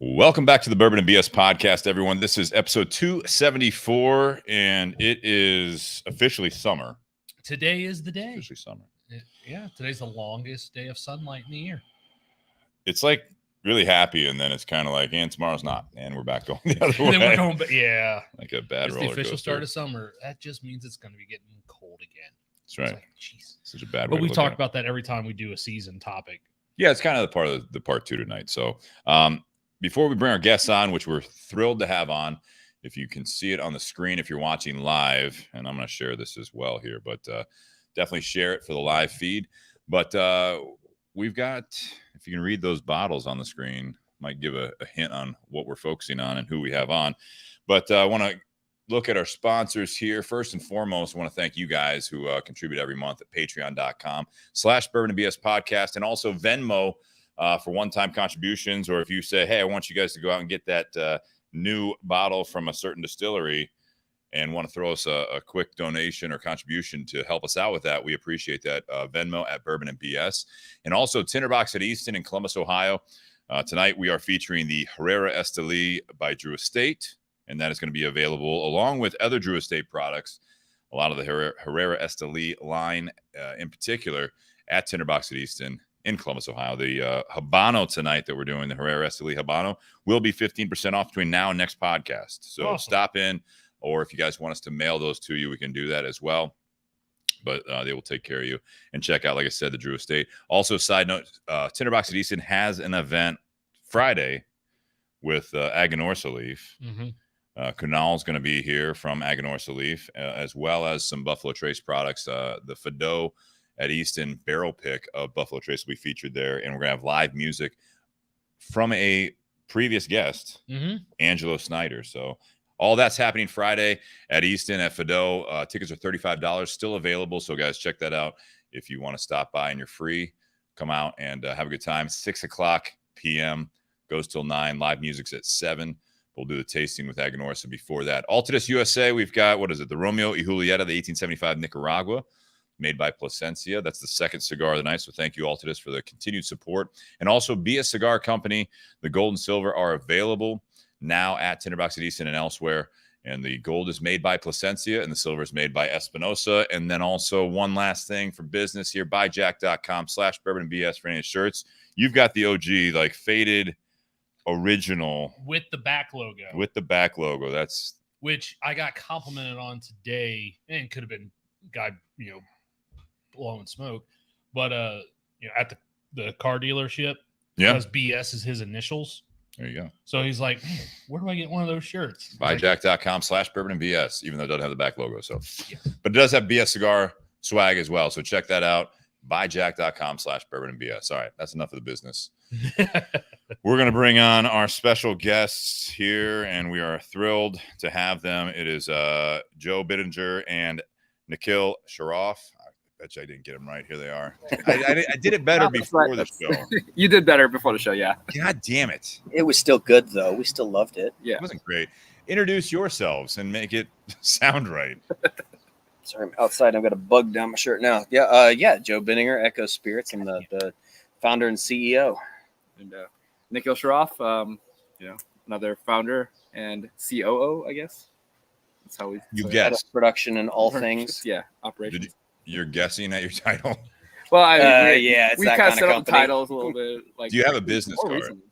Welcome back to the Bourbon and BS podcast, everyone. This is episode 274, and it is officially summer. Today is the day. Officially summer. Yeah, today's the longest day of sunlight in the year. It's like really happy, and then it's kind of like, and tomorrow's not, and we're back going the other way. Then we're going, yeah. Like a bad roller It's the official coaster. start of summer. That just means it's going to be getting cold again. That's right. Like, jeez. Such a bad. But we talk about that every time we do a season topic. Yeah, it's kind of the part two tonight. So, before we bring our guests on, which we're thrilled to have on, if you can see it on the screen, if you're watching live, and I'm going to share this as well here, but definitely share it for the live feed. But we've got, if you can read those bottles on the screen, might give a hint on what we're focusing on and who we have on. But I want to look at our sponsors here. First and foremost, I want to thank you guys who contribute every month at patreon.com/Bourbon and BS podcast, and also Venmo for one-time contributions. Or if you say, hey, I want you guys to go out and get that new bottle from a certain distillery and want to throw us a quick donation or contribution to help us out with that, we appreciate that. Venmo at Bourbon and BS. And also Tinderbox at Easton in Columbus, Ohio. Tonight we are featuring the Herrera Esteli by Drew Estate, and that is going to be available along with other Drew Estate products, a lot of the Herrera Esteli line in particular, at Tinderbox at Easton in Columbus, Ohio. The Habano tonight that we're doing, the Herrera Esteli Habano, will be 15% off between now and next podcast. So Stop in, or if you guys want us to mail those to you, we can do that as well. But they will take care of you. And check out, like I said, the Drew Estate. Also, side note, Tinderbox at Easton has an event Friday with Aganorsa Leaf. Mm-hmm. Kunal's going to be here from Aganorsa Leaf, as well as some Buffalo Trace products. The Fado at Easton barrel pick of Buffalo Trace will be featured there, and we're going to have live music from a previous guest, Angelo Snyder. So all that's happening Friday at Easton at Fado. Tickets are $35, still available. So guys, check that out. If you want to stop by and you're free, come out and have a good time. 6:00 p.m. goes till 9. Live music's at 7. We'll do the tasting with Aganorsa before that. Altadis USA, we've got, what is it? The Romeo y Julieta, the 1875 Nicaragua, made by Plasencia. That's the second cigar of the night. So thank you, Altadis, for the continued support. And also, Be a Cigar Company. The gold and silver are available now at Tinderbox at Easton and elsewhere. And the gold is made by Plasencia and the silver is made by Espinosa. And then also one last thing for business here, buyjack.com/Bourbon and BS for any shirts. You've got the OG, like faded original with the back logo. With the back logo. That's which I got complimented on today, and could have been guy, blowing smoke, but at the car dealership, because BS is his initials. There you go. So he's like, where do I get one of those shirts? Buyjack.com/Bourbon and BS, even though it doesn't have the back logo. So, but it does have BS cigar swag as well. So check that out. Buyjack.com/Bourbon and BS. All right, that's enough of the business. We're going to bring on our special guests here, and we are thrilled to have them. It is Joe Bidinger and Nikhil Sharoff. I bet you I didn't get them right. Here they are. I did it better before the show. You did better before the show, yeah. God damn it. It was still good, though. We still loved it. Yeah. It wasn't great. Introduce yourselves and make it sound right. Sorry, I'm outside. I've got a bug down my shirt now. Yeah, Joe Bidinger, Echo Spirits. I'm the founder and CEO. And Nikhil Sharoff, another founder and COO, I guess. That's how we guess. Production and all things. Yeah, operations. You're guessing at your title? Well, it's we that kind of set up company. Titles a little bit. Like, do you have a business card? Recently.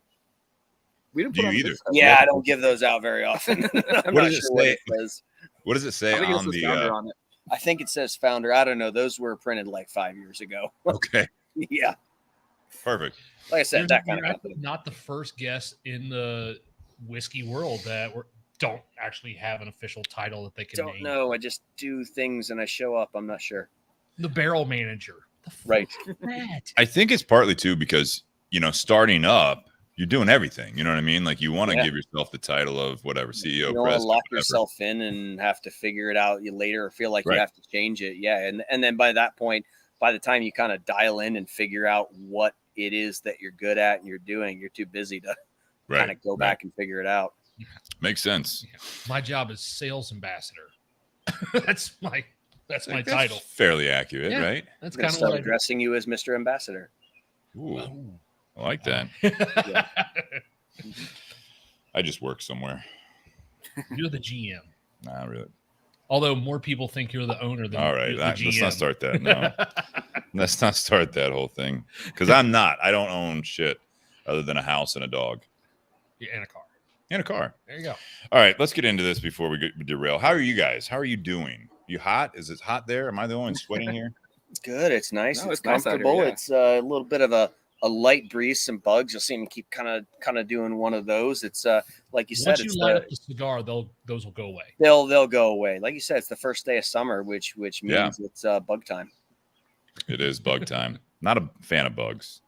We didn't do put you on either? Yeah, I don't give those out very often. What does it say? What does it say on the? On it. I think it says founder. I don't know. Those were printed like 5 years ago. Okay. Yeah. Perfect. Like I said, that kind of company. Not the first guest in the whiskey world that don't actually have an official title that they can Don't name. know. I just do things and I show up. I'm not sure. The barrel manager. Right. I think it's partly too because, starting up, you're doing everything. You know what I mean? Like you want to give yourself the title of whatever CEO, you don't want to lock yourself in and have to figure it out later or feel like you have to change it. Yeah. And then by that point, by the time you kind of dial in and figure out what it is that you're good at and you're doing, you're too busy to kind of go back and figure it out. Makes sense. Yeah. My job is sales ambassador. that's my title. Fairly accurate, right? That's kind of what addressing you as Mr. Ambassador. Ooh, I like that. I just work somewhere. You're the GM. Not really. Although more people think you're the owner than All right, you're the GM. let's not start that. No, let's not start that whole thing because I'm not. I don't own shit other than a house and a dog. Yeah, and a car. And a car. There you go. All right, let's get into this before we derail. How are you guys? How are you doing? You hot? Is it hot there? Am I the only one sweating here? Good. It's nice. No, it's it's nice out comfortable. here, yeah. It's a little bit of a light breeze, some bugs. You'll see me keep kind of doing one of those. It's like you said, Once you it's light up the cigar, those will go away. they'll go away. Like you said, it's the first day of summer, which means it's bug time. It is bug time. Not a fan of bugs.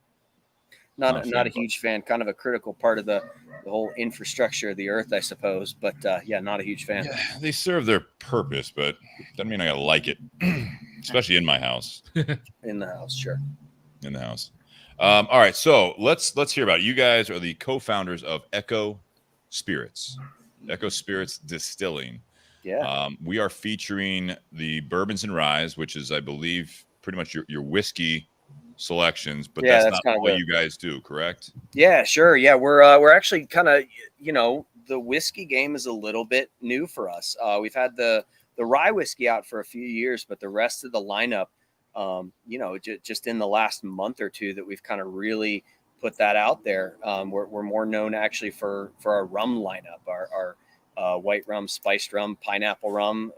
Not a huge fan. Kind of a critical part of the whole infrastructure of the earth, I suppose. But yeah, not a huge fan. Yeah, they serve their purpose, but doesn't mean I gotta like it, especially in my house. In the house, sure. In the house. All right, so let's hear about it. You guys are the co-founders of Echo Spirits, Echo Spirits Distilling. Yeah. We are featuring the bourbons and ryes, which is, I believe, pretty much your whiskey selections, but Yeah, that's not kind of what you guys do, correct? Yeah, sure. Yeah, we're actually kind of, the whiskey game is a little bit new for us. We've had the rye whiskey out for a few years, but the rest of the lineup, just in the last month or two that we've kind of really put that out there. We're more known actually for our rum lineup, our white rum, spiced rum, pineapple rum.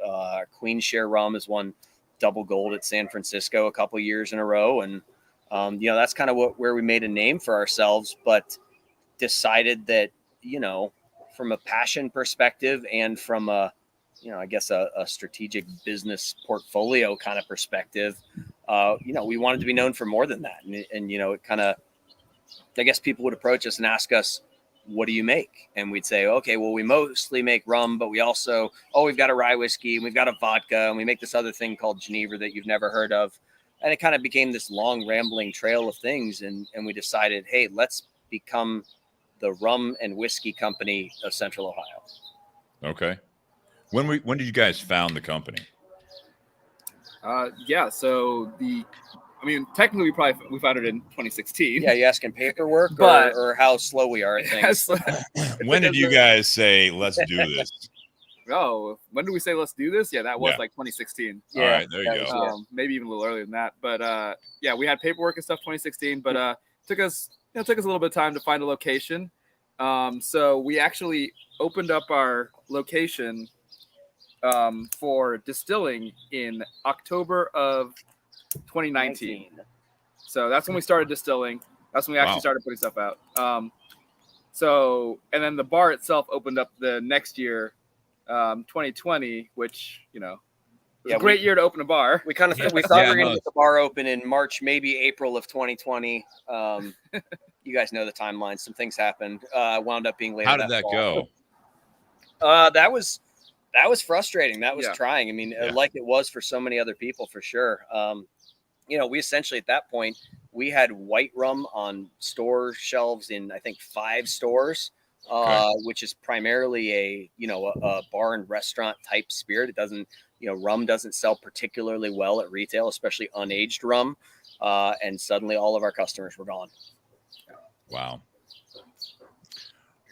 Queen Share rum has won double gold at San Francisco a couple years in a row, and that's kind of where we made a name for ourselves, but decided that, from a passion perspective and from a strategic business portfolio kind of perspective, we wanted to be known for more than that. And it kind of, I guess people would approach us and ask us, what do you make? And we'd say, okay, well, we mostly make rum, but we also, we've got a rye whiskey, and we've got a vodka, and we make this other thing called Geneva that you've never heard of. And it kind of became this long rambling trail of things. And we decided, hey, let's become the rum and whiskey company of Central Ohio. Okay. When did you guys found the company? So technically we founded in 2016. Yeah, you asking paperwork or how slow we are at things? When did you guys say, let's do this? Oh, when did we say let's do this? Yeah, that was like 2016. Yeah, all right, there you go. Maybe even a little earlier than that. But we had paperwork and stuff 2016, but took us a little bit of time to find a location. So we actually opened up our location for distilling in October of 2019. So that's when we started distilling. That's when we actually started putting stuff out. And then the bar itself opened up the next year, 2020, which, was a great year to open a bar. We kind of we thought we were going to get the bar open in March, maybe April of 2020. You guys know the timeline. Some things happened. Wound up being later. How did that go? That was frustrating. That was trying. I mean, like it was for so many other people, for sure. We essentially at that point, we had white rum on store shelves in, I think, 5 stores, which is primarily a bar and restaurant type spirit. It doesn't, rum doesn't sell particularly well at retail, especially unaged rum. And suddenly all of our customers were gone. Wow.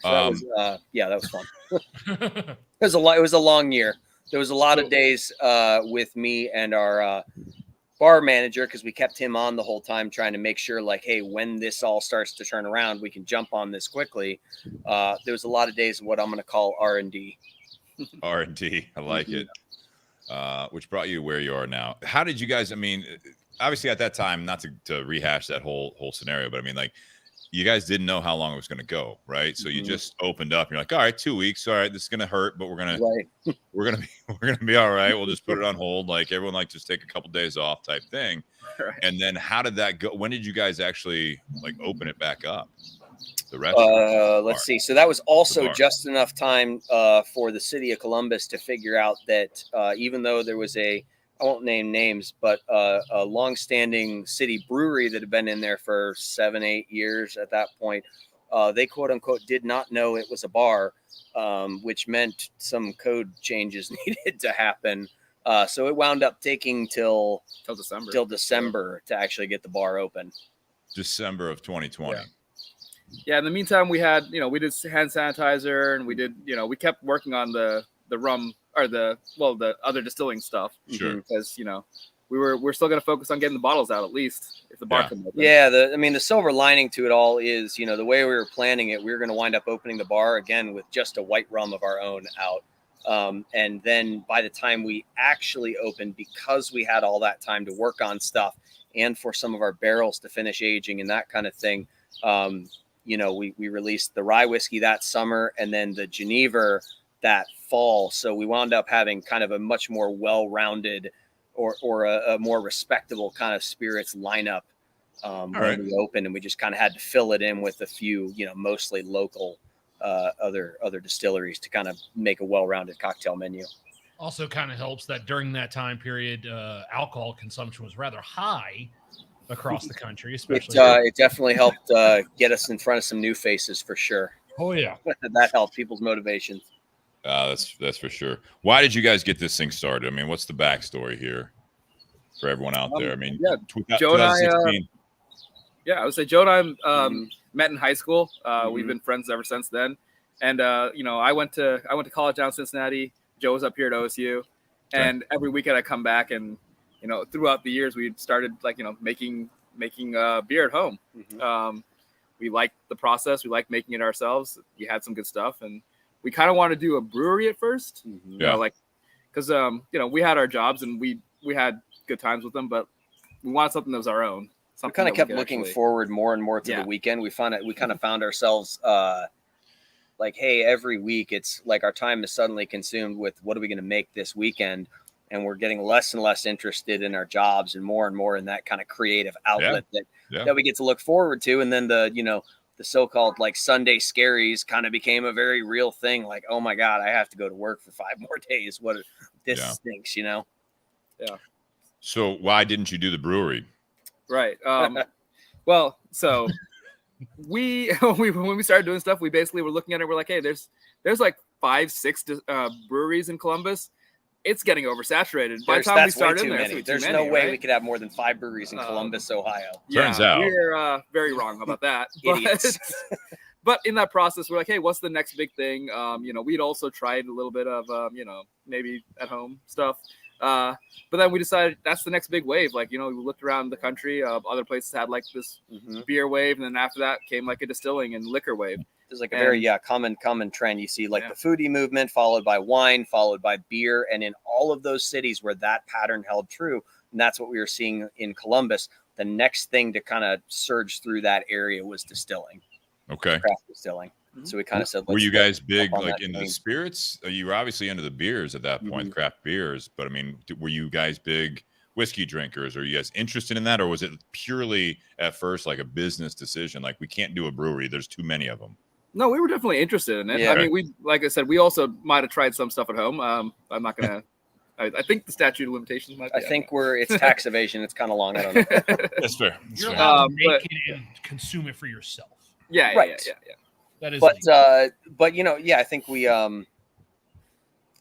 So that was fun. It was a long year. There was a lot of days with me and our bar manager, because we kept him on the whole time trying to make sure, like, hey, when this all starts to turn around, we can jump on this quickly. There was a lot of days of what I'm going to call R&D. R&D, I like it. Which brought you where you are now. How did you guys? I mean, obviously at that time, not to rehash that whole scenario, but I mean, like, you guys didn't know how long it was going to go, right? So you just opened up. And you're like, all right, 2 weeks. All right, this is going to hurt, but we're gonna be all right. We'll just put it on hold. Like everyone, like just take a couple days off type thing. Right. And then how did that go? When did you guys actually like open it back up? The restaurant. Let's see. So that was also just enough time for the city of Columbus to figure out that even though there was I won't name names, but a longstanding city brewery that had been in there for 7-8 years at that point, they quote unquote did not know it was a bar, which meant some code changes needed to happen. So it wound up taking till December to actually get the bar open. December of 2020. In the meantime, we had, we did hand sanitizer, and we did, we kept working on the rum, or the other distilling stuff. Sure. Because, we're still going to focus on getting the bottles out, at least if the bar can open. Yeah. The silver lining to it all is, the way we were planning it, we were going to wind up opening the bar again with just a white rum of our own out. And then by the time we actually opened, because we had all that time to work on stuff and for some of our barrels to finish aging and that kind of thing, we released the rye whiskey that summer and then the Geneva that fall. So we wound up having kind of a much more well-rounded or a more respectable kind of spirits lineup when we opened, and we just kind of had to fill it in with a few, mostly local other distilleries to kind of make a well-rounded cocktail menu. Also kind of helps that during that time period, alcohol consumption was rather high across the country, especially. It definitely helped get us in front of some new faces for sure. Oh yeah. That helped people's motivations. That's for sure. Why did you guys get this thing started? I mean, what's the backstory here for everyone out there? I mean, Joe and I, 2016. I would say Joe and I met in high school. We've been friends ever since then. And I went to college down in Cincinnati. Joe was up here at OSU, and every weekend I come back, and throughout the years we started making beer at home. We liked the process. We liked making it ourselves. You had some good stuff, and we kind of wanted to do a brewery at first. Because we had our jobs and we had good times with them, but we wanted something that was our own. We kind of kept looking forward more and more to the weekend. We kind of found ourselves like, hey, every week it's like our time is suddenly consumed with what are we going to make this weekend, and we're getting less and less interested in our jobs and more in that kind of creative outlet that we get to look forward to. And then the so-called like Sunday scaries kind of became a very real thing. Like, oh my God, I have to go to work for 5 more days. This stinks, Yeah. So why didn't you do the brewery? Right. Well, so when we started doing stuff, we basically were looking at it. We're like, hey, there's like 5-6 breweries in Columbus. It's getting oversaturated. By the time we started, there's no way we could have more than 5 breweries in Columbus, Ohio. Turns out we're very wrong about that. But in that process, we're like, hey, what's the next big thing? We'd also tried a little bit of, maybe at home stuff. But then we decided that's the next big wave. Like, we looked around the country. Other places had like this beer wave. And then after that came like a distilling and liquor wave. There's like a very common trend. You see like the foodie movement followed by wine, followed by beer. And in all of those cities where that pattern held true, and that's what we were seeing in Columbus, the next thing to kind of surge through that area was distilling. Okay. Craft distilling. So we kind of said, were you guys big like into the spirits? You were obviously into the beers at that point, craft beers. But I mean, were you guys big whiskey drinkers? Are you guys interested in that? Or was it purely at first like a business decision? Like, we can't do a brewery. There's too many of them. No, we were definitely interested in it. Yeah. I mean, like I said, we also might have tried some stuff at home. I'm not going to. I think the statute of limitations might be. I think it's tax evasion. It's kind of long. I don't know. That's fair. You're allowed to make it and consume it for yourself. Yeah. That is. But I think we. I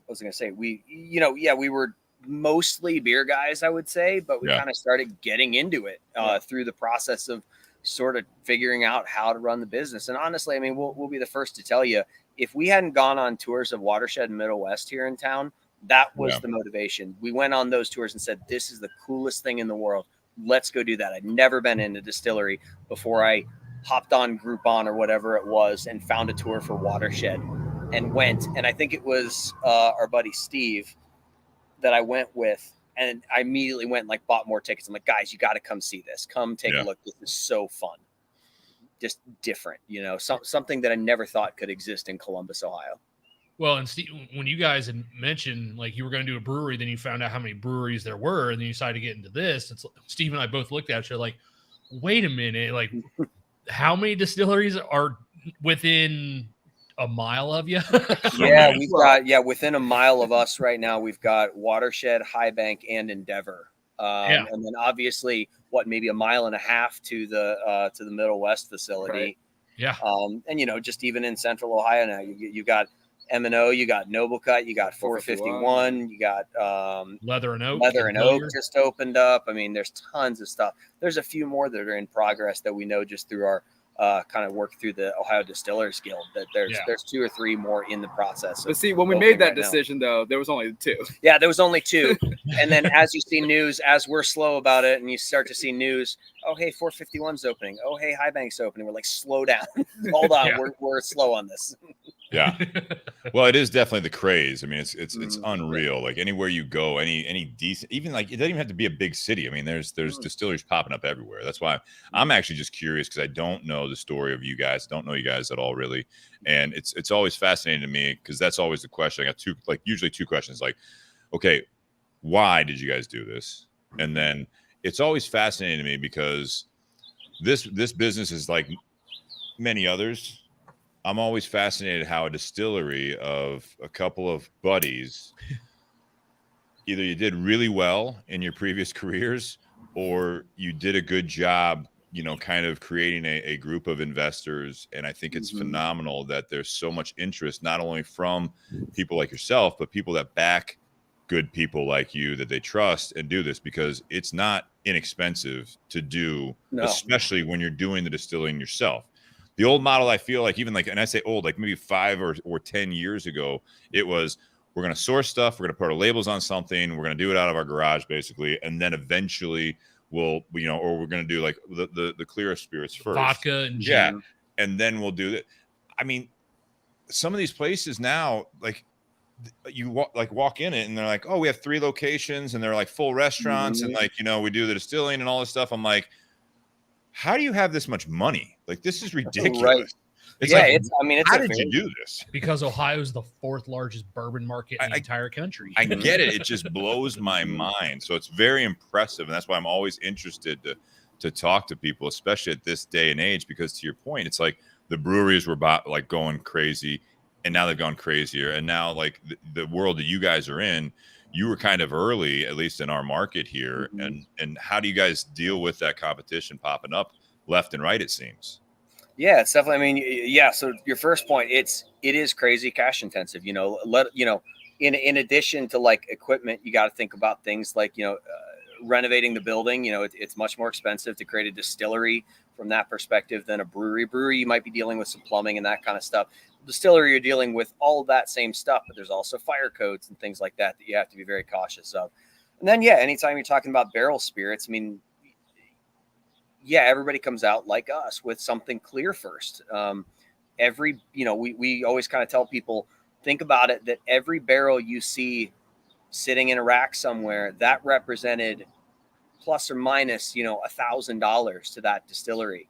was going to say we were mostly beer guys, I would say, but we kind of started getting into it through the process of sort of figuring out how to run the business. And honestly, I mean, we'll be the first to tell you, if we hadn't gone on tours of Watershed and Middle West here in town, that was the motivation. We went on those tours and said, this is the coolest thing in the world. Let's go do that. I'd never been in a distillery before I hopped on Groupon or whatever it was and found a tour for Watershed and went. And I think it was our buddy Steve that I went with. And I immediately went and like bought more tickets. I'm like, guys, you got to come see this. Come take a look. This is so fun. Just different, something that I never thought could exist in Columbus, Ohio. Well, and Steve, when you guys had mentioned like you were going to do a brewery, then you found out how many breweries there were, and then you decided to get into this. It's Steve and I both looked at each other like, wait a minute, like how many distilleries are within a mile of you? We've got within a mile of us right now. We've got Watershed, High Bank, and Endeavor, and then obviously maybe a mile and a half to the Middle West facility. Right. And just even in Central Ohio now, you got M&O, you got Noble Cut, you got 451, you got Leather and Oak. Just opened up. I mean, there's tons of stuff. There's a few more that are in progress that we know just through kind of work through the Ohio Distillers Guild. That there's 2 or 3 more in the process. But see, when we made that decision, though, there was only 2. Yeah, there was only 2. And then as you see news, as we're slow about it, and you start to see news, oh, hey, 451's opening. Oh, hey, High Bank's opening. We're like, slow down. Hold on. Yeah. We're slow on this. Yeah. Well, it is definitely the craze. I mean, it's unreal. Like anywhere you go, any decent, even like it doesn't even have to be a big city. I mean, there's distilleries popping up everywhere. That's why I'm actually just curious, because I don't know the story of you guys. Don't know you guys at all, really. And it's always fascinating to me, because that's always the question. I got usually two questions. Like, okay, why did you guys do this? And then it's always fascinating to me, because this business is like many others. I'm always fascinated how a distillery of a couple of buddies, either you did really well in your previous careers, or you did a good job, kind of creating a group of investors. And I think it's phenomenal that there's so much interest, not only from people like yourself, but people that back good people like you that they trust and do this, because it's not inexpensive to do, especially when you're doing the distilling yourself. The old model, I feel like, even like, and I say old, like maybe 5 or 10 years ago, it was, we're going to source stuff, we're going to put our labels on something, we're going to do it out of our garage, basically, and then eventually we'll, or we're going to do like the clearer spirits first, vodka and gin. Yeah, and then we'll do that. I mean, some of these places now, like you walk in it and they're like, oh, we have 3 locations, and they're like full restaurants, and like, we do the distilling and all this stuff. I'm like, how do you have this much money? Like, this is ridiculous. Right. It's how did you do this? Because Ohio is the 4th largest bourbon market in the entire country. I get it. It just blows my mind. So it's very impressive. And that's why I'm always interested to talk to people, especially at this day and age, because to your point, it's like the breweries were like going crazy, and now they've gone crazier. And now like the world that you guys are in, you were kind of early, at least in our market here. And how do you guys deal with that competition popping up left and right, it seems? Yeah, it's definitely, I mean, yeah. So your first point, it is crazy cash intensive, in addition to like equipment, you got to think about things like, renovating the building. It's much more expensive to create a distillery from that perspective than a brewery. You might be dealing with some plumbing and that kind of stuff. Distillery, you're dealing with all of that same stuff, but there's also fire codes and things like that you have to be very cautious of. And then, anytime you're talking about barrel spirits, I mean, everybody comes out like us with something clear first. We always kind of tell people, think about it, that every barrel you see sitting in a rack somewhere, that represented plus or minus, $1,000 to that distillery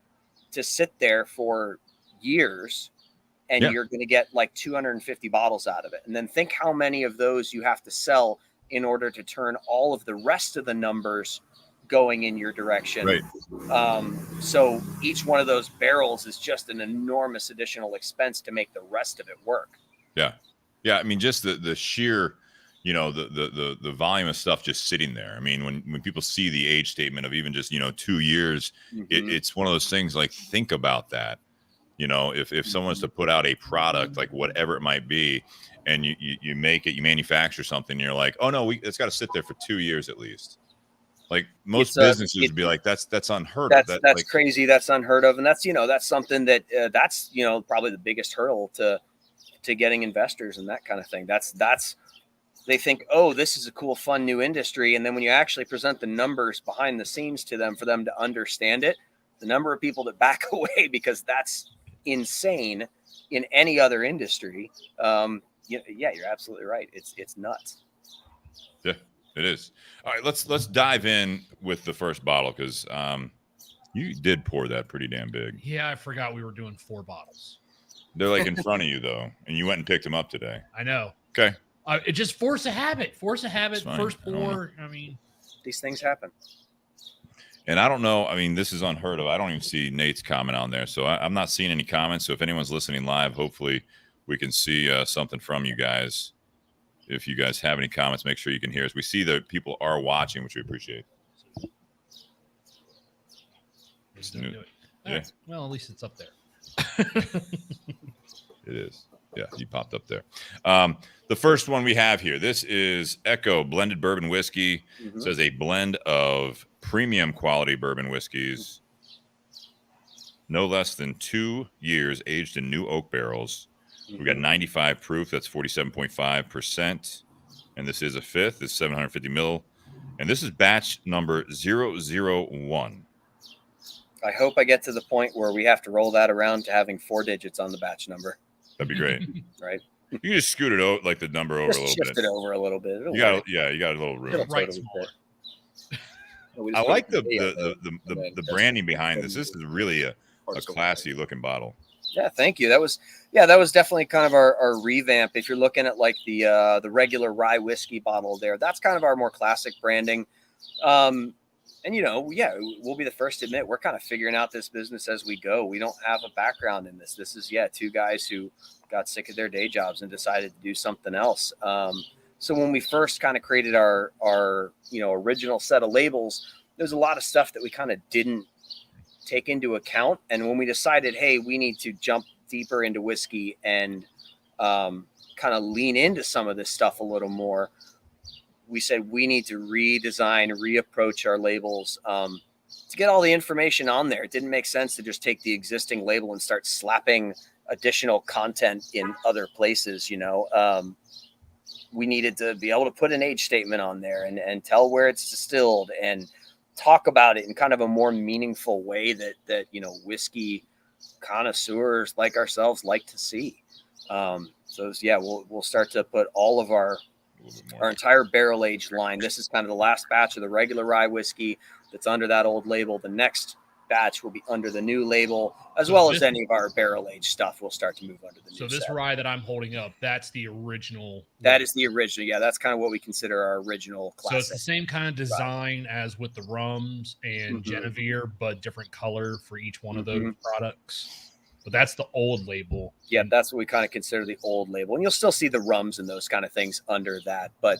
to sit there for years. And you're going to get like 250 bottles out of it. And then think how many of those you have to sell in order to turn all of the rest of the numbers going in your direction. Right. So each one of those barrels is just an enormous additional expense to make the rest of it work. Yeah. Yeah. I mean, just the sheer, the volume of stuff just sitting there. I mean, when people see the age statement of even just, 2 years, it's one of those things, like, think about that. If someone's to put out a product, like whatever it might be, and you make it, you manufacture something, you're like, oh no, it's got to sit there for 2 years at least. Like most businesses would be like, that's unheard of. That's like, crazy. That's unheard of. And that's, that's something that that's, probably the biggest hurdle to getting investors and that kind of thing. That's they think, oh, this is a cool, fun new industry. And then when you actually present the numbers behind the scenes to them for them to understand it, the number of people that back away because that's insane in any other industry. You're absolutely right. It's nuts. Yeah, it is. All right, let's dive in with the first bottle, because you did pour that pretty damn big. Yeah, I forgot we were doing 4 bottles. They're like in front of you though, and you went and picked them up today. I know. Okay. It just force a habit. First pour. I mean, these things happen. And I don't know. I mean, this is unheard of. I don't even see Nate's comment on there. So I'm not seeing any comments. So if anyone's listening live, hopefully we can see something from you guys. If you guys have any comments, make sure you can hear us. We see that people are watching, which we appreciate. Just don't do it. Yeah. Well, at least it's up there. It is. Yeah, you popped up there. The first one we have here, this is Echo Blended Bourbon Whiskey. It says a blend of premium quality bourbon whiskeys. no less than 2 years aged in new oak barrels. We got 95 proof. That's 47.5%. And this is a fifth. It's 750 mil. And this is batch number 001. I hope I get to the point where we have to roll that around to having 4 digits on the batch number. That'd be great. Right. You can just scoot it out, like the number over Just a little shift bit. it over a little bit. You got a little room. Right smaller. I like the branding behind this. This is really a classy looking bottle. Yeah, thank you. That was definitely kind of our revamp. If you're looking at like the regular rye whiskey bottle there, that's kind of our more classic branding. And we'll be the first to admit we're kind of figuring out this business as we go. We don't have a background in this. This is 2 guys who got sick of their day jobs and decided to do something else. So when we first kind of created our original set of labels, there's a lot of stuff that we kind of didn't take into account. And when we decided, hey, we need to jump deeper into whiskey and kind of lean into some of this stuff a little more, we said we need to redesign, reapproach our labels to get all the information on there. It didn't make sense to just take the existing label and start slapping additional content in other places. We needed to be able to put an age statement on there and tell where it's distilled and talk about it in kind of a more meaningful way that whiskey connoisseurs like ourselves like to see. We'll start to put all of our entire barrel aged line. This is kind of the last batch of the regular rye whiskey that's under that old label. The next batch will be under the new label, as well as any of our barrel aged stuff will start to move under the new. So this rye that I'm holding up, that's the original. That is the original. Yeah, that's kind of what we consider our original classic. So it's the same kind of design as with the rums and Genevieve, but different color for each one of those products. But that's the old label. Yeah, that's what we kind of consider the old label. And you'll still see the rums and those kind of things under that. But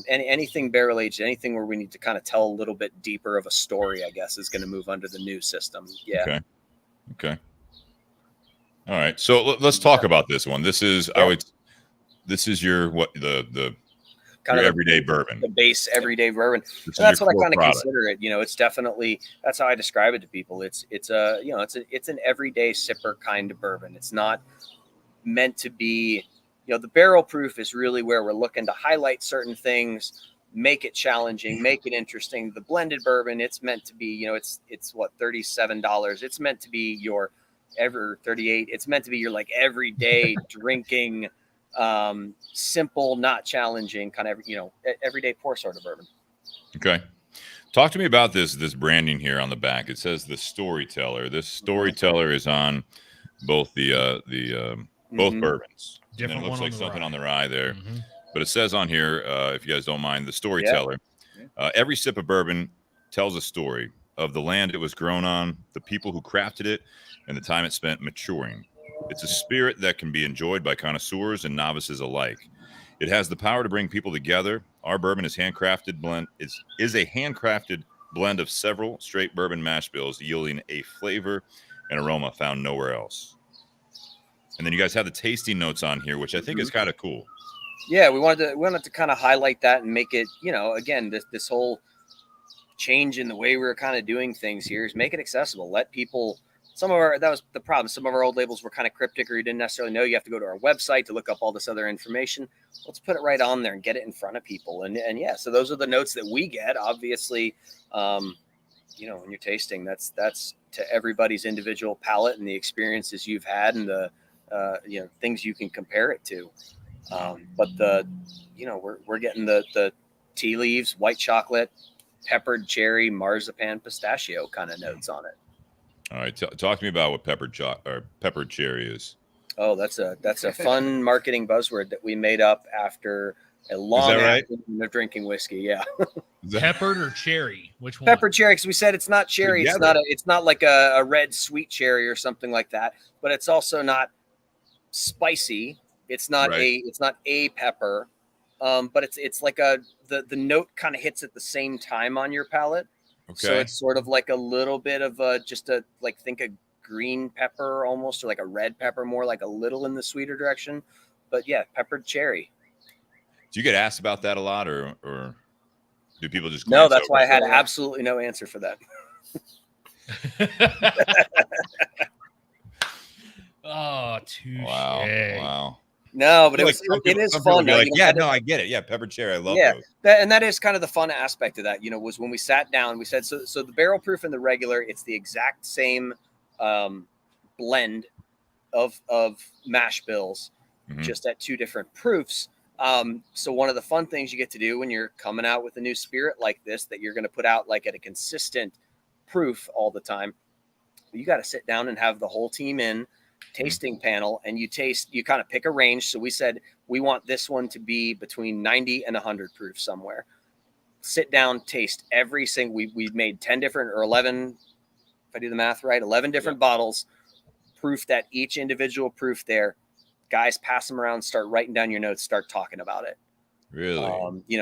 anything barrel aged, anything where we need to kind of tell a little bit deeper of a story, I guess, is going to move under the new system. Yeah. Okay. All right. So let's talk about this one. This is this is your kind of everyday bourbon, the base everyday bourbon. And that's what I kind of consider it. It's definitely, that's how I describe it to people. It's an everyday sipper kind of bourbon. It's not meant to be, the barrel proof is really where we're looking to highlight certain things, make it challenging, make it interesting. The blended bourbon, it's meant to be, it's what, $37. It's meant to be your $38. It's meant to be your like everyday drinking, simple, not challenging kind of, everyday pour sort of bourbon. Okay. Talk to me about this branding here on the back. It says the storyteller. This storyteller is on both both bourbons. And then it looks like something on the rye there. But it says on here, if you guys don't mind, the storyteller. Every sip of bourbon tells a story of the land it was grown on, the people who crafted it, and the time it spent maturing. It's a spirit that can be enjoyed by connoisseurs and novices alike. It has the power to bring people together. Our bourbon is handcrafted blend. Is a handcrafted blend of several straight bourbon mash bills, yielding a flavor and aroma found nowhere else. And then you guys have the tasting notes on here, which I think is kind of cool. Yeah, we wanted to kind of highlight that and make it, again, this whole change in the way we were kind of doing things here is make it accessible. Let people. That was the problem. Some of our old labels were kind of cryptic, or you didn't necessarily know. You have to go to our website to look up all this other information. Let's put it right on there and get it in front of people. And so those are the notes that we get. Obviously, when you're tasting, that's to everybody's individual palate and the experiences you've had and the things you can compare it to. But we're getting the tea leaves, white chocolate, peppered cherry, marzipan, pistachio kind of notes on it. All right, talk to me about what peppered cherry is. Oh, that's a fun marketing buzzword that we made up after a long afternoon of drinking whiskey. Yeah. Peppered or cherry? Which one? Peppered cherry, because we said it's not cherry. Together. It's not like a red sweet cherry or something like that. But it's also not spicy. It's not a pepper. But it's like the note kind of hits at the same time on your palate. Okay. So it's sort of like a little bit of think a green pepper almost, or like a red pepper, more like a little in the sweeter direction. But yeah, peppered cherry. Do you get asked about that a lot, or do people just? No, that's why I had absolutely no answer for that. Oh, touche. Wow. No, but it is fun. Like, yeah, no, I get it. Yeah, pepper cherry. I love those. That is kind of the fun aspect of that, was when we sat down, we said, so the barrel proof and the regular, it's the exact same blend of mash bills, just at 2 different proofs. So one of the fun things you get to do when you're coming out with a new spirit like this, that you're going to put out like at a consistent proof all the time, you got to sit down and have the whole team in tasting panel, and you kind of pick a range. So we said, we want this one to be between 90 and 100 proof somewhere. Sit down, taste every single, we made 10 different or 11, if I do the math right, 11 different bottles, proofed at each individual proof there. Guys, pass them around, start writing down your notes, start talking about it. Really?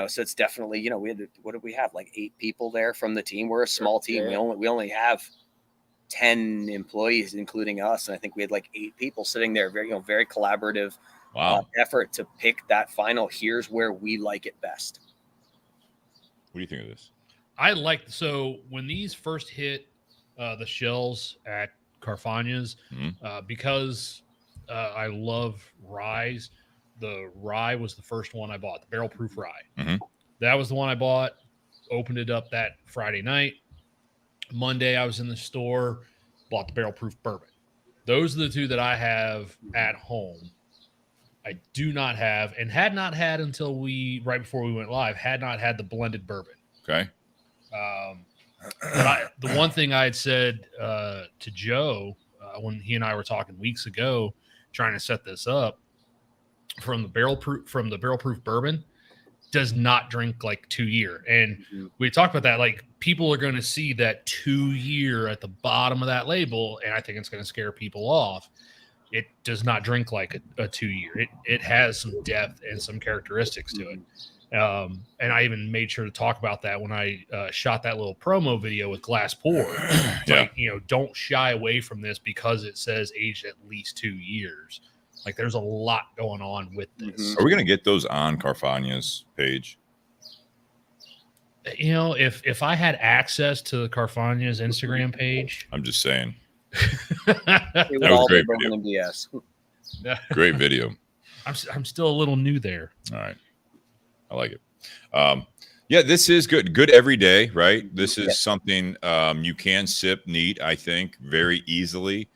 So it's definitely, we had, what did we have? Like 8 people there from the team. We're a small team. Yeah. We only have 10 employees, including us. And I think we had like 8 people sitting there, very collaborative effort to pick that final. Here's where we like it best. What do you think of this? So when these first hit the shelves at Carfagna's, because I love ryes, the rye was the first one I bought, the Barrel Proof Rye. That was the one I bought, opened it up that Friday night. Monday, I was in the store, bought the Barrel Proof Bourbon. Those are the 2 that I have at home. I do not have, and had not had until right before we went live, had not had the Blended Bourbon. Okay. But the one thing I had said to Joe when he and I were talking weeks ago, trying to set this up, from the Barrel Proof Bourbon, does not drink like 2 year. And we talked about that. Like, people are going to see that 2 year at the bottom of that label, and I think it's going to scare people off. It does not drink like a 2 year. It has some depth and some characteristics to it. And I even made sure to talk about that when I shot that little promo video with Glass Pour. Like, don't shy away from this because it says aged at least 2 years. Like, there's a lot going on with this. Are we going to get those on Carfagna's page? If I had access to Carfagna's Instagram page, I'm just saying. It would all be Bourbon MDS. Great video. I'm still a little new there. All right. I like it. This is good. Good every day, right? This is something you can sip neat, I think, very easily.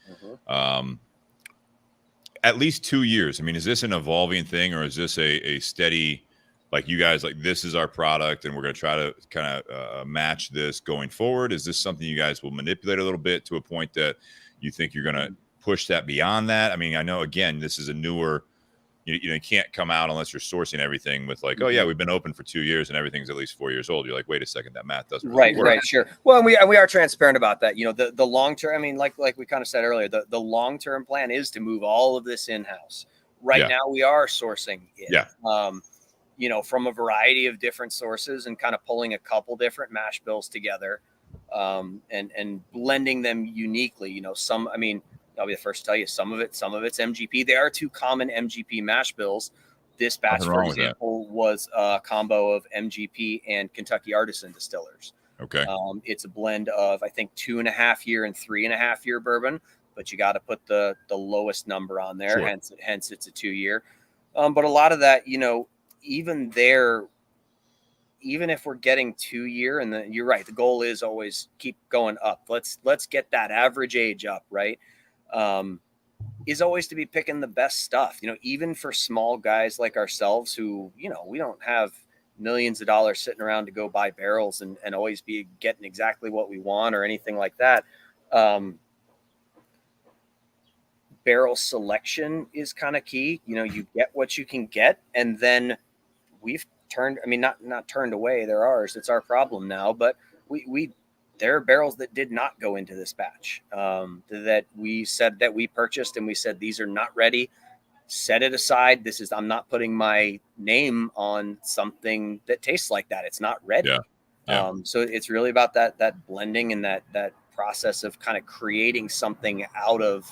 At least 2 years. I mean, is this an evolving thing, or is this a steady, like, you guys, like, this is our product and we're going to try to kind of match this going forward? Is this something you guys will manipulate a little bit to a point that you think you're going to push that beyond that? I mean, I know, again, this is a newer, you can't come out unless you're sourcing everything with like, oh yeah, we've been open for 2 years and everything's at least 4 years old. You're like, wait a second, that math doesn't really work. Right, sure. Well, we are transparent about that. The long term. I mean, like we kind of said earlier, the long term plan is to move all of this in house. Right now, we are sourcing it. From a variety of different sources and kind of pulling a couple different mash bills together, and blending them uniquely. Some, I mean, I'll be the first to tell you, some of it's MGP. There are 2 common MGP mash bills. This batch, for example, was a combo of MGP and Kentucky Artisan Distillers. Okay. It's a blend of, I think, 2.5 year and 3.5 year bourbon, but you got to put the lowest number on there. Sure. Hence it's a 2 year. But a lot of that, even if we're getting 2 year, and you're right, the goal is always keep going up. Let's get that average age up, right? Is always to be picking the best stuff, even for small guys like ourselves who, we don't have millions of dollars sitting around to go buy barrels and always be getting exactly what we want or anything like that. Barrel selection is kind of key. You get what you can get, and then we've turned, I mean, not turned away. They're ours. It's our problem now, but there are barrels that did not go into this batch, that we said that we purchased, and we said, these are not ready. Set it aside. I'm not putting my name on something that tastes like that. It's not ready. Yeah. So it's really about that blending and that process of kind of creating something out of,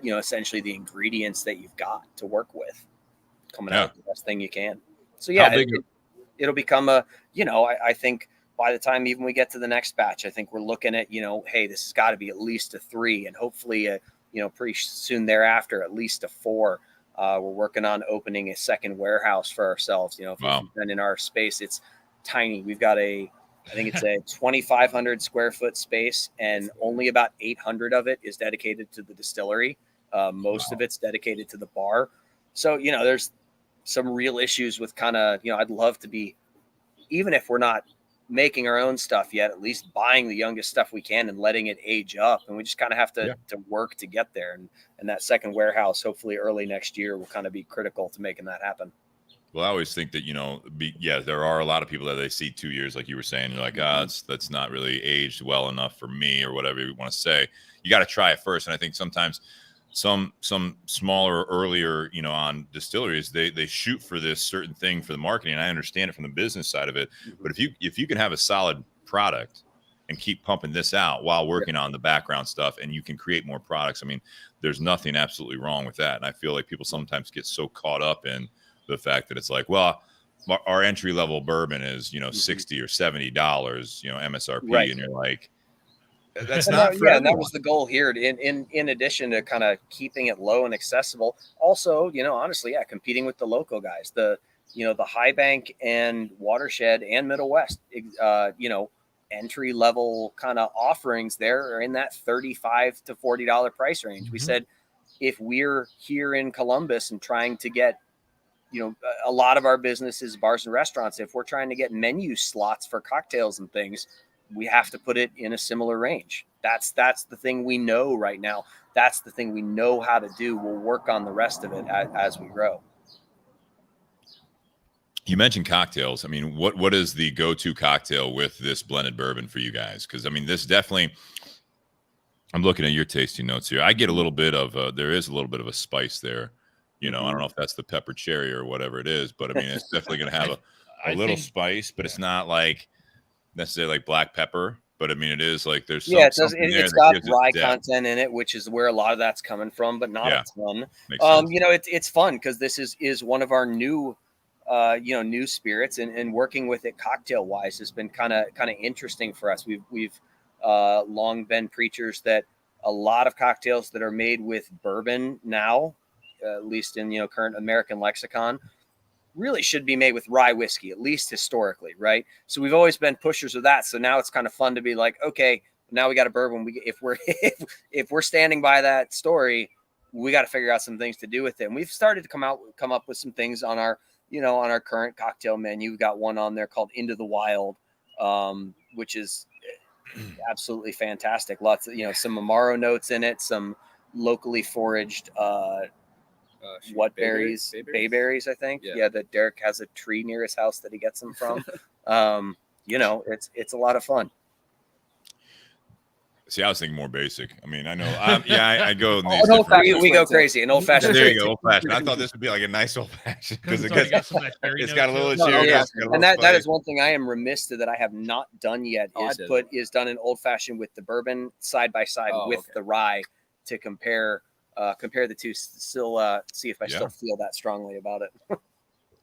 essentially the ingredients that you've got to work with, coming out with the best thing you can. So yeah, it'll become I think by the time even we get to the next batch, I think we're looking at, hey, this has got to be at least a 3, and hopefully, pretty soon thereafter, at least a 4. We're working on opening a second warehouse for ourselves. If we've been in our space, it's tiny. We've got I think it's a 2,500 square foot space, and only about 800 of it is dedicated to the distillery. Most of it's dedicated to the bar. So, there's some real issues with kind of, I'd love to be, even if we're not making our own stuff yet, at least buying the youngest stuff we can and letting it age up. And we just kind of have to work to get there. And that second warehouse, hopefully early next year, will kind of be critical to making that happen. Well, I always think that, there are a lot of people that they see 2 years, like you were saying, you're like, that's not really aged well enough for me, or whatever you want to say. You got to try it first. And I think sometimes some smaller, earlier, on distilleries, they shoot for this certain thing for the marketing. And I understand it from the business side of it. But if you can have a solid product and keep pumping this out while working on the background stuff, and you can create more products, I mean, there's nothing absolutely wrong with that. And I feel like people sometimes get so caught up in the fact that it's like, well, our entry level bourbon is, $60 or $70, MSRP. Right. And you're like, that's not for and that was the goal here. In addition to kind of keeping it low and accessible, also, honestly, competing with the local guys, the High Bank and Watershed and Middle West, entry level kind of offerings there are in that $35 to $40 price range. We said, if we're here in Columbus and trying to get, a lot of our businesses, bars and restaurants, if we're trying to get menu slots for cocktails and things, we have to put it in a similar range. That's the thing we know right now. That's the thing we know how to do. We'll work on the rest of it as we grow. You mentioned cocktails. I mean, what is the go-to cocktail with this blended bourbon for you guys? Because, I mean, this definitely, I'm looking at your tasting notes here. I get a little bit of, there is a little bit of a spice there. I don't know if that's the pepper cherry or whatever it is, but I mean, it's definitely going to have a little spice, but it's not like necessarily like black pepper. But I mean, it is like there's it's got rye content in it, which is where a lot of that's coming from, but not a ton. It's fun because this is one of our new new spirits, and working with it cocktail wise has been kind of interesting for us. We've long been preachers that a lot of cocktails that are made with bourbon now, at least in current American lexicon, really should be made with rye whiskey, at least historically, right? So we've always been pushers of that. So now it's kind of fun to be like, okay, now we got a bourbon. If we're standing by that story, we got to figure out some things to do with it. And we've started to come up with some things on our on our current cocktail menu. We've got one on there called Into the Wild, which is absolutely fantastic. Lots of some Amaro notes in it, some locally foraged bayberries, I think. Yeah, that Derek has a tree near his house that he gets them from. It's a lot of fun. See, I was thinking more basic. I mean, I know. I go. We go crazy. An old fashioned. There you go, old fashioned. I thought this would be like a nice old fashioned because it's got a little cherry. And that is one thing I am remiss that I have not done yet is done an old fashioned with the bourbon side by side with the rye to compare the two. Still see if I still feel that strongly about it.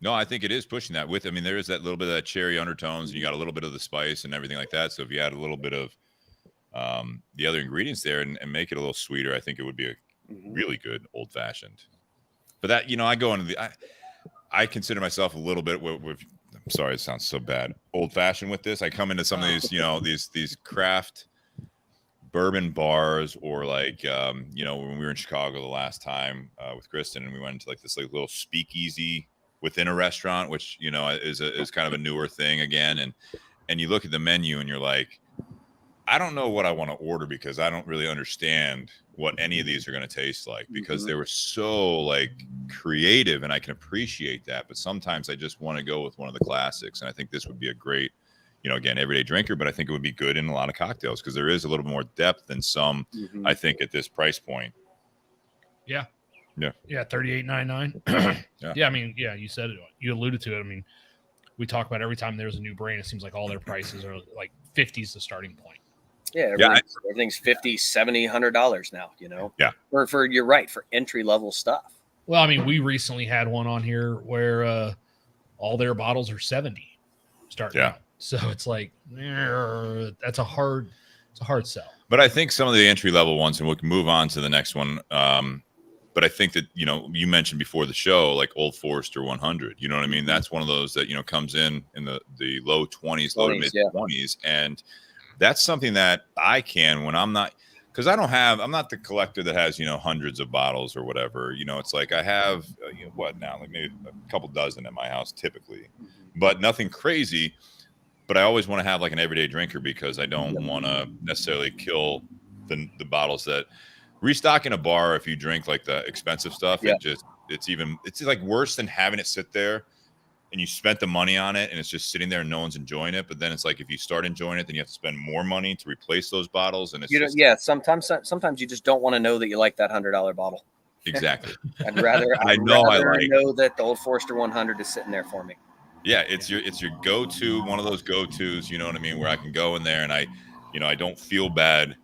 No, I think it is pushing that with. I mean, there is that little bit of that cherry undertones, and you got a little bit of the spice and everything like that. So if you add a little bit of the other ingredients there and make it a little sweeter, I think it would be a really good old fashioned. But that, I go into I consider myself a little bit with I'm sorry, it sounds so bad, old fashioned with this. I come into some of these, these craft bourbon bars, or like, when we were in Chicago the last time with Kristen, and we went into like this little speakeasy within a restaurant, which, is kind of a newer thing again. And you look at the menu and you're like, I don't know what I want to order because I don't really understand what any of these are going to taste like, because they were so like creative, and I can appreciate that. But sometimes I just want to go with one of the classics. And I think this would be a great, again, everyday drinker, but I think it would be good in a lot of cocktails because there is a little more depth than some, I think, at this price point. Yeah. Yeah. Yeah. $38.99. Yeah. I mean, you said it, you alluded to it. I mean, we talk about every time there's a new brand, it seems like all their prices are like 50 is the starting point. Yeah, everything's $50, $70, $100 now, Yeah. For you're right, for entry level stuff. Well, I mean, we recently had one on here where all their bottles are 70 starting. Yeah. So it's like that's a hard sell. But I think some of the entry level ones, and we can move on to the next one. But I think that, you mentioned before the show, like Old Forester 100, you know what I mean? That's one of those that, comes in the low 20s, low to mid 20s. And that's something that I can, when I'm not, because I'm not the collector that has, hundreds of bottles or whatever. It's like I have, what now, like maybe a couple dozen at my house typically, but nothing crazy. But I always want to have like an everyday drinker, because I don't want to necessarily kill the bottles that restock in a bar. If you drink like the expensive stuff, it's like worse than having it sit there and you spent the money on it and it's just sitting there and no one's enjoying it. But then it's like, if you start enjoying it, then you have to spend more money to replace those bottles. And it's sometimes you just don't want to know that you like that $100 bottle. Exactly. I'd rather know that the Old Forester 100 is sitting there for me. Yeah, it's your go-to, one of those go-tos, you know what I mean, where I can go in there and I don't feel bad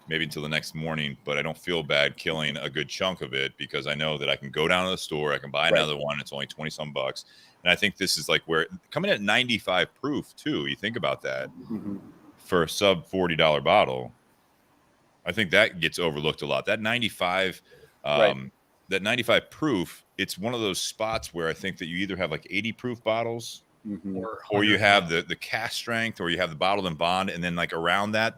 maybe until the next morning, but I don't feel bad killing a good chunk of it, because I know that I can go down to the store, I can buy another one, it's only 20 some bucks. And I think this is like where coming at 95 proof too, you think about that for a sub $40 bottle, I think that gets overlooked a lot. That 95 that 95 proof, it's one of those spots where I think that you either have like 80 proof bottles or you have the cast strength, or you have the bottled and bond. And then like around that,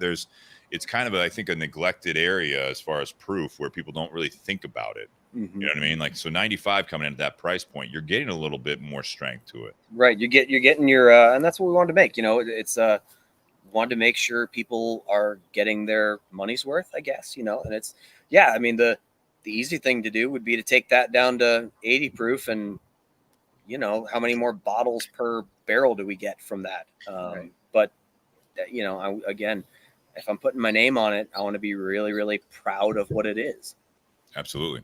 it's kind of, I think, a neglected area as far as proof, where people don't really think about it. You know what I mean? Like, so 95 coming in at that price point, you're getting a little bit more strength to it. Right. You're getting your, and that's what we wanted to make, it's wanted to make sure people are getting their money's worth, I guess, and it's, I mean, the easy thing to do would be to take that down to 80 proof, and how many more bottles per barrel do we get from that? But again, if I'm putting my name on it, I want to be really, really proud of what it is. Absolutely.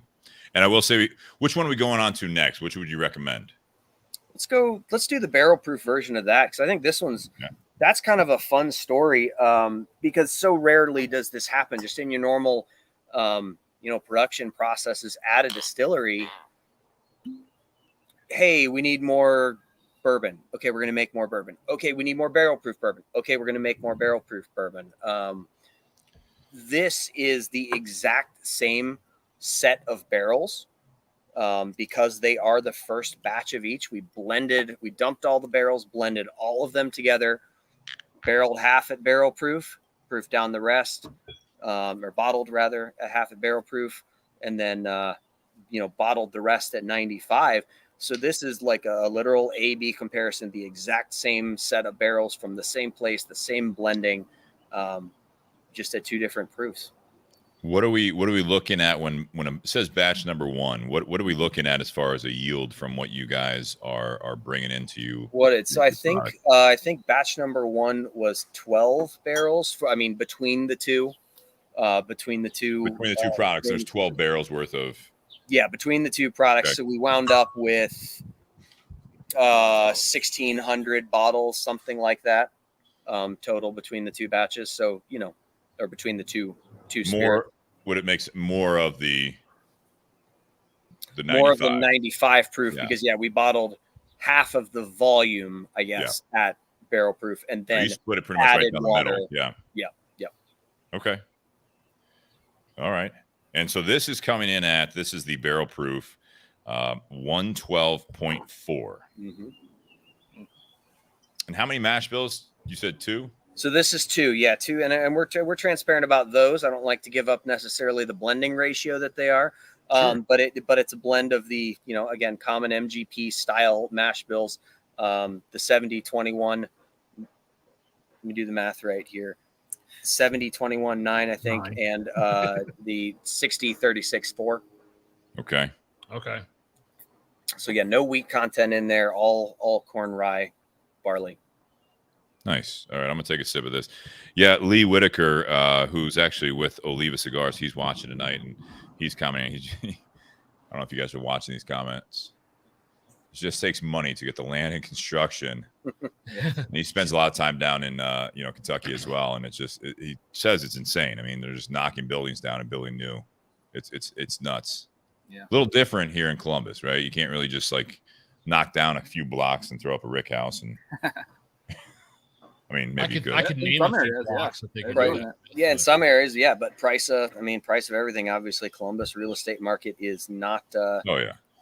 And I will say, which one are we going on to next? Which would you recommend? Let's do the barrel proof version of that, because I think this one's that's kind of a fun story, because so rarely does this happen just in your normal production processes at a distillery. Hey, we need more bourbon. Okay, we're going to make more bourbon. Okay, we need more barrel proof bourbon. Okay, we're going to make more barrel proof bourbon. This is the exact same set of barrels, because they are the first batch of each. We dumped all the barrels, blended all of them together, barreled half at barrel proof, proofed down the rest, or bottled rather at half at barrel proof, and then bottled the rest at 95. So this is like a literal A/B comparison, the exact same set of barrels from the same place, the same blending, just at two different proofs. What are we looking at when it says batch number 1? What are we looking at as far as a yield from what you guys are bringing into you? I think batch number 1 was 12 barrels. Between the two products, there's 12 barrels worth of. Yeah, between the two products. Okay. So we wound up with 1,600 bottles, something like that, total between the two batches. So, or between the two more, would it makes more of the 95? More of the 95 proof, because we bottled half of the volume, I guess, at barrel proof, and then you split it pretty much right down the middle. Yeah. Okay. All right. And so this is coming in at, this is the barrel proof 112.4. And how many mash bills? You said 2? So this is 2. Yeah, 2. And we're transparent about those. I don't like to give up necessarily the blending ratio that they are. Sure. But it's a blend of the, again, common MGP style mash bills, the 70-21. Let me do the math right here. 70-21-9, I think, 9. And the 60-36-4. Okay. So no wheat content in there, all corn, rye, barley. Nice. All right, I'm gonna take a sip of this. Yeah, Lee Whitaker, who's actually with Oliva Cigars, he's watching tonight, and he's commenting. I don't know if you guys are watching these comments. It just takes money to get the land and construction. And he spends a lot of time down in Kentucky as well, and he says it's insane. I mean, they're just knocking buildings down and building new. It's nuts. Yeah. A little different here in Columbus, right? You can't really just like knock down a few blocks and throw up a rick house and I mean, maybe I could name some a few areas, blocks that they could Right. do that. Yeah, in some areas, yeah, but price of everything. Obviously, Columbus real estate market is not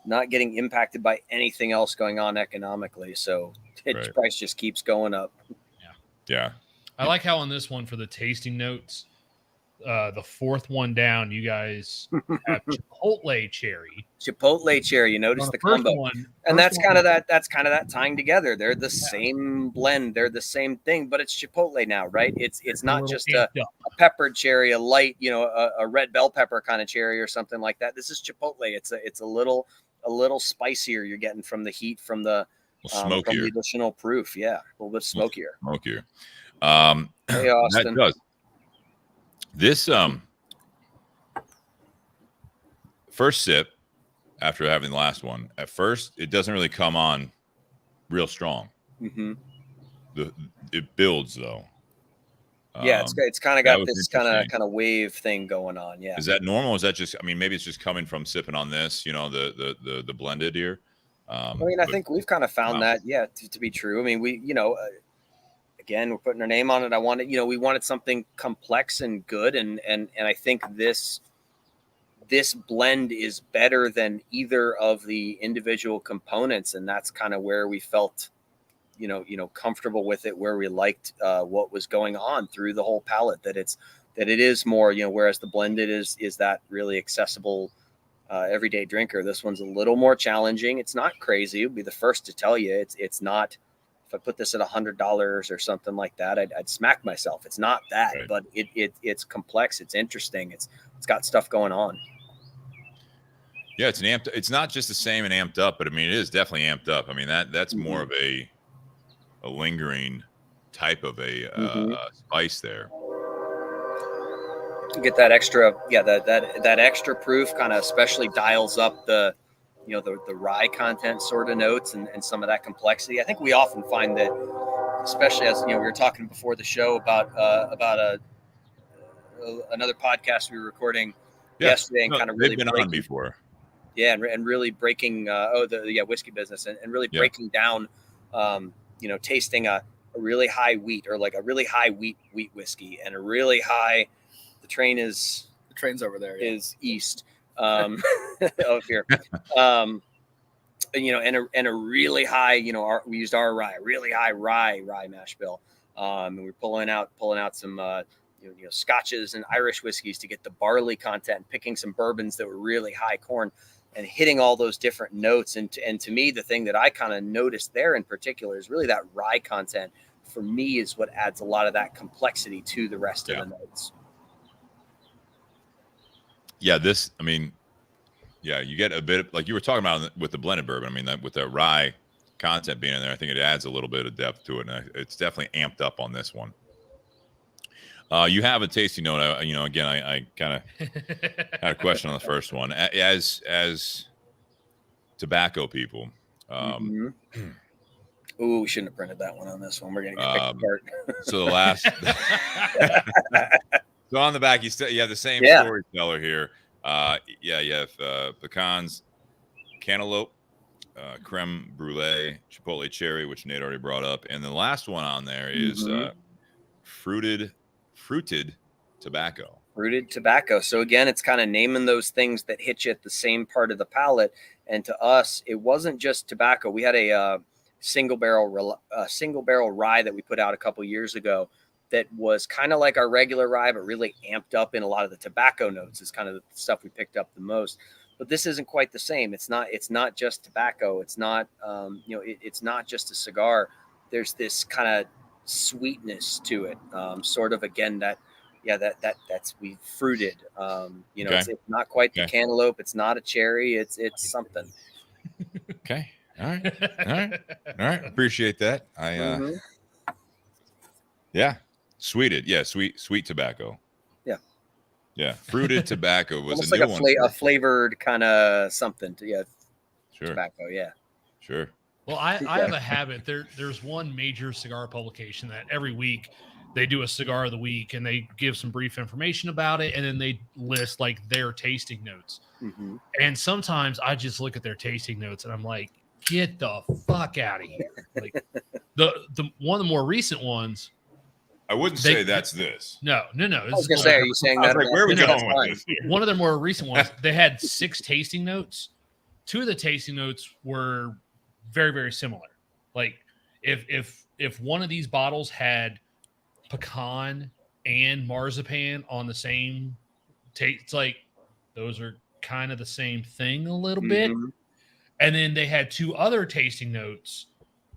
not getting impacted by anything else going on economically. So its price just keeps going up. Yeah. I like how on this one for the tasting notes, the fourth one down, you guys have Chipotle cherry. Chipotle cherry. You notice the combo, and that's kind of that tying together. They're the same blend. They're the same thing, but it's Chipotle now, right? It's not just a peppered cherry, a light, a red bell pepper kind of cherry or something like that. This is Chipotle. It's a little spicier. You're getting from the heat from the from the additional proof. Yeah, a little bit smokier. Hey, Austin. That does. This first sip after having the last one, at first it doesn't really come on real strong. Mm-hmm. It builds though. Yeah, it's kind of got this kind of wave thing going on. Yeah. Is that normal? Is that just? I mean, maybe it's just coming from sipping on this. The blended here. I think we've kind of found that, to be true. I mean, we, again, we're putting our name on it. We wanted something complex and good, and I think this blend is better than either of the individual components, and that's kind of where we felt, comfortable with it, where we liked what was going on through the whole palette. That it is more, whereas the blended is that really accessible everyday drinker. This one's a little more challenging. It's not crazy. I'll be the first to tell you. It's not. If I put this at $100 or something like that, I'd smack myself. It's not that, but it's complex. It's interesting. It's got stuff going on. Yeah, it's not just the same and amped up, but I mean, it is definitely amped up. I mean, that's more of a lingering type of a spice there. You get that extra, that extra proof kind of especially dials up the rye content sort of notes and some of that complexity. I think we often find that, especially as we were talking before the show about another podcast we were recording yesterday, and kind of really been on before. Yeah, and really breaking whiskey business and really breaking down, tasting a really high wheat or like a really high wheat whiskey and a really high. The train's over there. Is east. Over here, and a really high, we used our rye, really high rye mash bill, and we're pulling out some, scotches and Irish whiskeys to get the barley content, picking some bourbons that were really high corn, and hitting all those different notes. And to me, the thing that I kind of noticed there in particular is really that rye content. For me, is what adds a lot of that complexity to the rest of the notes. Yeah, you get a bit like you were talking about with the blended bourbon. I mean, with the rye content being in there, I think it adds a little bit of depth to it, and it's definitely amped up on this one. You have a tasting note. Again, I kind of had a question on the first one. As tobacco people, Ooh, we shouldn't have printed that one on this one. We're gonna get picked apart. So the last. So on the back, you have the same storyteller here. You have pecans, cantaloupe, creme brulee, chipotle cherry, which Nate already brought up, and the last one on there is fruited tobacco. Fruited tobacco. So again, it's kind of naming those things that hit you at the same part of the palate. And to us, it wasn't just tobacco. We had a single barrel rye that we put out a couple years ago. That was kind of like our regular rye, but really amped up in a lot of the tobacco notes. Is kind of the stuff we picked up the most. But this isn't quite the same. It's not just tobacco. It's not, it's not just a cigar. There's this kind of sweetness to it. Sort of again that's we fruited. It's not quite the cantaloupe. It's not a cherry. It's something. Okay. All right. Appreciate that. Sweeted. Yeah. Sweet tobacco. Yeah. Fruited tobacco was almost a new like one. A flavored kind of something. Sure. Tobacco. Yeah. Sure. Well, I have a habit. There's one major cigar publication that every week they do a cigar of the week and they give some brief information about it. And then they list like their tasting notes. Mm-hmm. And sometimes I just look at their tasting notes and I'm like, get the fuck out of here. Like the one of the more recent ones I wouldn't say that's this. No. I was gonna say, are you saying that? Like, where are we going with this? One of their more recent ones, they had 6 tasting notes. 2 of the tasting notes were very, very similar. Like if one of these bottles had pecan and marzipan on the same taste, it's like those are kind of the same thing a little bit. And then they had 2 other tasting notes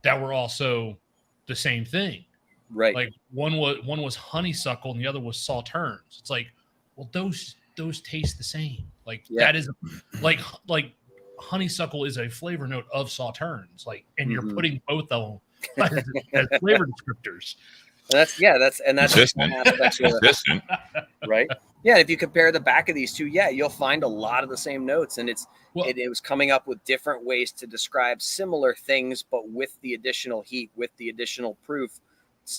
that were also the same thing. Right. Like one was honeysuckle and the other was sauternes. It's like, well, those taste the same. Like that is like honeysuckle is a flavor note of sauternes. Like, and you're putting both of them as flavor descriptors. That's consistent. Right. Yeah. If you compare the back of these 2, you'll find a lot of the same notes, and it was coming up with different ways to describe similar things, but with the additional heat, with the additional proof,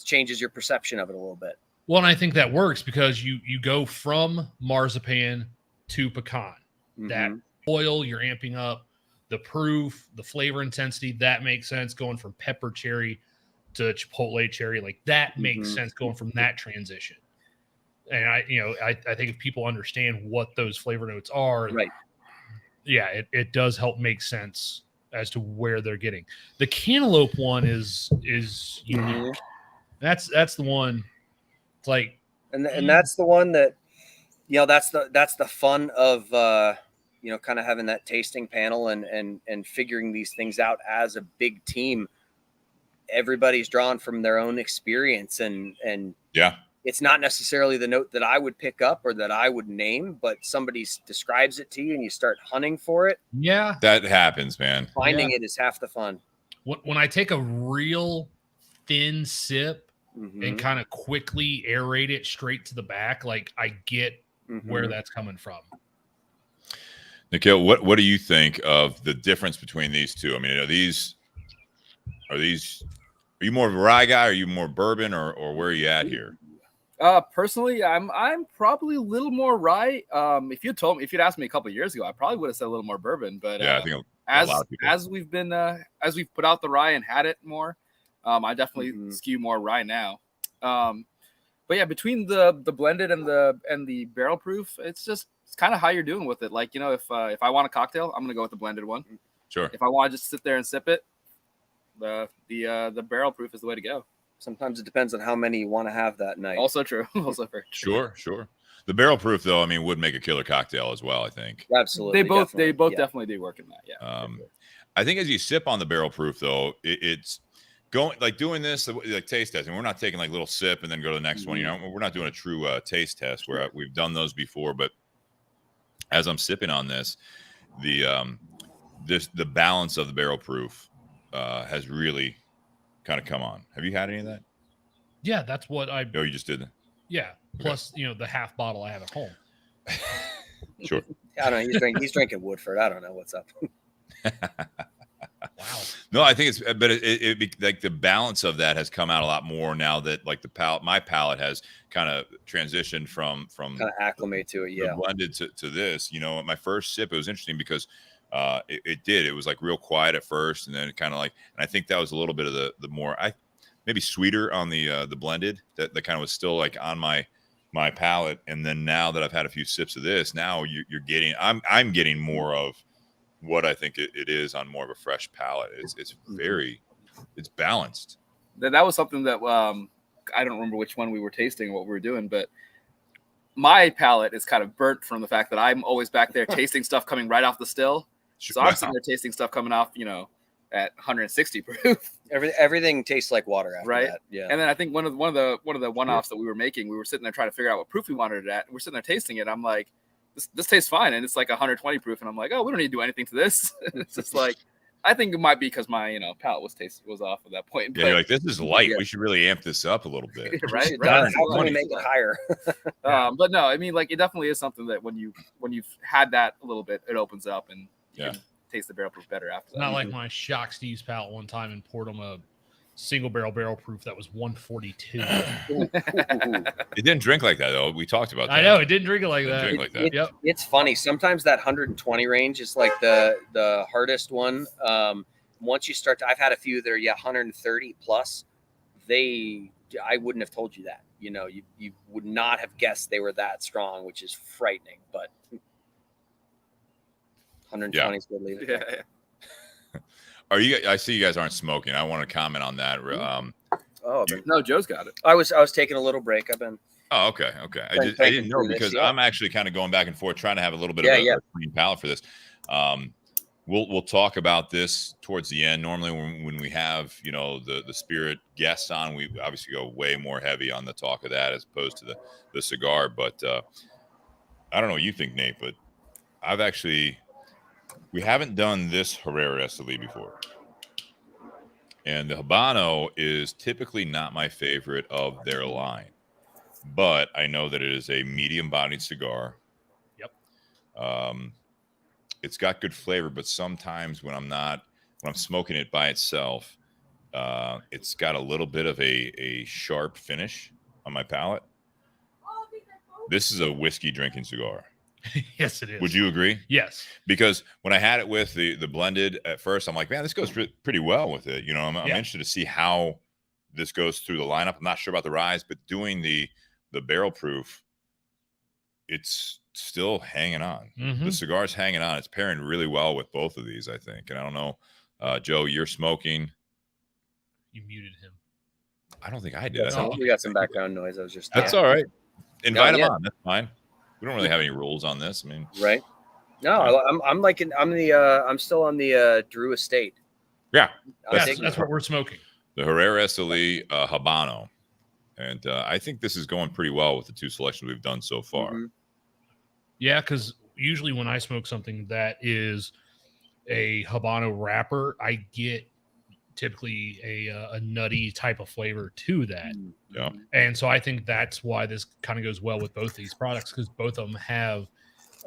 changes your perception of it a little bit. Well, and I think that works because you go from marzipan to pecan. That oil, you're amping up the proof, the flavor intensity. That makes sense. Going from pepper cherry to chipotle cherry, like that makes sense. Going from that transition, and I think if people understand what those flavor notes are, right? Yeah, it does help make sense as to where they're getting. The cantaloupe one is unique. That's the one. It's like, and that's the one that, that's the fun of kind of having that tasting panel and figuring these things out as a big team. Everybody's drawn from their own experience, and it's not necessarily the note that I would pick up or that I would name, but somebody describes it to you and you start hunting for it. Yeah, that happens, man. Finding it is half the fun. When I take a real thin sip and kind of quickly aerate it straight to the back, like I get where that's coming from. Nikhil, what do you think of the difference between these 2? I mean, are you more of a rye guy? Are you more bourbon, or where are you at here? Personally, I'm probably a little more rye. If you'd asked me a couple of years ago, I probably would have said a little more bourbon. But I think as we've put out the rye and had it more, I definitely skew more rye now. But yeah, between the blended and the barrel proof, it's kind of how you're doing with it. Like, if I want a cocktail, I'm gonna go with the blended one. Sure. If I want to just sit there and sip it, the barrel proof is the way to go. Sometimes it depends on how many you want to have that night. Also true. Also very true. Sure. The barrel proof, though, I mean, would make a killer cocktail as well, I think. Absolutely. They both definitely do work in that. Yeah. I think as you sip on the barrel proof, though, it's going like doing this like taste testing. We're not taking like little sip and then go to the next one. We're not doing a true taste test where we've done those before. But as I'm sipping on this, the balance of the barrel proof has really kind of come on. Have you had any of that? Yeah, that's what I. Oh, you just did that. Yeah. Plus, the half bottle I have at home. Sure. I don't know. He's drinking Woodford. I don't know what's up. Wow. No, I think it like the balance of that has come out a lot more now that like my palate has kind of transitioned from kind of acclimate to it. Yeah. Blended to this, my first sip, it was interesting because it was like real quiet at first. And then kind of like, and I think that was a little bit of the more, maybe sweeter on the blended that kind of was still like on my palate. And then now that I've had a few sips of this, now you're getting, I'm getting more of what I think it is on more of a fresh palate. It's balanced. That was something that I don't remember which one we were tasting, what we were doing, but my palate is kind of burnt from the fact that I'm always back there tasting stuff coming right off the still. So I'm sitting there tasting stuff coming off, at 160 proof. Everything tastes like water after that. Yeah. And then I think one of the one-offs that we were making, we were sitting there trying to figure out what proof we wanted it at. And we're sitting there tasting it. I'm like, this tastes fine, and it's like 120 proof, and I'm like, oh, we don't need to do anything to this. It's just like, I think it might be because my palate was off at that point. Yeah, you're like, this is light. Yeah. We should really amp this up a little bit. right. How can we make it higher? But no, I mean, like, it definitely is something that when you've had that a little bit, it opens up and you can taste the barrel proof better after that. Not like my Shock Steve's palate one time and poured him a single barrel proof that was 142. It didn't drink like that though. We talked about that. I know it didn't drink it like that. Yep. It's funny. Sometimes that 120 range is like the hardest one. Once you start I've had a few that are 130 plus. They I wouldn't have told you that. You would not have guessed they were that strong, which is frightening. But 120 is good. Leave it. Yeah. Are you? I see you guys aren't smoking. I want to comment on that. No, Joe's got it. I was taking a little break. I've been. Oh, okay. I didn't know because I'm actually kind of going back and forth, trying to have a little bit of a clean palate for this. We'll talk about this towards the end. Normally, when we have the spirit guests on, we obviously go way more heavy on the talk of that as opposed to the cigar. But I don't know what you think, Nate, but we haven't done this Herrera Esteli before. And the Habano is typically not my favorite of their line, but I know that it is a medium-bodied cigar. Yep. It's got good flavor, but sometimes when I'm smoking it by itself, it's got a little bit of a sharp finish on my palate. This is a whiskey drinking cigar. Yes, it is. Would you agree? Yes. Because when I had it with the blended at first, I'm like, man, this goes pretty well with it. I'm interested to see how this goes through the lineup. I'm not sure about the ryes, but doing the barrel proof, it's still hanging on. Mm-hmm. The cigar's hanging on. It's pairing really well with both of these, I think. And I don't know, Joe, you're smoking. You muted him. I don't think I did. We got some background noise. I was just. That's all right. Invite him on. That's fine. We don't really have any rules on this. I mean, right? No, I'm still on the Drew estate. Yeah, that's what we're smoking. The Herrera Esteli Habano, and I think this is going pretty well with the two selections we've done so far. Mm-hmm. Yeah, because usually when I smoke something that is a Habano wrapper, I get typically a nutty type of flavor to that. Yeah. And so I think that's why this kind of goes well with both these products, because both of them have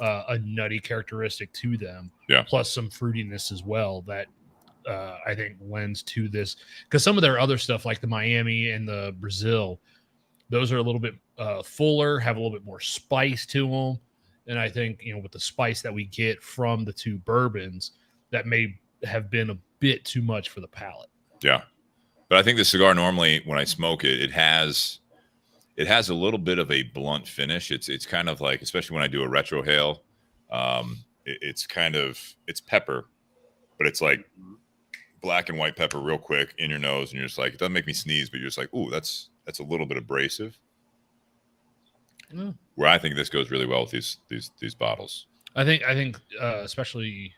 a nutty characteristic to them. Yeah. Plus some fruitiness as well that I think lends to this. Because some of their other stuff, like the Miami and the Brazil, those are a little bit fuller, have a little bit more spice to them. And I think, with the spice that we get from the two bourbons, that may have been a bit too much for the palate. Yeah. But I think the cigar, normally when I smoke it, it has a little bit of a blunt finish. It's kind of like, especially when I do a retrohale, it's pepper, but it's like black and white pepper real quick in your nose. And you're just like, it doesn't make me sneeze, but you're just like, ooh, that's a little bit abrasive. Mm. Where I think this goes really well with these bottles. I think especially,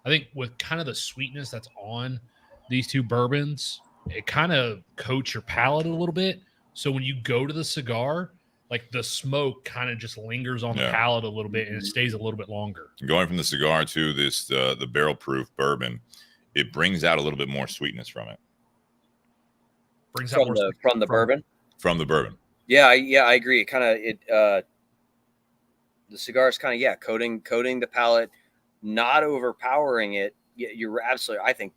I think with kind of the sweetness that's on these two bourbons, it kind of coats your palate a little bit. So when you go to the cigar, like the smoke kind of just lingers on the palate a little bit and it stays a little bit longer. Going from the cigar to this, the barrel proof bourbon, it brings out a little bit more sweetness from it. Brings out from the bourbon? From the bourbon. Yeah, I agree. It kind of, the cigar is kind of, coating the palate, not overpowering it. You're absolutely, I think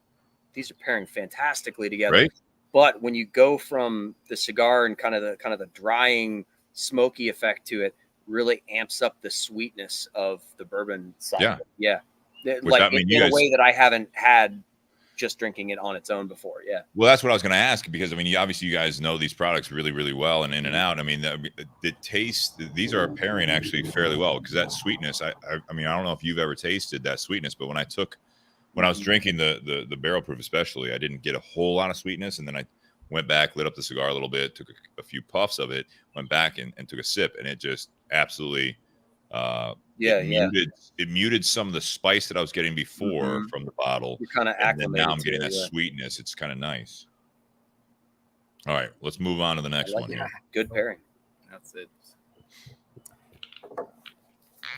these are pairing fantastically together. Right. But when you go from the cigar and kind of the drying, smoky effect to it, really amps up the sweetness of the bourbon side. Yeah. Like in a way that I haven't had just drinking it on its own before. Yeah. Well, that's what I was going to ask, because I mean, obviously you guys know these products really, really well and in and out. I mean, the taste, these are pairing actually fairly well, because that sweetness, I mean, I don't know if you've ever tasted that sweetness, but when I was drinking the barrel proof, especially, I didn't get a whole lot of sweetness. And then I went back, lit up the cigar a little bit, took a few puffs of it, went back and took a sip, and it just absolutely, it muted some of the spice that I was getting before from the bottle. You're kind of acclimated. Now I'm getting that sweetness. It's kind of nice. All right, let's move on to the next one here. Good pairing. That's it.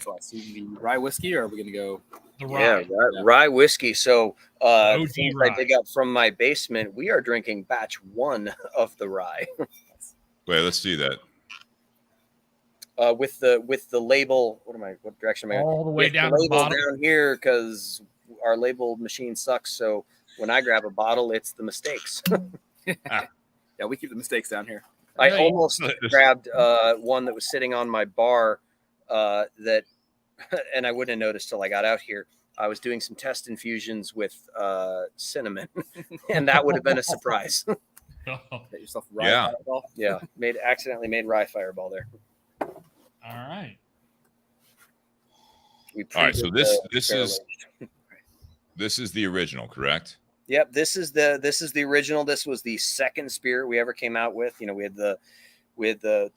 So I see the rye whiskey, or are we going to go? The rye. Rye whiskey. So OG I dig up from my basement, we are drinking batch 1 of the rye. Wait, let's see that. With the label, what direction am I all the way down the the bottom down here, because our label machine sucks. So when I grab a bottle, it's the mistakes. Yeah, we keep the mistakes down here. I almost grabbed one that was sitting on my bar that, and I wouldn't have noticed till I got out here. I was doing some test infusions with cinnamon, and that would have been a surprise. Get yourself a rye Yeah. fireball. Yeah, accidentally made rye fireball there. All right. All right, so this is barrel-aged. this is the original, correct? Yep, this is the original. This was the second spirit we ever came out with. You know, we had the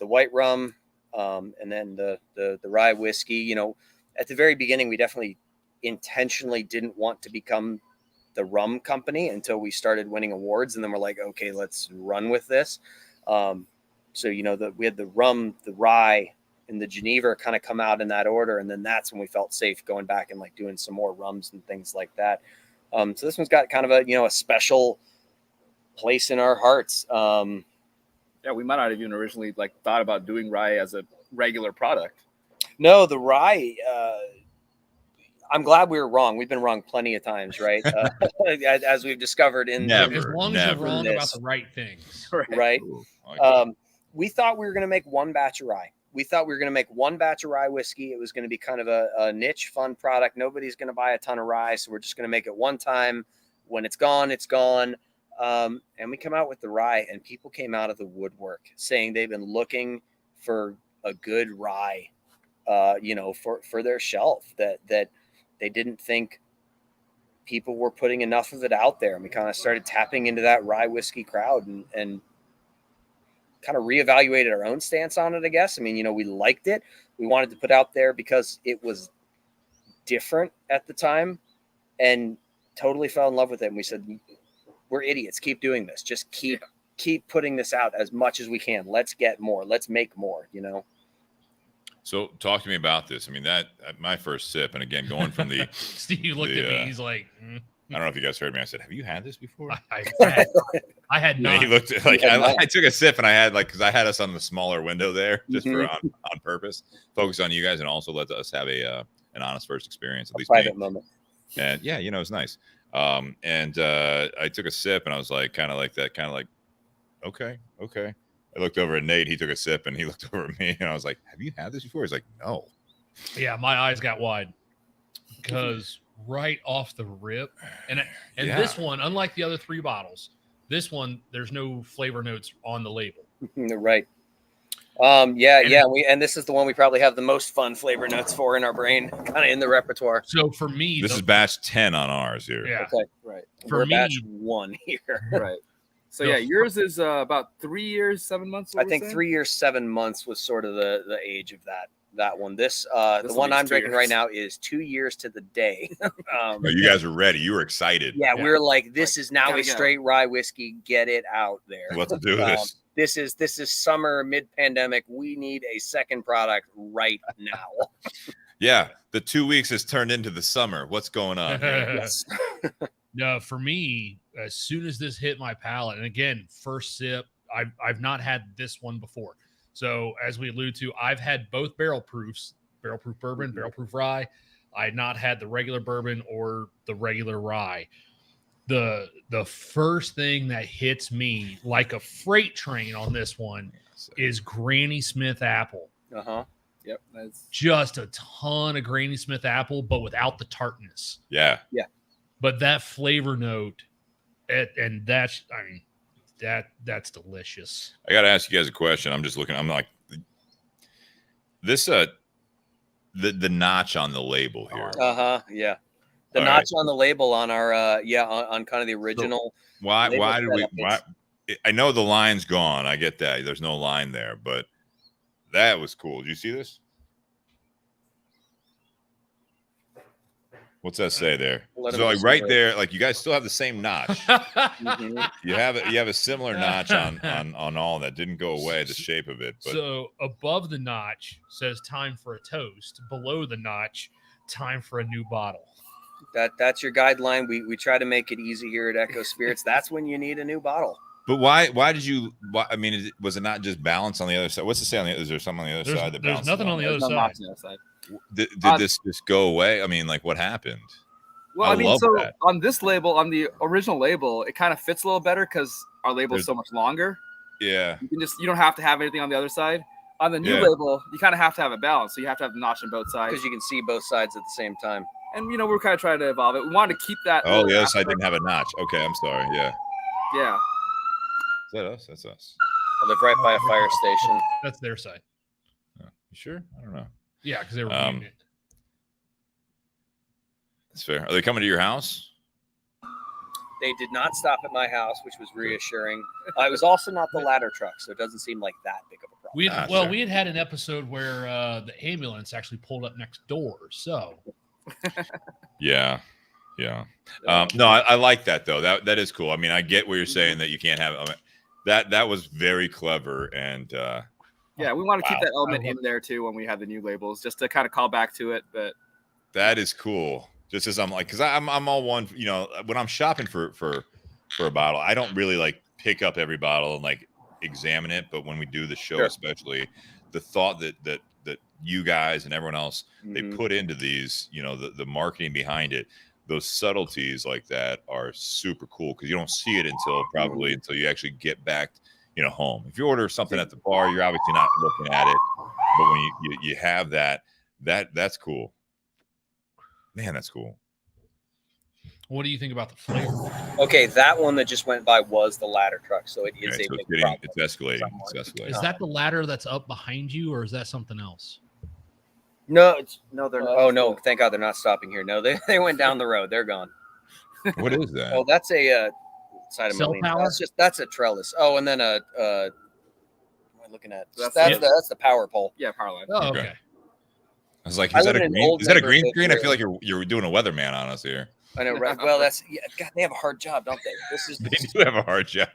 white rum, and then the rye whiskey. You know, at the very beginning, we definitely intentionally didn't want to become the rum company until we started winning awards, and then we're like, okay, let's run with this. So you know, we had the rum, the rye, and the Geneva kind of come out in that order, and then that's when we felt safe going back and like doing some more rums and things like that. So this one's got kind of a special place in our hearts. Yeah, we might not have even originally like thought about doing rye as a regular product. No, the rye. I'm glad we were wrong. We've been wrong plenty of times, right? As we've discovered in Never. As long as you're wrong about the right things. right. Ooh, I like that. We thought we were going to make one batch of rye. We thought we were going to make one batch of rye whiskey. It was going to be kind of a niche, fun product. Nobody's going to buy a ton of rye, so we're just going to make it one time. When it's gone, it's gone. And we come out with the rye, and people came out of the woodwork saying they've been looking for a good rye, for their shelf. That they didn't think people were putting enough of it out there. And we kind of started tapping into that rye whiskey crowd and kind of reevaluated our own stance on it, I guess. I mean, you know, we liked it. We wanted to put out there because it was different at the time, and totally fell in love with it. And we said, we're idiots. Keep doing this. Just keep putting this out as much as we can. Let's get more. Let's make more, you know? So talk to me about this. I mean, that my first sip, and again, going from the Steve looked at me. He's like, I don't know if you guys heard me. I said, "Have you had this before?" I had And not. he looked at, like I took a sip, and I had because I had us on the smaller window there just for on purpose, focus on you guys, and also let us have an honest first experience, at least private me. moment. And yeah, you know, it's nice. And I took a sip, and I was like, kind of like, okay. I looked over at Nate. He took a sip, and he looked over at me, and I was like, "Have you had this before?" He's like, "No." Yeah, my eyes got wide because right off the rip, and this one, unlike the other three bottles, this one there's no flavor notes on the label. Right. And this is the one we probably have the most fun flavor notes for in our brain, kind of in the repertoire. So for me, this is batch 10 on ours here. Yeah. Okay. Right. For me, batch 1 here. Right. So yeah, yours is about 3 years, 7 months. I think 3 years, 7 months was sort of the age of that one. This the one I'm drinking right now is 2 years to the day. You guys are ready. You were excited. Yeah, we were like, this is now a straight rye whiskey. Get it out there. Let's do this. This is summer, mid-pandemic. We need a second product right now. Yeah, the 2 weeks has turned into the summer. What's going on? Yes. No, for me, as soon as this hit my palate, and again, first sip, I've not had this one before. So as we allude to, I've had both barrel proofs, Barrel Proof Bourbon, Barrel Proof Rye. I had not had the regular bourbon or the regular rye. The first thing that hits me like a freight train on this one is Granny Smith apple. Uh-huh. Yep. That's just a ton of Granny Smith apple, but without the tartness. Yeah. But that flavor note, and that's delicious. I got to ask you guys a question. I'm just looking. I'm like, this the notch on the label here. Yeah. The notch on the label on our on kind of the original. So why did we? Why? I know the line's gone. I get that. There's no line there, but that was cool. Did you see this? What's that say there? So like right there, like you guys still have the same notch. You have a similar notch on all that didn't go away, the shape of it. But so above the notch says time for a toast. Below the notch, time for a new bottle. That's your guideline. We try to make it easy here at Echo Spirits. That's when you need a new bottle. But why did you? I mean, was it not just balance on the other side? What's it say on the? Is there something on the other side that there's nothing on the other side. Did this just go away? I mean, like what happened? Well, I mean, so that. On this label, on the original label, it kind of fits a little better because our label is so much longer. Yeah. You don't have to have anything on the other side. On the new label, you kind of have to have a balance. So you have to have the notch on both sides. Because you can see both sides at the same time. And, we're kind of trying to evolve it. We wanted to keep that. Oh, the other side didn't have a notch. Okay, I'm sorry. Yeah. Yeah. that us? That's us. I live right by a fire station. That's their side. You sure? I don't know. Yeah, because they were muting it. That's fair. Are they coming to your house? They did not stop at my house, which was reassuring. It was also not the ladder truck, so it doesn't seem like that big of a problem. We had an episode where the ambulance actually pulled up next door. So, yeah. No, I like that though. That is cool. I mean, I get what you're saying that you can't have that was very clever and yeah, we want to keep that element in there too when we have the new labels, just to kind of call back to it. But that is cool. Just as I'm like, because I'm all one, when I'm shopping for a bottle, I don't really like pick up every bottle and like examine it. But when we do the show, especially, the thought that you guys and everyone else they put into these, the marketing behind it, those subtleties like that are super cool because you don't see it until you actually get back, home. If you order something at the bar, you're obviously not looking at it, but when you have that's cool. Man, that's cool. What do you think about the flavor? Okay, that one that just went by was the ladder truck, so it is a big problem. It's escalating. Is that the ladder that's up behind you, or is that something else? No, they're not. Oh no, thank God they're not stopping here. No, they went down the road. They're gone. What is that? Oh, that's a side of cell power. That's a trellis. Oh, and then what am I looking at? That's the power pole. Yeah, power line. Oh, okay. I was like, is that a green screen? I feel like you're doing a weatherman on us here. I know, right? Well, God, they have a hard job, don't they? They do have a hard job.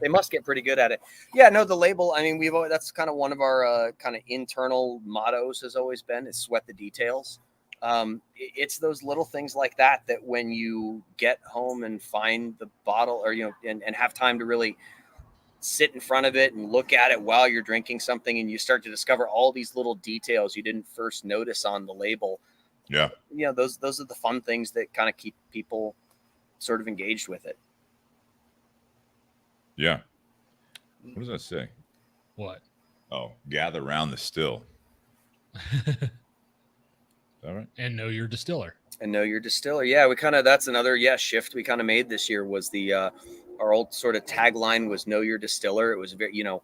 They must get pretty good at it. Yeah, no, the label. I mean, that's kind of one of our kind of internal mottos has always been is sweat the details. It's those little things like that when you get home and find the bottle, or and have time to really sit in front of it and look at it while you're drinking something, and you start to discover all these little details you didn't first notice on the label. Yeah. Those are the fun things that kind of keep people sort of engaged with it. Yeah. What does that say? What? Oh, gather around the still. Is that right? And know your distiller. Yeah, that's another shift we kind of made this year was our old sort of tagline was know your distiller. It was very, the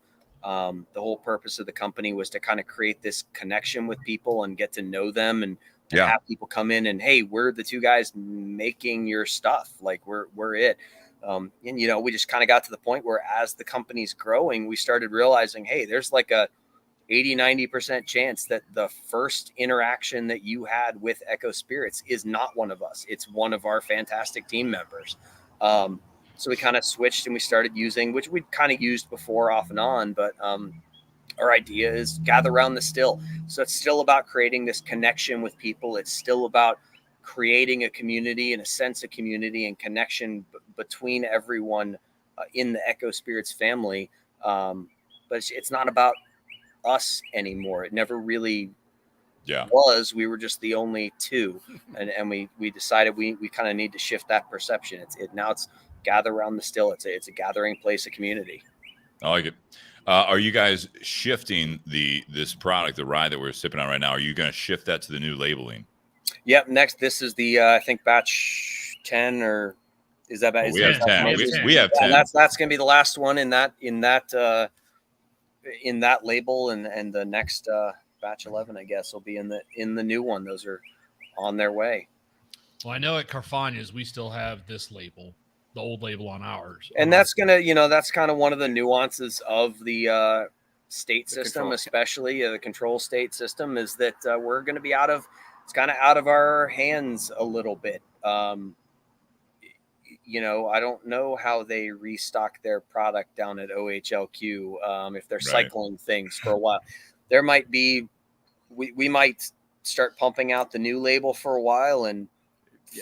whole purpose of the company was to kind of create this connection with people and get to know them and have people come in and, hey, we're the two guys making your stuff. Like we're it. And, we just kind of got to the point where as the company's growing, we started realizing, hey, there's like a 80-90% chance that the first interaction that you had with Echo Spirits is not one of us. It's one of our fantastic team members. So we kind of switched and we started using, which we'd kind of used before off and on, but our idea is gather around the still. So it's still about creating this connection with people. It's still about creating a community and a sense of community and connection between everyone in the Echo Spirits family. But it's not about us anymore. It never really was. We were just the only two. And we decided we kind of need to shift that perception. Now it's gather around the still. It's a gathering place, a community. I like it. Are you guys shifting this product, the rye that we're sipping on right now? Are you going to shift that to the new labeling? Yep. Next, this is the I think batch 10, or is that batch? We have 10. We have 10. That's going to be the last one in that label, and the next batch 11, I guess, will be in the new one. Those are on their way. Well, I know at Carfagna's we still have this label, the old label on ours, and that's that's kind of one of the nuances of the state system, especially the control state system, is that we're going to be out of our hands a little bit. I don't know how they restock their product down at OHLQ. If they're cycling things for a while, there might be, we might start pumping out the new label for a while, and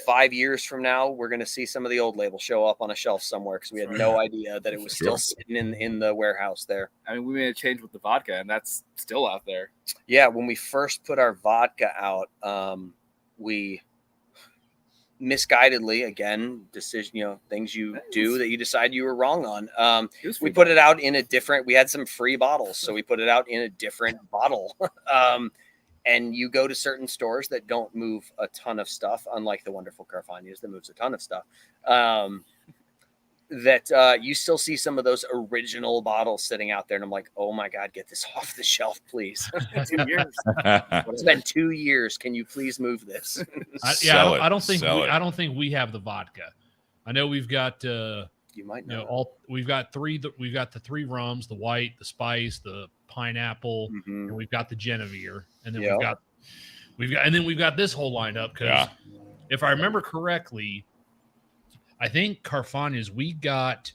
5 years from now, we're going to see some of the old label show up on a shelf somewhere because we had no idea that it was still sitting in the warehouse there. I mean, we made a change with the vodka, and that's still out there. Yeah, when we first put our vodka out, we misguidedly, again, decision, things you do that you decide you were wrong on. We put it out in a different. We had some free bottles, so we put it out in a different bottle. And you go to certain stores that don't move a ton of stuff, unlike the wonderful Carfagna's that moves a ton of stuff. that you still see some of those original bottles sitting out there, and I'm like, oh my god, get this off the shelf, please. 2 years. It's been 2 years. Can you please move this? I don't think we have the vodka. I know we've got you might know, we've got the 3 rums, the white, the spice, the pineapple, and we've got the Genevieve, and then we've got this whole lineup, because if I remember correctly, I think Carfagna's, we got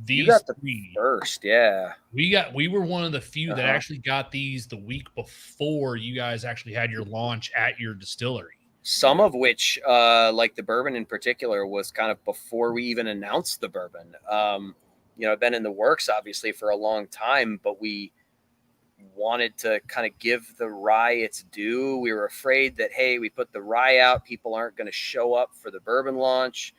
these. You got the first, yeah. We were one of the few that actually got these the week before you guys actually had your launch at your distillery. Some of which, like the bourbon in particular, was kind of before we even announced the bourbon. Been in the works obviously for a long time, but we wanted to kind of give the rye its due. We were afraid that, hey, we put the rye out, people aren't going to show up for the bourbon launch.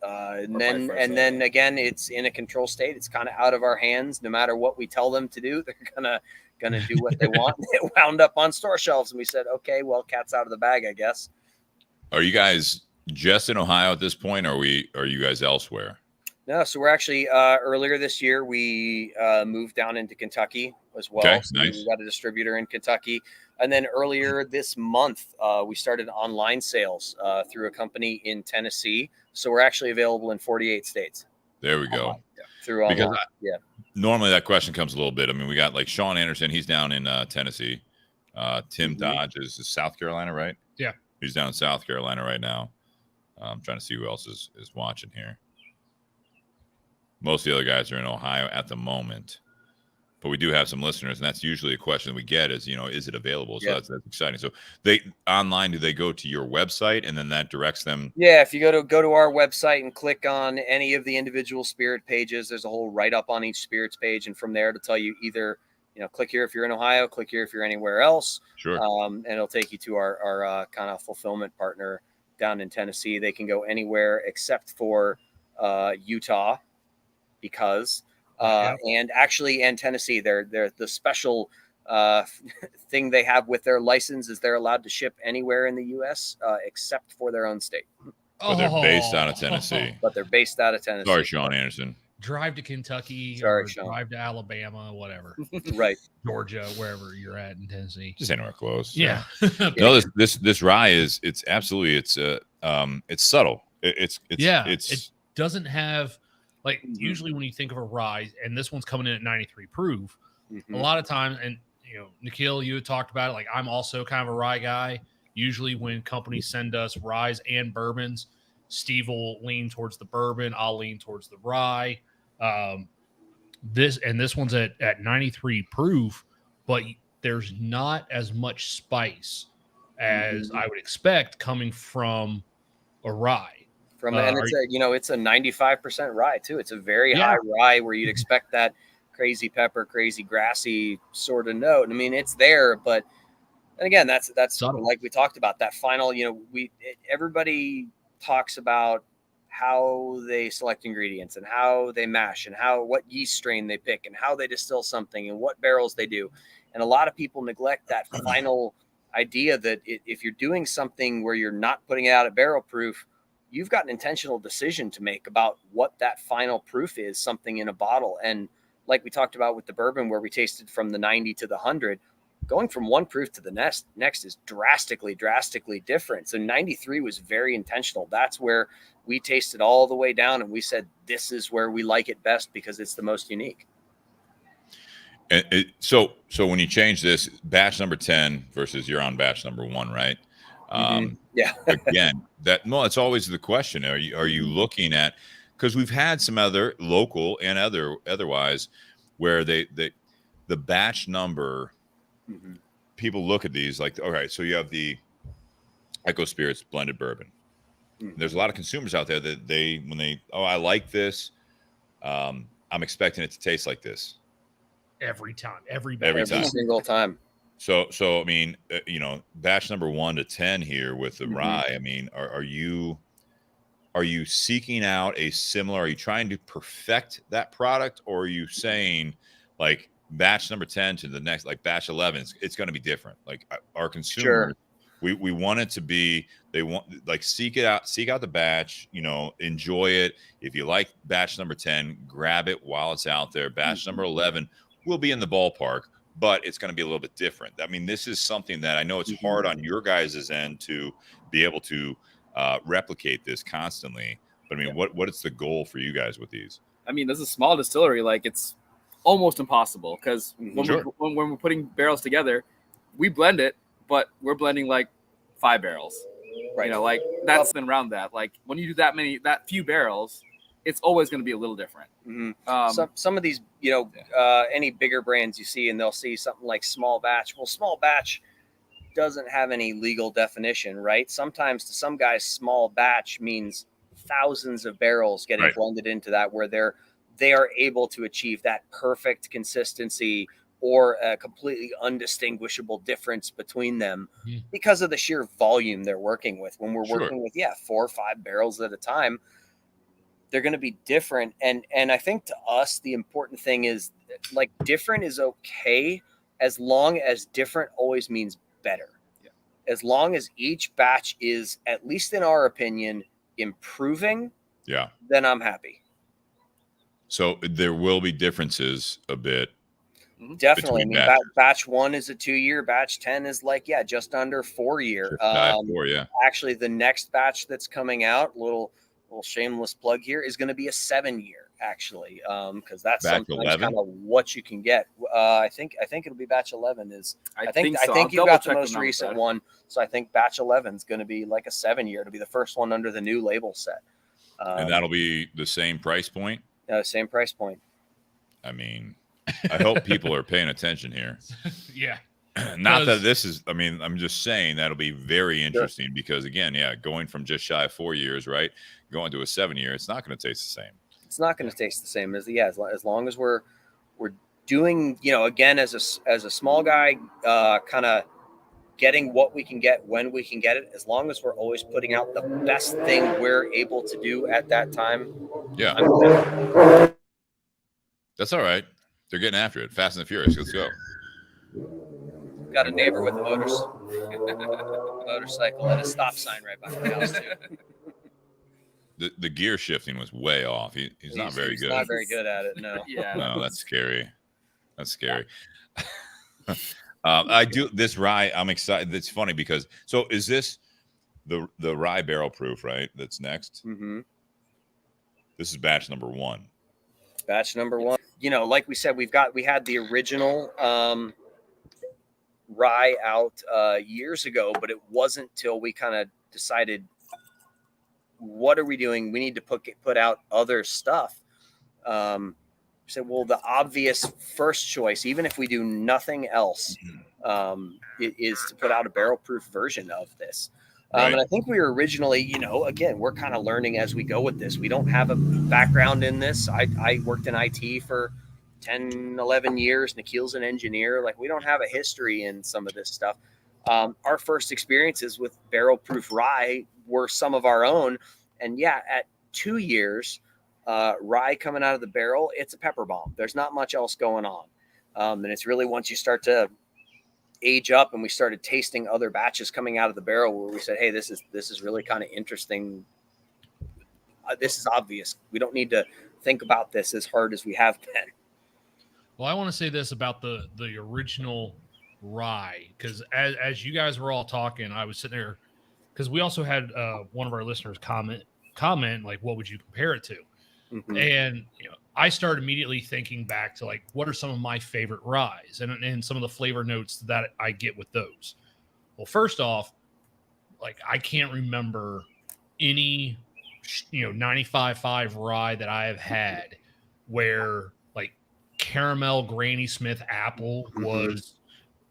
And then again, it's in a control state. It's kind of out of our hands. No matter what we tell them to do, they're gonna do what they want. It wound up on store shelves, and we said, okay, well, cat's out of the bag, I guess. Are you guys just in Ohio at this point, or are you guys elsewhere? No, so we're actually earlier this year we moved down into Kentucky as well. Okay, so nice. We got a distributor in Kentucky, and then earlier this month we started online sales through a company in Tennessee. So we're actually available in 48 states. There we go. Through online. Normally that question comes a little bit. I mean, we got like Sean Anderson. He's down in Tennessee. Tim Dodge is South Carolina, right? Yeah. He's down in South Carolina right now. I'm trying to see who else is watching here. Most of the other guys are in Ohio at the moment. But we do have some listeners, and that's usually a question we get is, is it available? So that's exciting. So do they go to your website and then that directs them? Yeah, if you go to our website and click on any of the individual spirit pages, there's a whole write-up on each spirits page, and from there to tell you either, click here if you're in Ohio, click here if you're anywhere else. Sure. And it'll take you to our kind of fulfillment partner down in Tennessee. They can go anywhere except for Utah, because and Tennessee, they're the special thing they have with their license is they're allowed to ship anywhere in the U.S. Except for their own state. But they're based out of Tennessee. Sorry, Sean Anderson. Drive to Kentucky, Sean. Drive to Alabama, whatever. Right. Georgia, wherever you're at in Tennessee. Just anywhere close. Yeah. No, this rye it's absolutely it's subtle. It doesn't have. Like usually when you think of a rye, and this one's coming in at 93 proof, a lot of times, and Nikhil, you had talked about it. Like I'm also kind of a rye guy. Usually when companies send us ryes and bourbons, Steve will lean towards the bourbon. I'll lean towards the rye. This one's at 93 proof, but there's not as much spice as I would expect coming from a rye. And it's a 95% rye too. It's a very high rye where you'd expect that crazy pepper, crazy grassy sort of note. I mean, it's there, but and again, that's subtle. Like we talked about that final. Everybody talks about how they select ingredients and how they mash and what yeast strain they pick and how they distill something and what barrels they do, and a lot of people neglect that final idea that if you're doing something where you're not putting it out at barrel proof, you've got an intentional decision to make about what that final proof is, something in a bottle. And like we talked about with the bourbon, where we tasted from the 90 to the 100, going from one proof to the next is drastically different. So 93 was very intentional. That's where we tasted all the way down, and we said, this is where we like it best because it's the most unique. And so when you change this batch number 10 versus you're on batch number 1, right? Again, it's always the question. Are you looking at, because we've had some other local and otherwise where the batch number, people look at these like, all right, so you have the Echo Spirits blended bourbon. There's a lot of consumers out there that I like this, I'm expecting it to taste like this every time, every single time. So I mean, batch number 1 to 10 here with the rye. I mean, are you seeking out a similar? Are you trying to perfect that product, or are you saying like batch number 10 to the next, like batch 11, it's going to be different? Like our consumers We want it to be, they want, like, seek out the batch, enjoy it. If you like batch number 10, grab it while it's out there. Batch number 11 will be in the ballpark, but it's going to be a little bit different. I mean, this is something that I know it's hard on your guys' end to be able to replicate this constantly. But I mean, what is the goal for you guys with these? I mean, this is a small distillery. Like, it's almost impossible because when we're putting barrels together, we blend it, but we're blending like 5 barrels, right? Like that's been around that. Like when you do that few barrels, it's always going to be a little different. Some of these, any bigger brands you see, and they'll see something like small batch. Well, small batch doesn't have any legal definition, right? Sometimes to some guys, small batch means thousands of barrels getting blended into that, where they are able to achieve that perfect consistency or a completely undistinguishable difference between them because of the sheer volume they're working with. When we're working with 4 or 5 barrels at a time, they're going to be different. And I think to us, the important thing is, like, different is okay as long as different always means better. Yeah. As long as each batch is, at least in our opinion, improving, then I'm happy. So there will be differences a bit. Definitely. I mean, batch 1 is a 2-year. Batch 10 is like, just under 4-year. Actually, the next batch that's coming out, little shameless plug here, is going to be a 7-year. Actually, because that's batch sometimes kind of what you can get. I think it'll be batch 11. I think you got the most recent one, so I think batch 11 is going to be like a 7-year. It'll be the first one under the new label set, and that'll be the same price point. Same price point. I mean, I hope people are paying attention here. Yeah. Not that this is, I mean, I'm just saying that'll be very interesting because, again, going from just shy of 4 years, right, going to a 7-year, it's not going to taste the same. It's not going to taste the same as long as we're doing, again, as a small guy, kind of getting what we can get when we can get it, as long as we're always putting out the best thing we're able to do at that time. Yeah. That's all right. They're getting after it. Fast and the Furious. Let's go. Got a neighbor with a motorcycle and a stop sign right by my house, too. The gear shifting was way off. He's not very good. Not very good at it. No. No, that's scary. That's scary. I do this rye. I'm excited. It's funny because is this the rye barrel proof, right? That's next. Mm-hmm. This is batch number 1. Batch number 1. Like we said, we had the original rye out years ago, but it wasn't till we kind of decided, what are we doing? We need to put out other stuff. Said, well, the obvious first choice, even if we do nothing else, is to put out a barrel proof version of this. And I think we were originally, again, we're kind of learning as we go with this. We don't have a background in this. I worked in IT for 10, 11 years. Nikhil's an engineer. Like, we don't have a history in some of this stuff. Our first experiences with barrel proof rye were some of our own. And at 2 years, rye coming out of the barrel, it's a pepper bomb. There's not much else going on. And it's really once you start to age up and we started tasting other batches coming out of the barrel where we said, hey, this is really kind of interesting. This is obvious. We don't need to think about this as hard as we have been. Well, I want to say this about the original rye, because as you guys were all talking, I was sitting there, because we also had one of our listeners comment like, what would you compare it to? Mm-hmm. And I started immediately thinking back to, like, what are some of my favorite ryes and some of the flavor notes that I get with those. Well, first off, like, I can't remember any 95.5 rye that I have had where, like, caramel Granny Smith apple was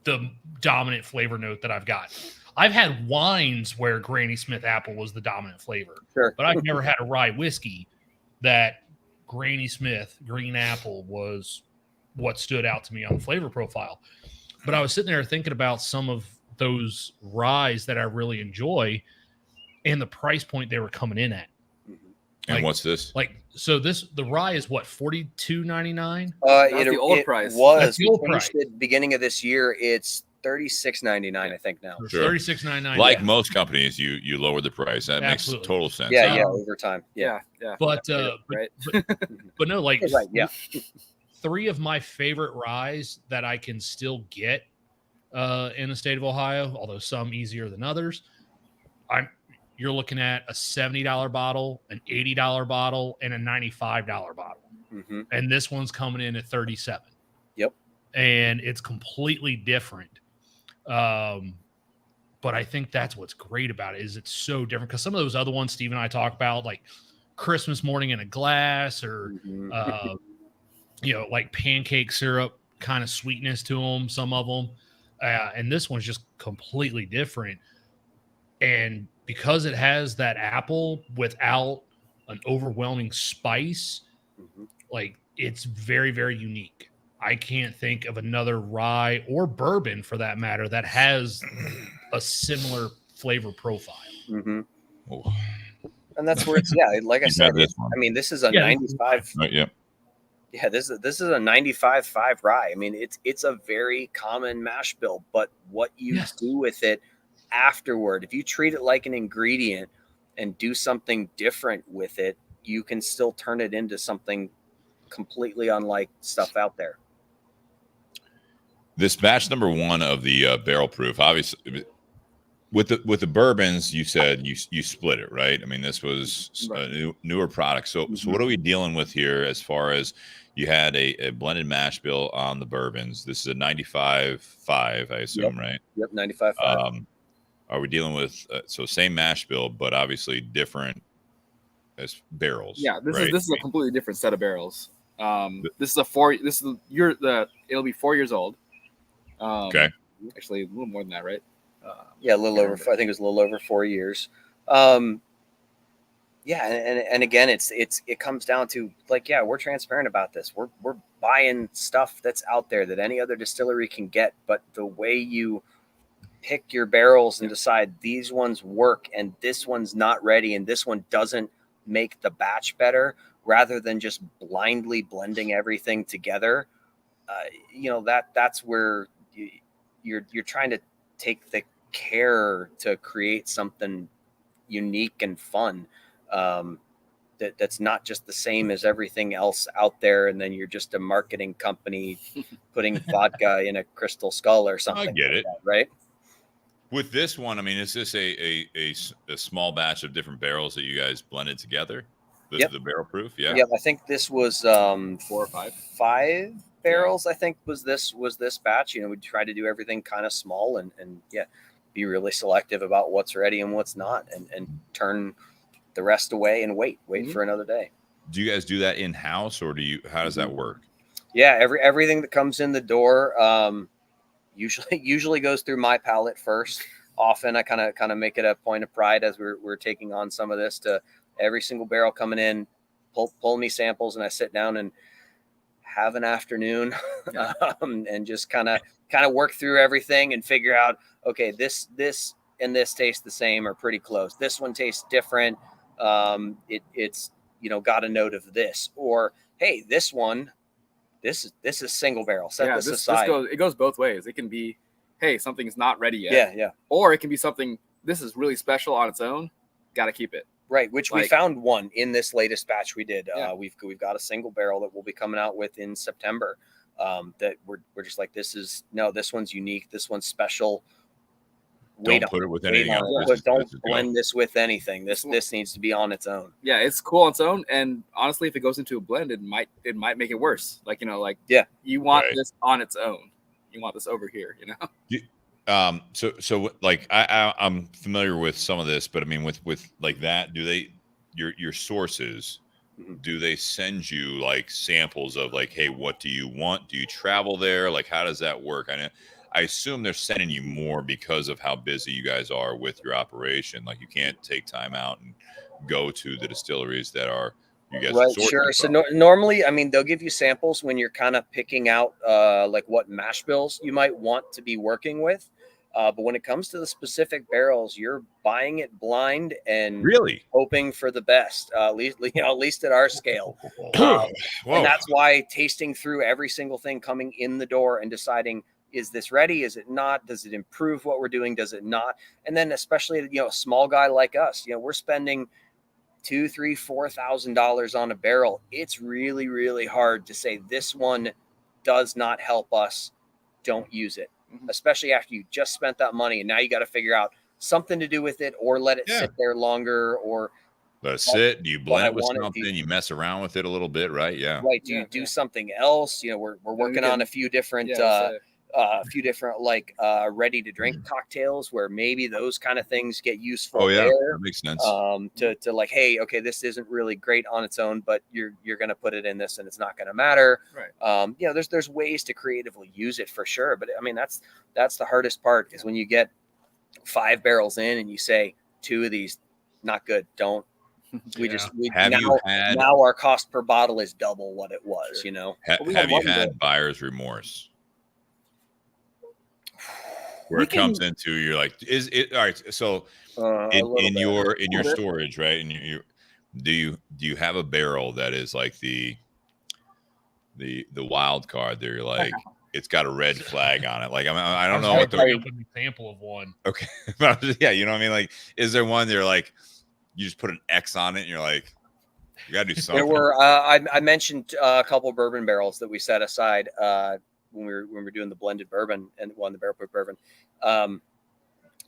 the dominant flavor note that I've got. I've had wines where Granny Smith apple was the dominant flavor, but I've never had a rye whiskey that Granny Smith green apple was what stood out to me on the flavor profile. But I was sitting there thinking about some of those ryes that I really enjoy and the price point they were coming in at. And what's this? The rye is what, $42.99? That's the old price. Was That's the old price. At the beginning of this year, it's $36.99, I think now. Sure. $36.99. Like most companies, you lower the price. That Absolutely. makes total sense. Yeah, over time. Yeah. But right. but no, like right, yeah. 3 of my favorite ryes that I can still get in the state of Ohio, although some easier than others. You're looking at a $70 bottle, an $80 bottle, and a $95 bottle. Mm-hmm. And this one's coming in at 37. Yep. And it's completely different. But I think that's what's great about it is it's so different because some of those other ones Steve and I talk about, like Christmas morning in a glass or, like pancake syrup kind of sweetness to them, some of them. And this one's just completely different. And because it has that apple without an overwhelming spice, like it's very, very unique. I can't think of another rye or bourbon for that matter that has a similar flavor profile. Mm-hmm. And that's where it's, like I said, I mean, this is a 95. Yeah. Yeah, this is a 95.5 rye. I mean, it's a very common mash bill, but what you do with it afterward, if you treat it like an ingredient and do something different with it, you can still turn it into something completely unlike stuff out there. This batch number 1 of the barrel proof, obviously, with the bourbons, you said you split it, right? I mean, this was a newer product. So what are we dealing with here as far as you had a blended mash bill on the bourbons? This is a 95.5, I assume, right? Yep, 95.5. Are we dealing with so same mash bill, but obviously different as barrels? Yeah, this is a completely different set of barrels. This is it'll be 4 years old. Okay, actually a little more than that, right? A little over. I think it was a little over 4 years. And again, it comes down to we're transparent about this. We're buying stuff that's out there that any other distillery can get, but the way you pick your barrels and decide these ones work and this one's not ready and this one doesn't make the batch better, rather than just blindly blending everything together, that's where you're trying to take the care to create something unique and fun, that's not just the same as everything else out there, and then you're just a marketing company putting vodka in a crystal skull or something. I get it, right? With this one, I mean, is this a small batch of different barrels that you guys blended together? The barrel proof, yeah. I think this was 4 or 5 barrels. I think was this batch. We try to do everything kind of small and be really selective about what's ready and what's not, and turn the rest away and wait for another day. Do you guys do that in house, or how does that work? Yeah, everything that comes in the door usually goes through my palate first. Often I kind of make it a point of pride as we're taking on some of this, to every single barrel coming in, pull me samples, and I sit down and have an afternoon and just kind of work through everything and figure out, okay, this and this taste the same or pretty close. This one tastes different. It's got a note of this, or hey, this one. This is single barrel. Set this aside. It goes both ways. It can be, hey, something's not ready yet. Yeah. Or it can be something, this is really special on its own. Got to keep it. Right, which we found one in this latest batch we did. We've got a single barrel that we'll be coming out with in September. That we're just like, this one's unique. This one's special. Don't put it with anything else. Don't blend this with anything. This needs to be on its own. Yeah, it's cool on its own. And honestly, if it goes into a blend, it might make it worse. You want this on its own. You want this over here, So like I'm familiar with some of this, but I mean with like that, do they your sources, do they send you like samples of like, hey, what do you want? Do you travel there? Like, how does that work? I assume they're sending you more because of how busy you guys are with your operation. Like, you can't take time out and go to the distilleries that are you guys. Right, sure. So normally, I mean, they'll give you samples when you're kind of picking out like what mash bills you might want to be working with. But when it comes to the specific barrels, you're buying it blind and really hoping for the best. At least at our scale. And that's why tasting through every single thing coming in the door and deciding is this ready? Is it not? Does it improve what we're doing? Does it not? And then especially, a small guy like us, we're spending $2,000, $3,000, $4,000 on a barrel. It's really, really hard to say this one does not help us. Don't use it, especially after you just spent that money. And now you got to figure out something to do with it, or let it sit there longer, or let it sit. Do you blend it with something? You mess around with it a little bit, right? Yeah. Right. Do you do something else? We're working on a few different like ready to drink cocktails where maybe those kind of things get useful. That makes sense. To like, hey, okay, this isn't really great on its own, but you're going to put it in this and it's not going to matter. Right. There's ways to creatively use it for sure. But I mean, that's the hardest part is when you get 5 barrels in and you say 2 of these, not good. Don't. Now our cost per bottle is double what it was, Have you had buyer's remorse? Where it comes into, you're like, is it all right? So in your storage, right? And you do you have a barrel that is like the wild card that you're like, it's got a red flag on it? Like, I don't know what an example of one. Okay. Yeah, you know what I mean? Like, is there one you're like, you just put an X on it and you're like, you gotta do something? There were I mentioned a couple bourbon barrels that we set aside when we were doing the blended bourbon and the Barrel Proof Bourbon.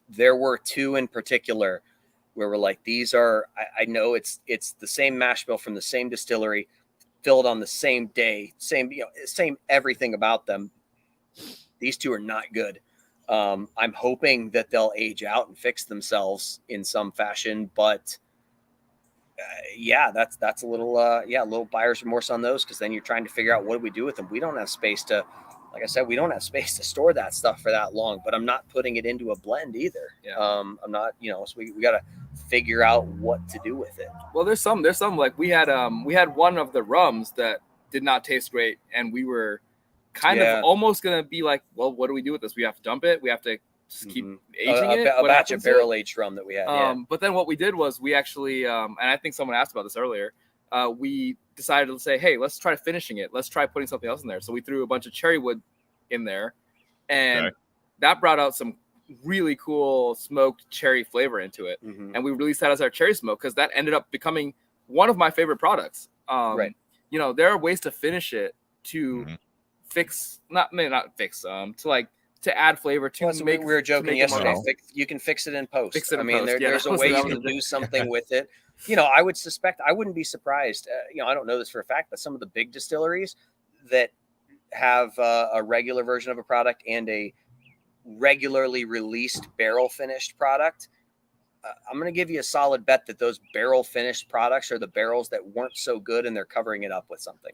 There were 2 in particular where we're like, these are, I know it's the same mash bill from the same distillery, filled on the same day, same everything about them. These 2 are not good. I'm hoping that they'll age out and fix themselves in some fashion, but that's a little buyer's remorse on those, because then you're trying to figure out what do we do with them. We don't have space to, like I said, we don't have space to store that stuff for that long, but I'm not putting it into a blend either. I'm not, so we got to figure out what to do with it. Well, there's some like we had one of the rums that did not taste great, and we were kind of almost going to be like, well, what do we do with this? We have to dump it. We have to just keep aging it. A batch of barrel aged rum that we had. But then what we did was we actually, and I think someone asked about this earlier, we decided to say, hey, let's try finishing it. Let's try putting something else in there. So we threw a bunch of cherry wood in there, and that brought out some really cool smoked cherry flavor into it. And we released that as our cherry smoke, because that ended up becoming one of my favorite products. There are ways to finish it to fix, to add flavor to make. We were joking yesterday. You can fix it in post. There's a way you can do something with it. I wouldn't be surprised. I don't know this for a fact, but some of the big distilleries that have a regular version of a product and a regularly released barrel finished product, I'm going to give you a solid bet that those barrel finished products are the barrels that weren't so good, and they're covering it up with something.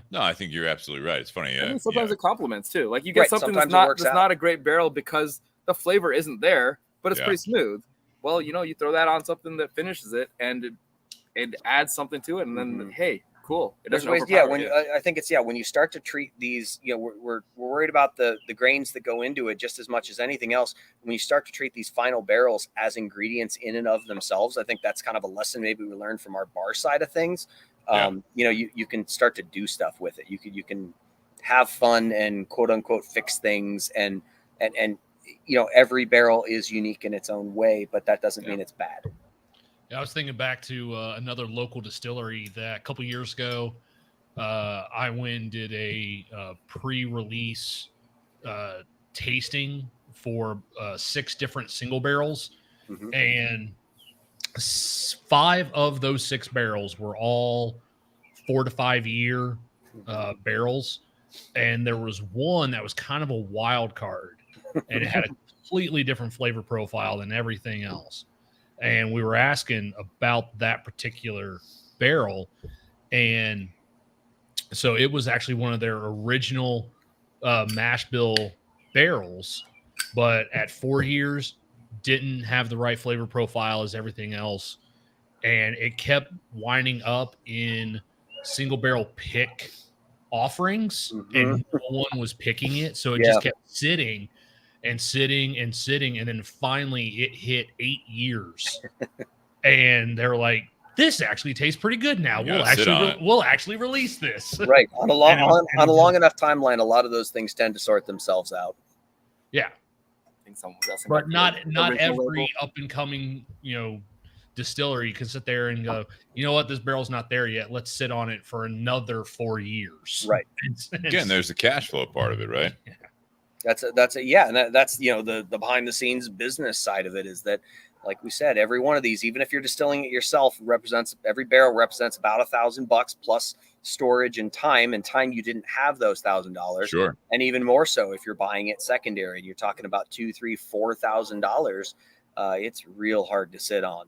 No, I think you're absolutely right. It's funny. Sometimes it complements too. Like you get something that's not a great barrel because the flavor isn't there, but it's pretty smooth. Well, you throw that on something that finishes it and it adds something to it, and then hey, cool. It doesn't overpower you. I think it's when you start to treat these, we're worried about the grains that go into it just as much as anything else. When you start to treat these final barrels as ingredients in and of themselves, I think that's kind of a lesson maybe we learned from our bar side of things. You can start to do stuff with it. You can have fun and quote unquote fix things, and every barrel is unique in its own way, but that doesn't mean it's bad. I was thinking back to another local distillery that a couple years ago, I went and did a pre-release tasting for 6 different single barrels, and 5 of those 6 barrels were all 4 to 5 year barrels, and there was one that was kind of a wild card, and it had a completely different flavor profile than everything else. And we were asking about that particular barrel. And so it was actually one of their original mash bill barrels, but at 4 years didn't have the right flavor profile as everything else. And it kept winding up in single barrel pick offerings, and no one was picking it. So it just kept sitting and sitting and sitting. And then finally it hit 8 years. And they're like, this actually tastes pretty good now. You gotta We'll actually release this. Right. On a long enough timeline, a lot of those things tend to sort themselves out. Yeah. But not every up and coming, distillery can sit there and go, you know what, this barrel's not there yet. Let's sit on it for another 4 years. Right. Again, there's the cash flow part of it, right? Yeah. That's the behind the scenes business side of it is that, like we said, every one of these, even if you're distilling it yourself, every barrel represents about $1,000 plus storage and time you didn't have those $1,000. Sure. And even more so if you're buying it secondary and you're talking about $2,000, $3,000, $4,000, it's real hard to sit on.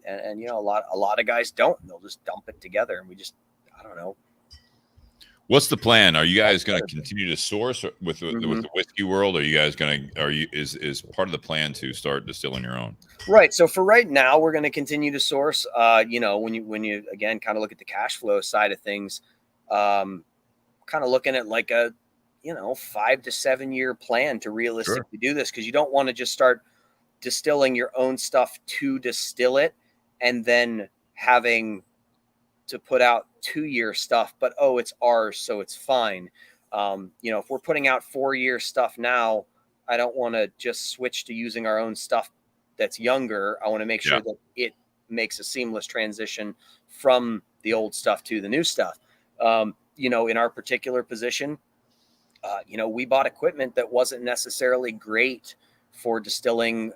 And a lot of guys don't, and they'll just dump it together, and I don't know. What's the plan? Are you guys going to continue to source with the whiskey world? Are you guys is part of the plan to start distilling your own? Right. So for right now, we're going to continue to source. When you again kind of look at the cash flow side of things, kind of looking at like a 5 to 7 year plan to realistically do this, because you don't want to just start distilling your own stuff to distill it and then having to put out 2-year stuff, but it's ours, so it's fine. If we're putting out 4-year stuff now, I don't want to just switch to using our own stuff that's younger. I want to make sure that it makes a seamless transition from the old stuff to the new stuff. In our particular position, we bought equipment that wasn't necessarily great for distilling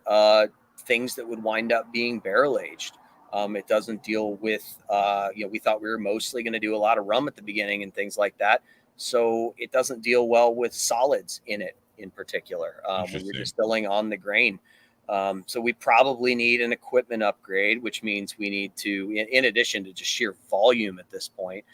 things that would wind up being barrel aged. It doesn't deal with, we thought we were mostly going to do a lot of rum at the beginning and things like that. So it doesn't deal well with solids in it in particular. When you're distilling on the grain. So we probably need an equipment upgrade, which means we need to, in addition to just sheer volume at this point,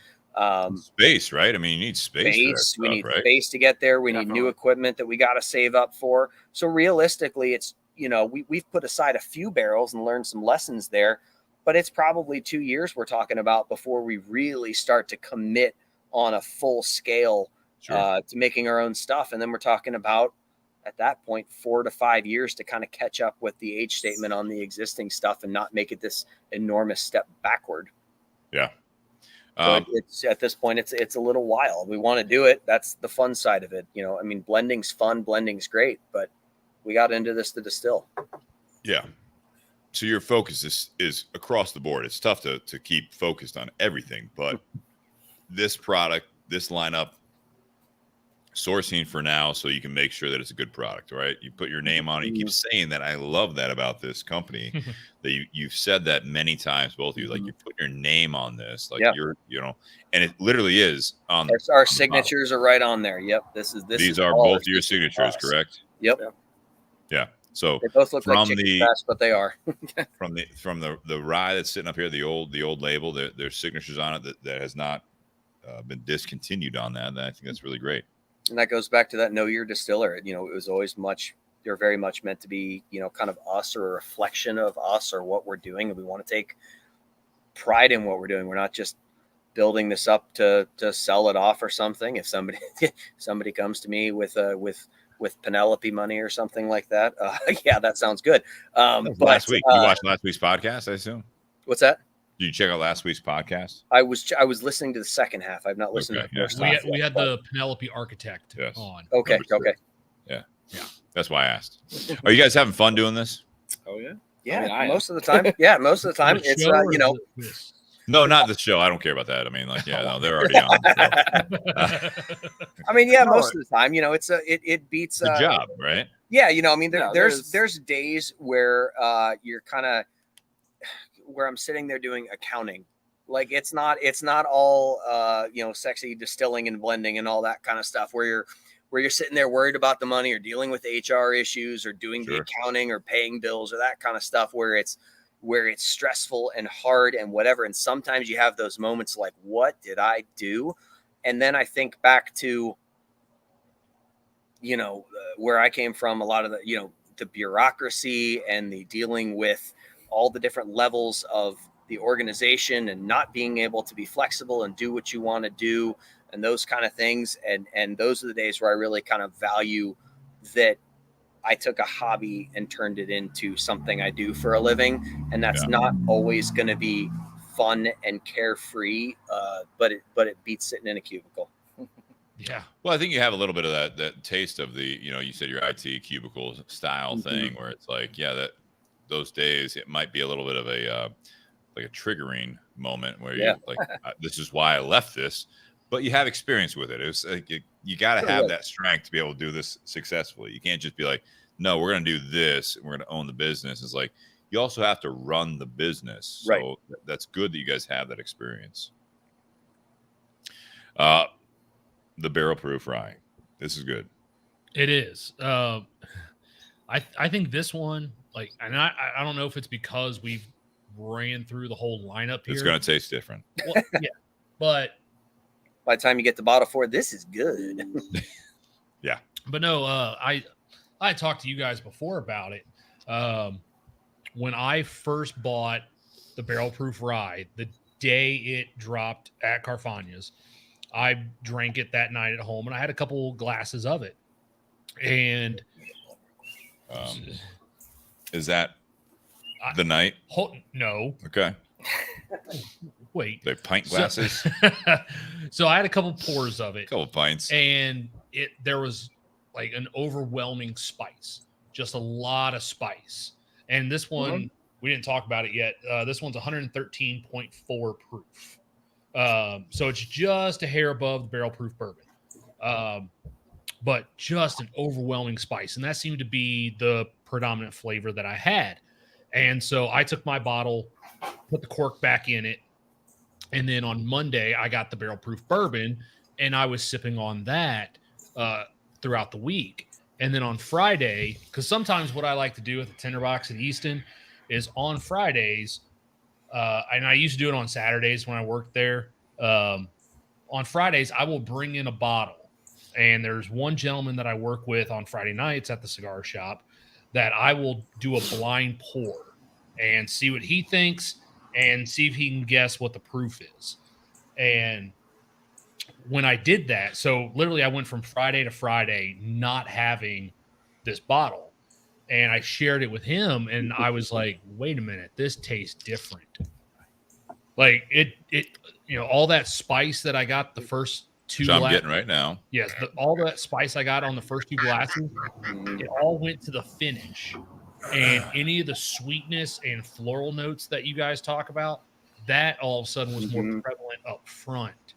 space, right? I mean, you need space. We need space to get there. We need new equipment that we got to save up for. So realistically, it's, we've put aside a few barrels and learned some lessons there. But it's probably 2 years we're talking about before we really start to commit on a full scale to making our own stuff. And then we're talking about, at that point, 4 to 5 years to kind of catch up with the age statement on the existing stuff and not make it this enormous step backward. Yeah. It's at this point, it's a little while. We want to do it. That's the fun side of it. Blending's fun. Blending's great, but we got into this to distill. Yeah. So your focus is across the board. It's tough to keep focused on everything, but this product, this lineup, sourcing for now so you can make sure that it's a good product, right? You put your name on it. You keep saying that. I love that about this company, that you've said that many times, both of you, like you put your name on this, like you're, and it literally is on our signatures are right on there. Yep. These are both your signatures, correct? Yep. Yeah. So they both look like chicken breasts, but they are. from the rye that's sitting up here, the old label, there's signatures on it that has not been discontinued on that. And I think that's really great. And that goes back to that know your distiller. It was always they're very much meant to be, kind of us or a reflection of us or what we're doing. And we want to take pride in what we're doing. We're not just building this up to sell it off or something. If somebody comes to me with Penelope money or something like that, that sounds good. But last week, you watched last week's podcast, I assume. What's that? Did you check out last week's podcast? I was listening to the second half. I've not listened to the first half. We had the Penelope architect on. Okay. Yeah. That's why I asked. Are you guys having fun doing this? Oh yeah. Yeah, most of the time. Yeah, most of the time. It's No, not the show. I don't care about that. I mean, they're already on. I mean, most of the time, it beats the job, right? Yeah, there's days where you're kind of where I'm sitting there doing accounting. Like it's not all sexy distilling and blending and all that kind of stuff where you're sitting there worried about the money or dealing with HR issues or doing the accounting or paying bills or that kind of stuff where it's stressful and hard and whatever. And sometimes you have those moments like, what did I do? And then I think back to, where I came from, a lot of the bureaucracy and the dealing with all the different levels of the organization and not being able to be flexible and do what you want to do and those kind of things. And those are the days where I really kind of value that I took a hobby and turned it into something I do for a living. And that's not always going to be fun and carefree, but it beats sitting in a cubicle. Yeah. Well, I think you have a little bit of that taste of the, you said your IT cubicle style thing where it's like, that those days it might be a little bit of a like a triggering moment where you like, this is why I left this, but you have experience with it. It's like you got to have that strength to be able to do this successfully. You can't just be like, no, we're going to do this and we're going to own the business. It's like, you also have to run the business. So that's good that you guys have that experience. The Barrel Proof Rye. This is good. It is. I think this one, like, and I don't know if it's because we've ran through the whole lineup here. It's going to taste different. Well, yeah, but by the time you get the bottle for it, this is good. Yeah. But no, I talked to you guys before about it. When I first bought the Barrel Proof Rye, the day it dropped at Carfagna's, I drank it that night at home, and I had a couple glasses of it. And is that the night? No. Okay. Wait. They're pint glasses. So I had a couple pours of it. A couple pints. And there was like an overwhelming spice, just a lot of spice. And this one, we didn't talk about it yet. This one's 113.4 proof. So it's just a hair above the Barrel Proof Bourbon. But just an overwhelming spice. And that seemed to be the predominant flavor that I had. And so I took my bottle, put the cork back in it. And then on Monday, I got the Barrel Proof Bourbon, and I was sipping on that throughout the week. And then on Friday, because sometimes what I like to do at the Tinderbox at Easton is on Fridays, and I used to do it on Saturdays when I worked there. On Fridays, I will bring in a bottle. And there's one gentleman that I work with on Friday nights at the cigar shop that I will do a blind pour and see what he thinks and see if he can guess what the proof is. And when I did that, so literally I went from Friday to Friday not having this bottle. And I shared it with him, and I was like, wait a minute, this tastes different. Like it all that spice that I got the first two I'm getting right now. Yes, all that spice I got on the first two glasses, it all went to the finish. And any of the sweetness and floral notes that you guys talk about, that all of a sudden was more prevalent up front.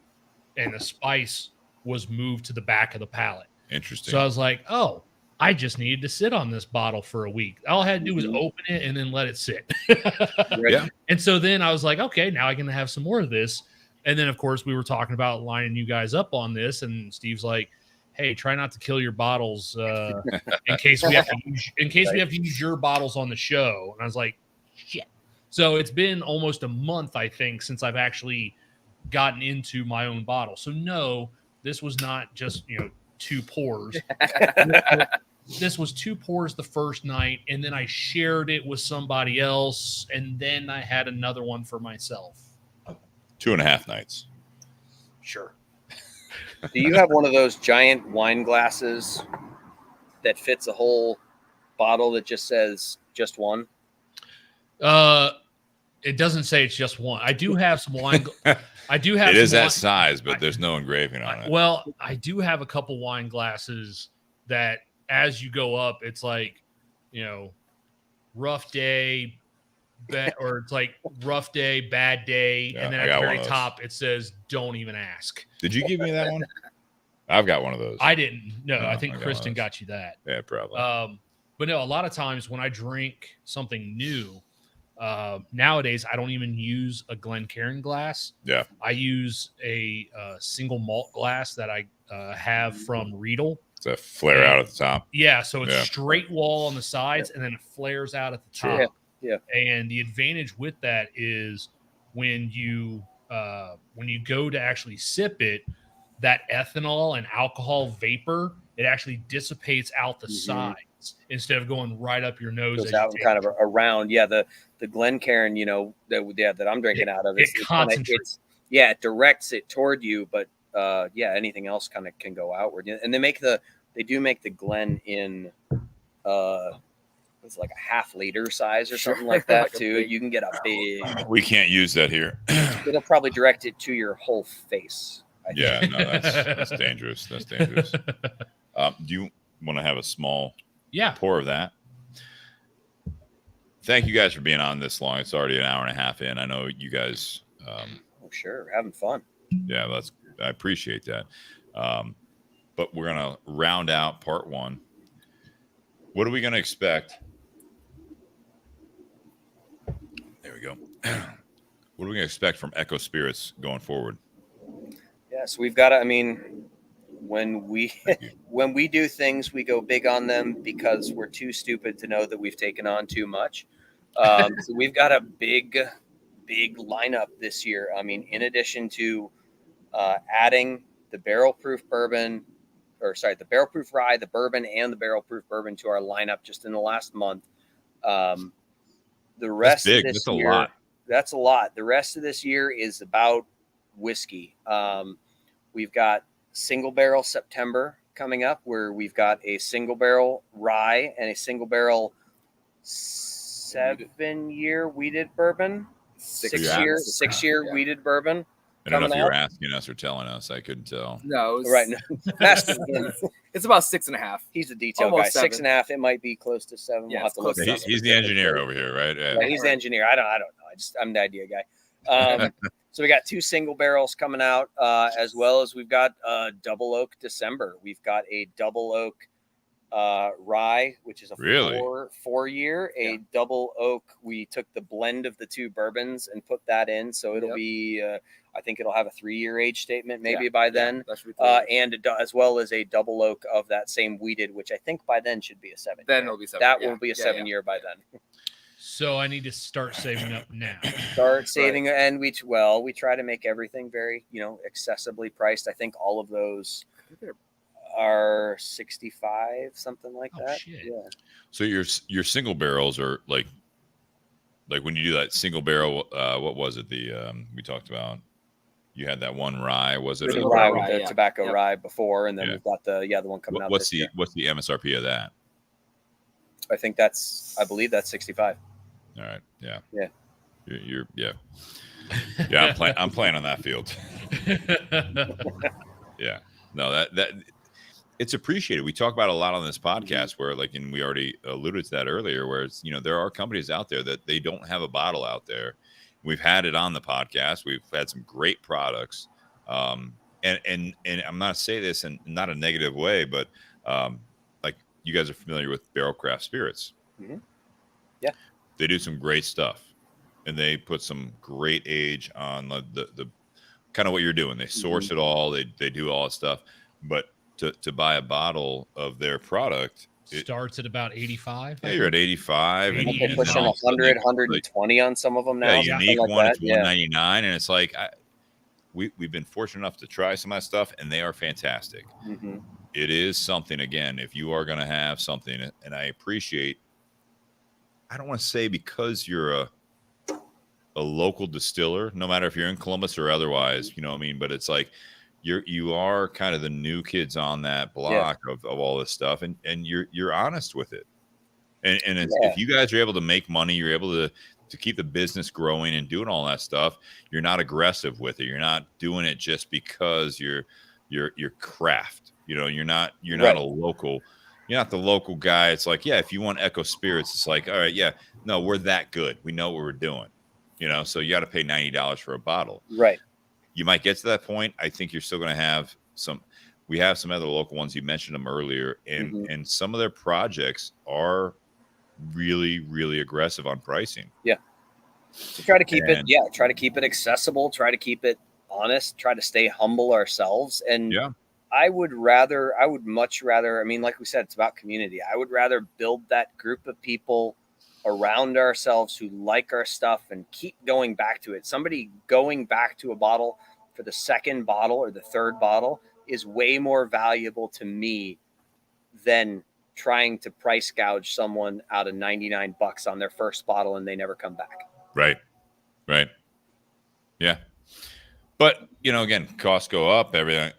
And the spice was moved to the back of the palate. Interesting. So I was like, oh, I just needed to sit on this bottle for a week. All I had to do was open it and then let it sit. Yeah. And so then I was like, okay, now I can have some more of this. And then, of course, we were talking about lining you guys up on this. And Steve's like, hey, try not to kill your bottles in case we have to use your bottles on the show. And I was like, shit. So it's been almost a month, I think, since I've actually gotten into my own bottle. So no, this was not just, 2 pours. This was 2 pours the first night, and then I shared it with somebody else, and then I had another one for myself. 2.5 nights. Sure. Do you have one of those giant wine glasses that fits a whole bottle that just says just one? It doesn't say it's just one. I do have some wine. I do have. It is that size, but there's no engraving on it. Well, I do have a couple wine glasses that, as you go up, it's like, rough day, or it's like rough day, bad day, and then at the very top it says "Don't even ask." Did you give me that one? I've got one of those. I didn't. No, I think Kristen got you that. Yeah, probably. But no, a lot of times when I drink something new, nowadays I don't even use a Glencairn glass. Yeah, I use a single malt glass that I have from Riedel. It's a flare out at the top. Yeah, so it's straight wall on the sides, and then it flares out at the top. Yeah. And the advantage with that is when you go to actually sip it, that ethanol and alcohol vapor, it actually dissipates out the sides instead of going right up your nose. Goes out and kind of around. Yeah, the Glencairn, that I'm drinking out of, it concentrates. It directs it toward you, but anything else kind of can go outward. And they do make the Glen in it's like a half liter size or something like that Like too. You can get a big. We can't use that here. It'll probably direct it to your whole face. I Yeah, think. no, that's dangerous. That's dangerous. Do you want to have a small pour of that? Thank you guys for being on this long. It's already an hour and a half in. I know you guys. Oh, sure, we're having fun. Yeah, I appreciate that. But we're gonna round out part one. What are we gonna expect? There we go. What are we gonna expect from Echo Spirits going forward? Yeah, so we've got to. I mean, when we do things, we go big on them because we're too stupid to know that we've taken on too much. So we've got a big lineup this year. I mean, in addition to adding the Barrel Proof Bourbon, the Barrel Proof Rye, the Bourbon, and the Barrel Proof Bourbon to our lineup just in the last month. The rest of this year, that's a lot. The rest of this year is about whiskey. We've got single barrel September coming up, where we've got a single barrel rye and a single barrel 7-year wheated bourbon, 6-year wheated bourbon. I don't know if you were asking us or telling us. I couldn't tell. No, right. No. It's about 6.5. He's the detail guy. 6.5. It might be close to 7. Yeah, we'll have to look. He's the engineer over here, right? Yeah, he's the engineer. I don't know. I'm the idea guy. So we got 2 single barrels coming out, as well as we've got Double Oak December. We've got a Double Oak rye, which is a 4-year. A Double Oak. We took the blend of the 2 bourbons and put that in, so it'll be. I think it'll have a 3-year age statement maybe by then, and as well as a Double Oak of that same wheated, which I think by then should be a 7. Then it'll be 7. That will be a 7-year by then. So I need to start saving up now. Start saving, and we try to make everything very, accessibly priced. I think all of those are 65, something like that. Shit. Yeah. So your single barrels are like when you do that single barrel. What was it? We talked about. You had that one rye. Was it the rye with the tobacco rye before, and then we've got the one coming out. What's the MSRP of that? I believe that's 65. All right. Yeah. Yeah. You're I'm playing on that field. Yeah. No, that it's appreciated. We talk about it a lot on this podcast where and we already alluded to that earlier, where it's, there are companies out there that they don't have a bottle out there. We've had it on the podcast. We've had some great products. And I'm not saying this in not a negative way, but you guys are familiar with Barrel Craft Spirits. Mm-hmm. Yeah. They do some great stuff, and they put some great age on the kind of what you're doing. They source it all. They do all that stuff, but to buy a bottle of their product, it starts at about 85. Yeah, you're at 85. And they're pushing 100, 120 on some of them now. Yeah, unique one, it's 199, and it's like we've been fortunate enough to try some of that stuff, and they are fantastic. Mm-hmm. It is something, again, if you are going to have something, and I appreciate, I don't want to say because you're a local distiller, no matter if you're in Columbus or otherwise, you know what I mean? But it's like you are kind of the new kids on that block of all this stuff, and you're honest with it. And if you guys are able to make money, you're able to keep the business growing and doing all that stuff, you're not aggressive with it. You're not doing it just because you're craft. You're not a local. You're not the local guy. It's like, if you want Echo Spirits, it's like, all right, no, we're that good. We know what we're doing. So you got to pay $90 for a bottle. Right. You might get to that point. I think you're still going to have some. We have some other local ones. You mentioned them earlier, and some of their projects are really, really aggressive on pricing. Yeah. To try to keep it. Yeah. Try to keep it accessible. Try to keep it honest. Try to stay humble ourselves. And I would much rather, like we said, it's about community. I would rather build that group of people around ourselves who like our stuff and keep going back to it. Somebody going back to a bottle for the second bottle or the third bottle is way more valuable to me than trying to price gouge someone out of $99 on their first bottle and they never come back. Right. Yeah. But, again, costs go up, everything.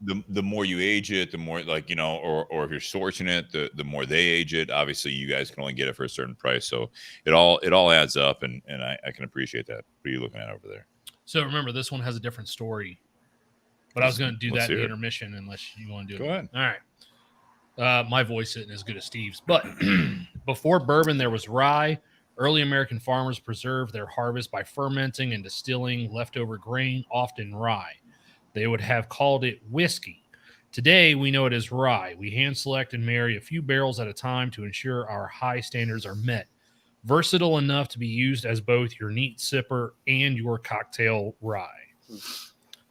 the more you age it, the more like, you know, or if you're sourcing it, the more they age it. Obviously, you guys can only get it for a certain price, so it all adds up, and I can appreciate that. What are you looking at over there? So remember, this one has a different story, but I was going to do that in the intermission unless you want to do it. Go ahead. All right. My voice isn't as good as Steve's, but before bourbon, there was rye. Early American farmers preserved their harvest by fermenting and distilling leftover grain, often rye. They would have called it whiskey. Today, we know it as rye. We hand select and marry a few barrels at a time to ensure our high standards are met. Versatile enough to be used as both your neat sipper and your cocktail rye.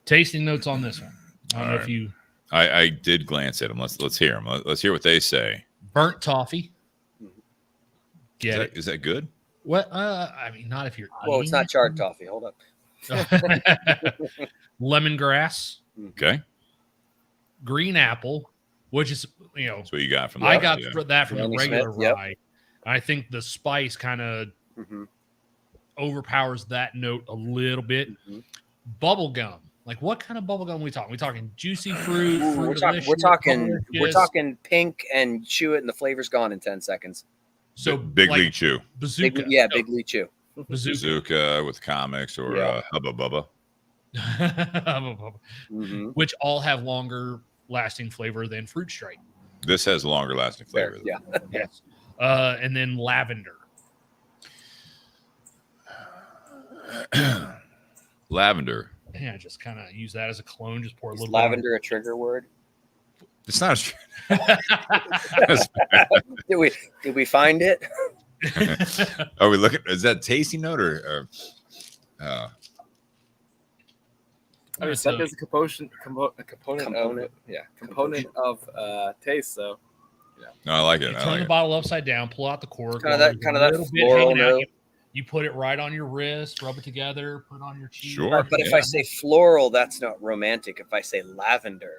Tasting notes on this one. I don't know if you... I did glance at them. Let's hear them. Let's hear what they say. Burnt toffee. Is that good? What? I mean, not if you're... Well, it's not charred toffee. Hold up. Lemongrass. Okay. Green apple, which is, you know... That's what you got from that. I got that from Granny the regular Smith, rye. I think the spice kind of overpowers that note a little bit. Bubble gum. Like, what kind of bubble gum are we talking? We talking juicy fruit? We're talking pink and chew it, and the flavor's gone in 10 seconds. So Big like League Chew. Bazooka. Big League Chew. Bazooka with comics or Hubba Bubba. Which all have longer lasting flavor than Fruit Stripe. This has longer lasting flavor. Yeah. Yes. And then lavender. Lavender. Yeah, just kind of use that as a clone. Just pour a little. Lavender a trigger word? It's not. Did we find it? Are we looking? Is that tasty note or I mean, that is a component of taste. So, yeah. No, I like it. Turn the bottle upside down, pull out the cork. Kind of that floral note. You put it right on your wrist, rub it together, put it on your cheek. Sure. But if I say floral, that's not romantic. If I say lavender,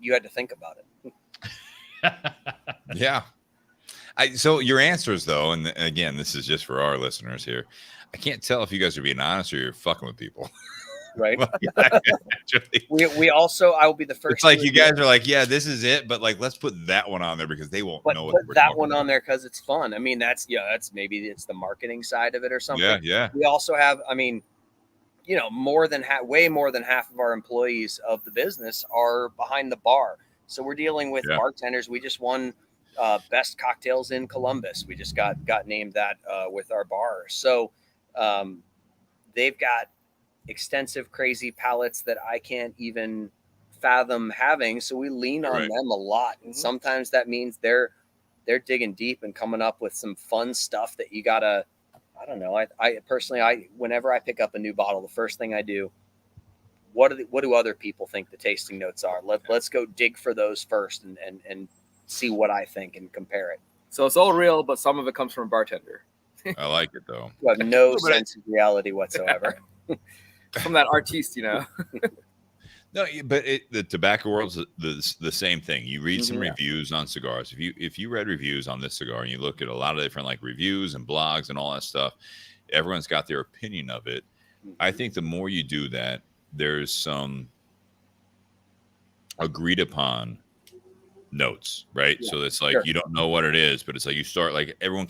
you had to think about it. Yeah. So your answers, though, and again, this is just for our listeners here. I can't tell if you guys are being honest or you're fucking with people. Right. we also, I will be the first. It's like you guys are like, yeah, this is it, but like, let's put that one on there because they won't know what put that one on there because it's fun. I mean, that's maybe it's the marketing side of it or something. Yeah. We also have, I mean, you know, way more than half of our employees of the business are behind the bar. So we're dealing with bartenders. We just won best cocktails in Columbus. We just got named that with our bar. So they've got extensive, crazy palates that I can't even fathom having. So we lean on them a lot. And sometimes that means they're digging deep and coming up with some fun stuff that you gotta, I don't know. I personally, whenever I pick up a new bottle, the first thing I do, what do other people think the tasting notes are? Let's go dig for those first and see what I think and compare it. So it's all real, but some of it comes from a bartender. I like it though. You have no sense of reality whatsoever. From that artiste, you know. No, but the tobacco world's the same thing. You read some reviews on cigars. If you read reviews on this cigar and you look at a lot of different like reviews and blogs and all that stuff, everyone's got their opinion of it. I think the more you do that, there's some agreed upon notes, right? Yeah, so it's like you don't know what it is, but it's like you start like everyone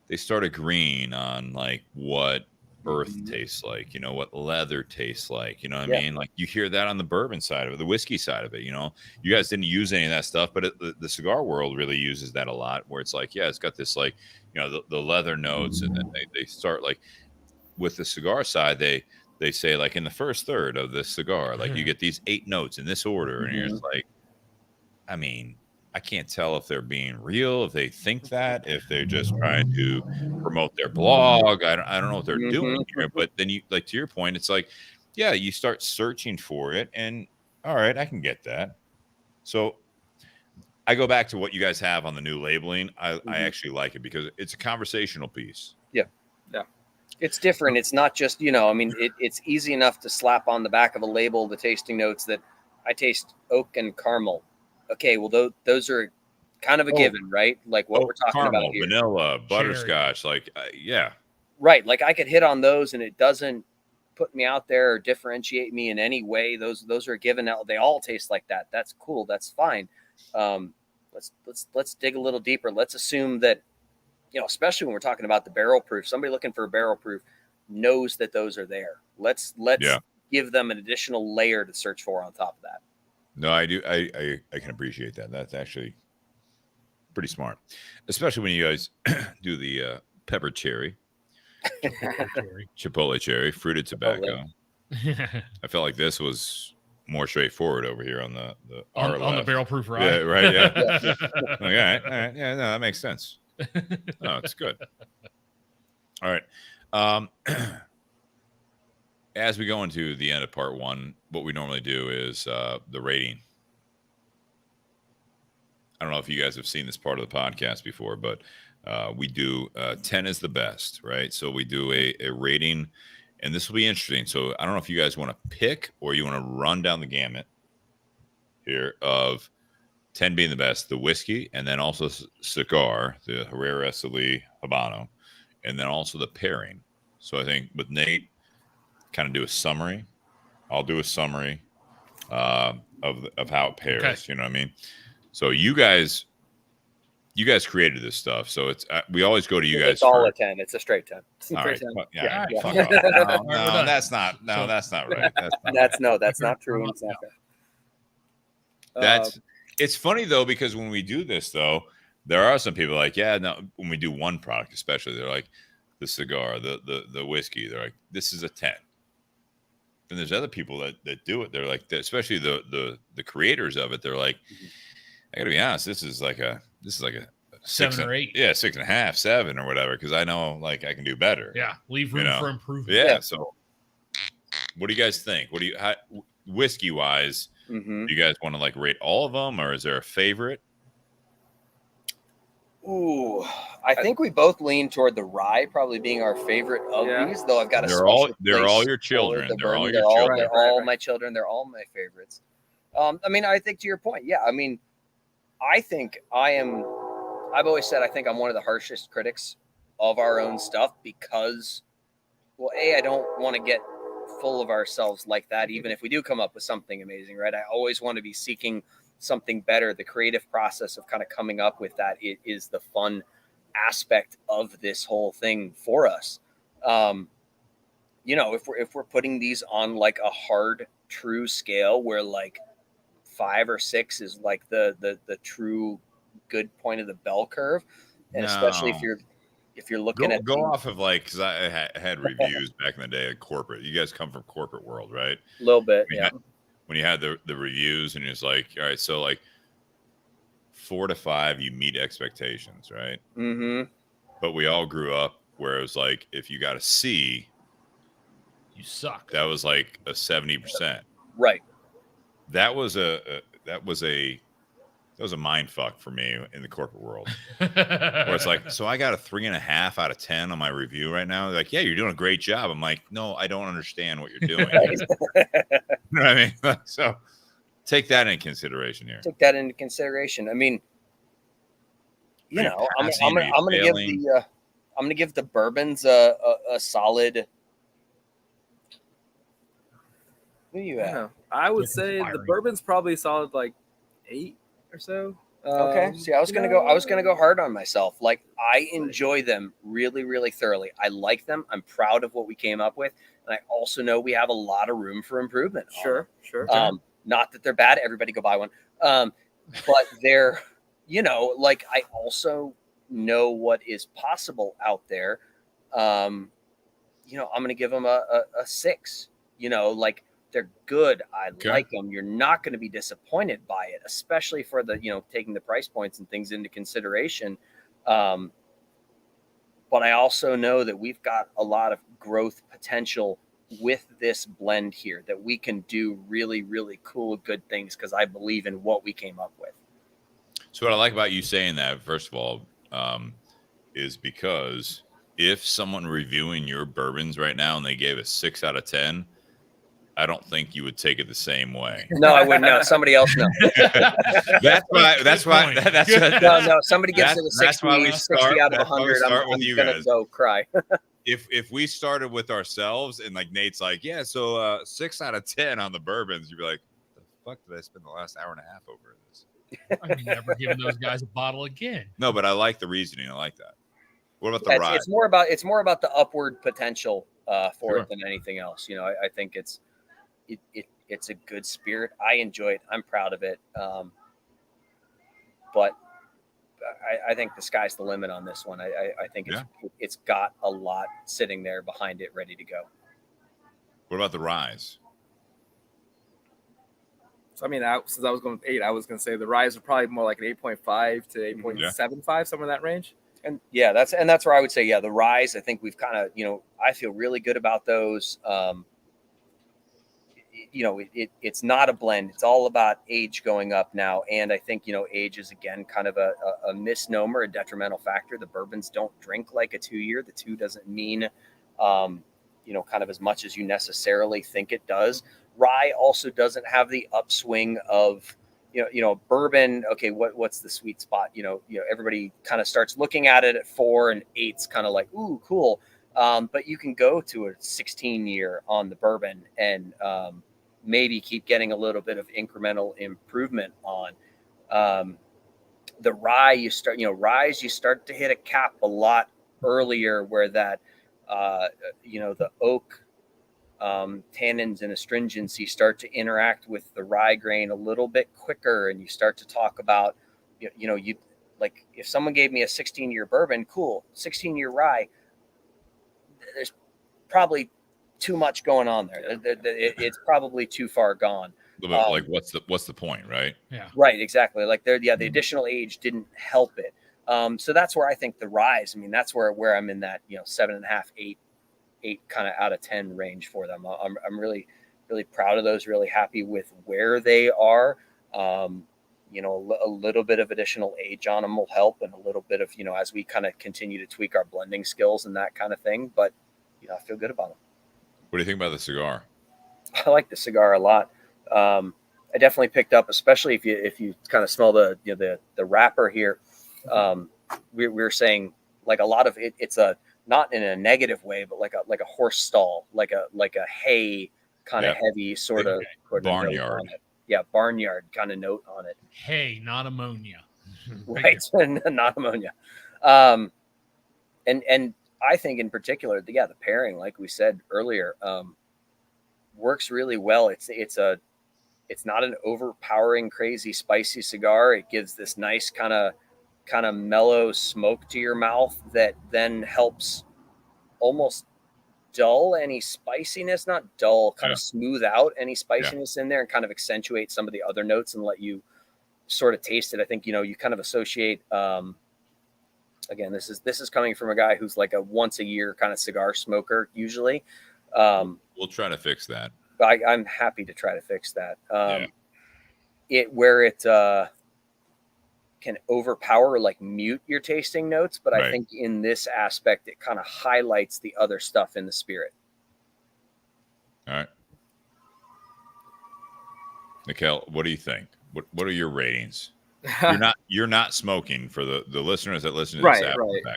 they start agreeing on like what earth tastes like, you know, what leather tastes like, you know what I mean? Like you hear that on the bourbon side of it, the whiskey side of it, you know. You guys didn't use any of that stuff, but the cigar world really uses that a lot, where it's like, it's got this like, you know, the leather notes, and then they start like with the cigar side, they say like in the first third of the cigar, like you get these 8 notes in this order, and you're just like, I mean, I can't tell if they're being real, if they think that, if they're just trying to promote their blog. I don't know what they're doing here, but then you, like, to your point, it's like, you start searching for it, and all right, I can get that. So I go back to what you guys have on the new labeling. I actually like it because it's a conversational piece. Yeah. It's different. It's not just, you know, I mean, it's easy enough to slap on the back of a label the tasting notes that I taste oak and caramel. Okay, well, those are kind of a given, right? Like what we're talking caramel, about here. Vanilla, butterscotch, like, Right, like I could hit on those and it doesn't put me out there or differentiate me in any way. Those are given out. They all taste like that. That's cool. That's fine. Let's dig a little deeper. Let's assume that, especially when we're talking about the barrel proof, somebody looking for a barrel proof knows that those are there. Let's give them an additional layer to search for on top of that. No, I do. I can appreciate that. That's actually pretty smart, especially when you guys do the pepper cherry, Chipotle cherry, fruited tobacco. I felt like this was more straightforward over here on the on the barrel proof rye. Yeah, right. Yeah. Like, all right. Yeah, no, that makes sense. No, it's good. All right. As we go into the end of part one, what we normally do is the rating. I don't know if you guys have seen this part of the podcast before, but we do 10 is the best, right? So we do a rating, and this will be interesting. So I don't know if you guys want to pick or you want to run down the gamut here of 10 being the best, the whiskey, and then also cigar, the Herrera Esteli Habano, and then also the pairing. So I think with Nate, kind of do a summary. I'll do a summary of how it pairs. Okay. You know what I mean? So you guys created this stuff. So it's we always go to you guys. It's all a 10. It's a straight 10. All right. 10. Yeah. Fuck off. No, that's not. No, that's not right. That's not true. It's not fair. It's funny though, because when we do this though, there are some people like, yeah, no. When we do one product, especially, they're like the cigar, the whiskey. They're like, this is a 10. And there's other people that do it. They're like, especially the creators of it. They're like, I gotta be honest, this is like a 7 or 8. Yeah, 6.5, 7 or whatever. Because I know like I can do better. Yeah, leave room for improvement. Yeah. So, what do you guys think? Whiskey wise? Do you guys want to like rate all of them, or is there a favorite? Ooh, I think we both lean toward the rye probably being our favorite of these. Though I've got they're all your children. They're all your children. They're all my children. They're all my favorites. I mean, I think to your point, yeah. I mean, I think I've always said I think I'm one of the harshest critics of our own stuff because, well, I don't want to get full of ourselves like that. Even if we do come up with something amazing, right? I always want to be seeking something better. The creative process of kind of coming up with that is the fun aspect of this whole thing for us. If we're putting these on like a hard true scale where like 5 or 6 is like the true good point of the bell curve, and especially if you're looking at go off of like, because I had reviews back in the day at corporate. You guys come from corporate world, right? A little bit, When you had the reviews and it's like, all right, so like 4 to 5, you meet expectations, right? Mm-hmm. But we all grew up where it was like, if you got a C, you suck. That was like a 70%. Right. That was a mind fuck for me in the corporate world. Where it's like, so I got a 3.5 out of 10 on my review right now. They're like, yeah, you're doing a great job. I'm like, no, I don't understand what you're doing. You know what I mean? So take that into consideration here. Take that into consideration. I mean, I'm gonna give the bourbons a solid. What do you have? I would say the bourbon's probably solid like 8 or so. Okay. See, I was gonna go hard on myself. Like, I enjoy them really, really thoroughly. I like them. I'm proud of what we came up with, and I also know we have a lot of room for improvement. Sure. Not that they're bad. Everybody go buy one. But they're, like, I also know what is possible out there. I'm gonna give them a 6. Like. They're good. I like them. You're not going to be disappointed by it, especially for the, taking the price points and things into consideration. But I also know that we've got a lot of growth potential with this blend here, that we can do really, really cool, good things because I believe in what we came up with. So what I like about you saying that, first of all, is because if someone reviewing your bourbons right now and they gave a 6 out of 10, I don't think you would take it the same way. No, I wouldn't know. Somebody else knows. That's why. No. Somebody gives it a 60, 60 out of 100. I'm going to go cry. if we started with ourselves and like Nate's like, yeah, so 6 out of 10 on the bourbons, you'd be like, the fuck did I spend the last hour and a half over this? I'm never giving those guys a bottle again. No, but I like the reasoning. I like that. What about the rye? It's more about the upward potential for it than anything else. You know, I think it's a good spirit. I enjoy it. I'm proud of it. But I think the sky's the limit on this one. I think it's got a lot sitting there behind it, ready to go. What about the ryes? So I mean, since I was going with 8, I was going to say the ryes are probably more like an 8.5 to 8.75, somewhere in that range. And that's where I would say, the ryes. I think we've kind of, I feel really good about those. It's not a blend. It's all about age going up now. And I think, age is, again, kind of a misnomer, a detrimental factor. The bourbons don't drink like a 2-year. The 2 doesn't mean, kind of as much as you necessarily think it does. Rye also doesn't have the upswing of, bourbon. Okay, what's the sweet spot? Everybody kind of starts looking at it at 4, and 8's kind of like, ooh, cool. But you can go to a 16-year on the bourbon and maybe keep getting a little bit of incremental improvement on. The rye, you start to hit a cap a lot earlier, where that, the oak tannins and astringency start to interact with the rye grain a little bit quicker, and you start to talk about, you like, if someone gave me a 16-year bourbon, cool, 16-year rye, there's probably too much going on there. It's probably too far gone. Like, what's the point, right? Yeah, right, exactly. Like the additional age didn't help it. So that's where I think the ryes. I mean, that's where I'm in that 7.5, 8 kind of out of 10 range for them. I'm really, really proud of those. Really happy with where they are. A little bit of additional age on them will help, and a little bit of, as we kind of continue to tweak our blending skills and that kind of thing. But, I feel good about them. What do you think about the cigar? I like the cigar a lot. I definitely picked up, especially if you kind of smell the wrapper here. We were saying, like, a lot of it, it's not in a negative way, but like a horse stall, like a hay kind of heavy sort of barnyard. Yeah, barnyard kind of note on it. Hay, not ammonia. Right, not ammonia. And I think in particular, the pairing, like we said earlier, works really well. It's not an overpowering, crazy, spicy cigar. It gives this nice kind of mellow smoke to your mouth that then helps almost dull any spiciness, not dull, kind of smooth out any spiciness in there, and kind of accentuate some of the other notes and let you sort of taste it. I think, you kind of associate, again, this is coming from a guy who's like a once a year kind of cigar smoker usually. We'll try to fix that. I'm happy to try to fix that. It can overpower, like mute your tasting notes, but I think in this aspect it kind of highlights the other stuff in the spirit. All right, Nikhil, what do you think? What are your ratings? You're not smoking, for the listeners that listen to this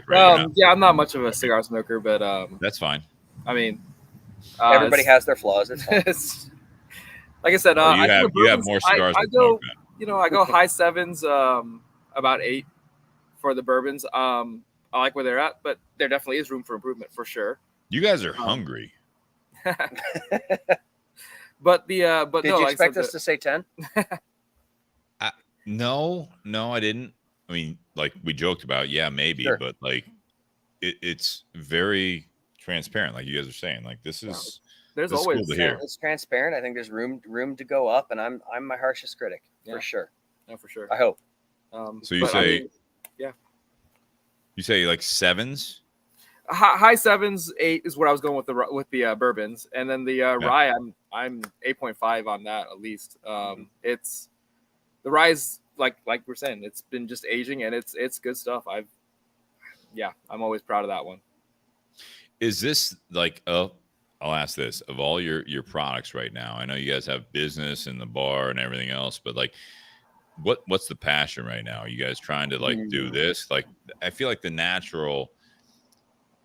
right? Yeah, I'm not much of a cigar smoker, but that's fine. I mean, everybody has their flaws. It's fine. Like I said, you have more cigars. I go high 7s, about 8 for the bourbons. I like where they're at, but there definitely is room for improvement for sure. You guys are hungry. But did you expect us to say 10? No, I didn't. I mean, like we joked about, maybe, but like it's very transparent, like you guys are saying. Like this is there's always cool to hear. It's transparent. I think there's room to go up, and I'm my harshest critic for sure. No, for sure. I hope. So you say, you say like 7s. High 7s, 8 is what I was going with the bourbons, and then the rye. I'm 8.5 on that at least. It's the rye's like we're saying, it's been just aging, and it's good stuff. I'm always proud of that one. Is this like I'll ask this, of all your products right now? I know you guys have business in the bar and everything else, but like what's the passion right now? Are you guys trying to like do this? Like I feel like the natural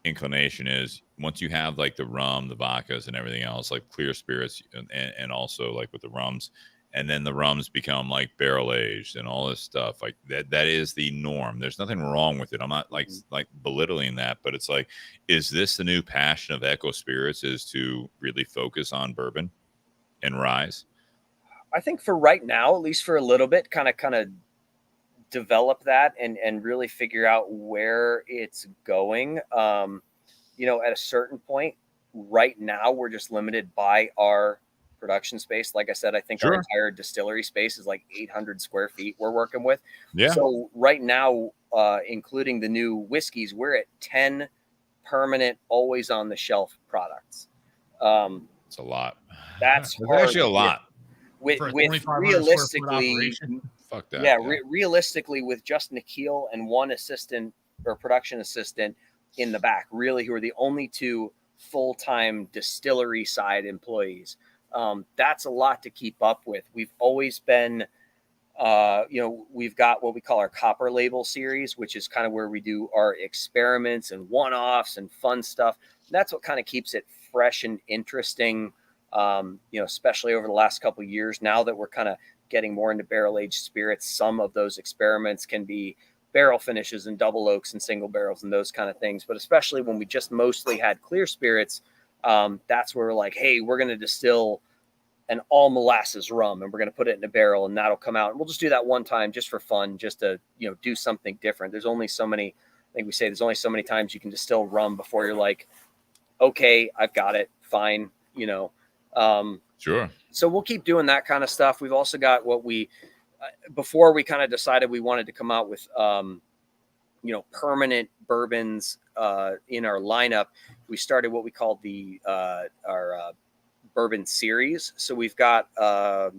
inclination is once you have like the rum, the vodkas, and everything else, like clear spirits, and also like with the rums, and then the rums become like barrel aged and all this stuff, like that is the norm. There's nothing wrong with it. I'm not like belittling that, but it's like, is this the new passion of Echo Spirits, is to really focus on bourbon and ryes? I think for right now, at least for a little bit, kind of develop that and really figure out where it's going. You know, at a certain point right now, we're just limited by our production space. Like I said, I think our entire distillery space is like 800 square feet we're working with. Yeah. So right now, including the new whiskeys, we're at 10 permanent, always on the shelf products. It's a lot. That's actually a lot. With realistically, fuck that. Yeah, realistically, with just Nikhil and one assistant or production assistant in the back, really, who are the only two full-time distillery side employees. That's a lot to keep up with. We've always been, you know, we've got what we call our copper label series, which is kind of where we do our experiments and one-offs and fun stuff. That's what kind of keeps it fresh and interesting. You know, especially over the last couple of years, now that we're kind of getting more into barrel aged spirits, some of those experiments can be barrel finishes and double oaks and single barrels and those kind of things. But especially when we just mostly had clear spirits, that's where we're like, hey, we're going to distill an all molasses rum and we're going to put it in a barrel and that'll come out. And we'll just do that one time just for fun, just to, you know, do something different. There's only so many, I think we say there's only so many times you can distill rum before you're like, okay, I've got it. Fine. You know, sure. So we'll keep doing that kind of stuff. We've also got what we, before we kind of decided we wanted to come out with, you know, permanent bourbons in our lineup. We started what we called our bourbon series. So we've got, I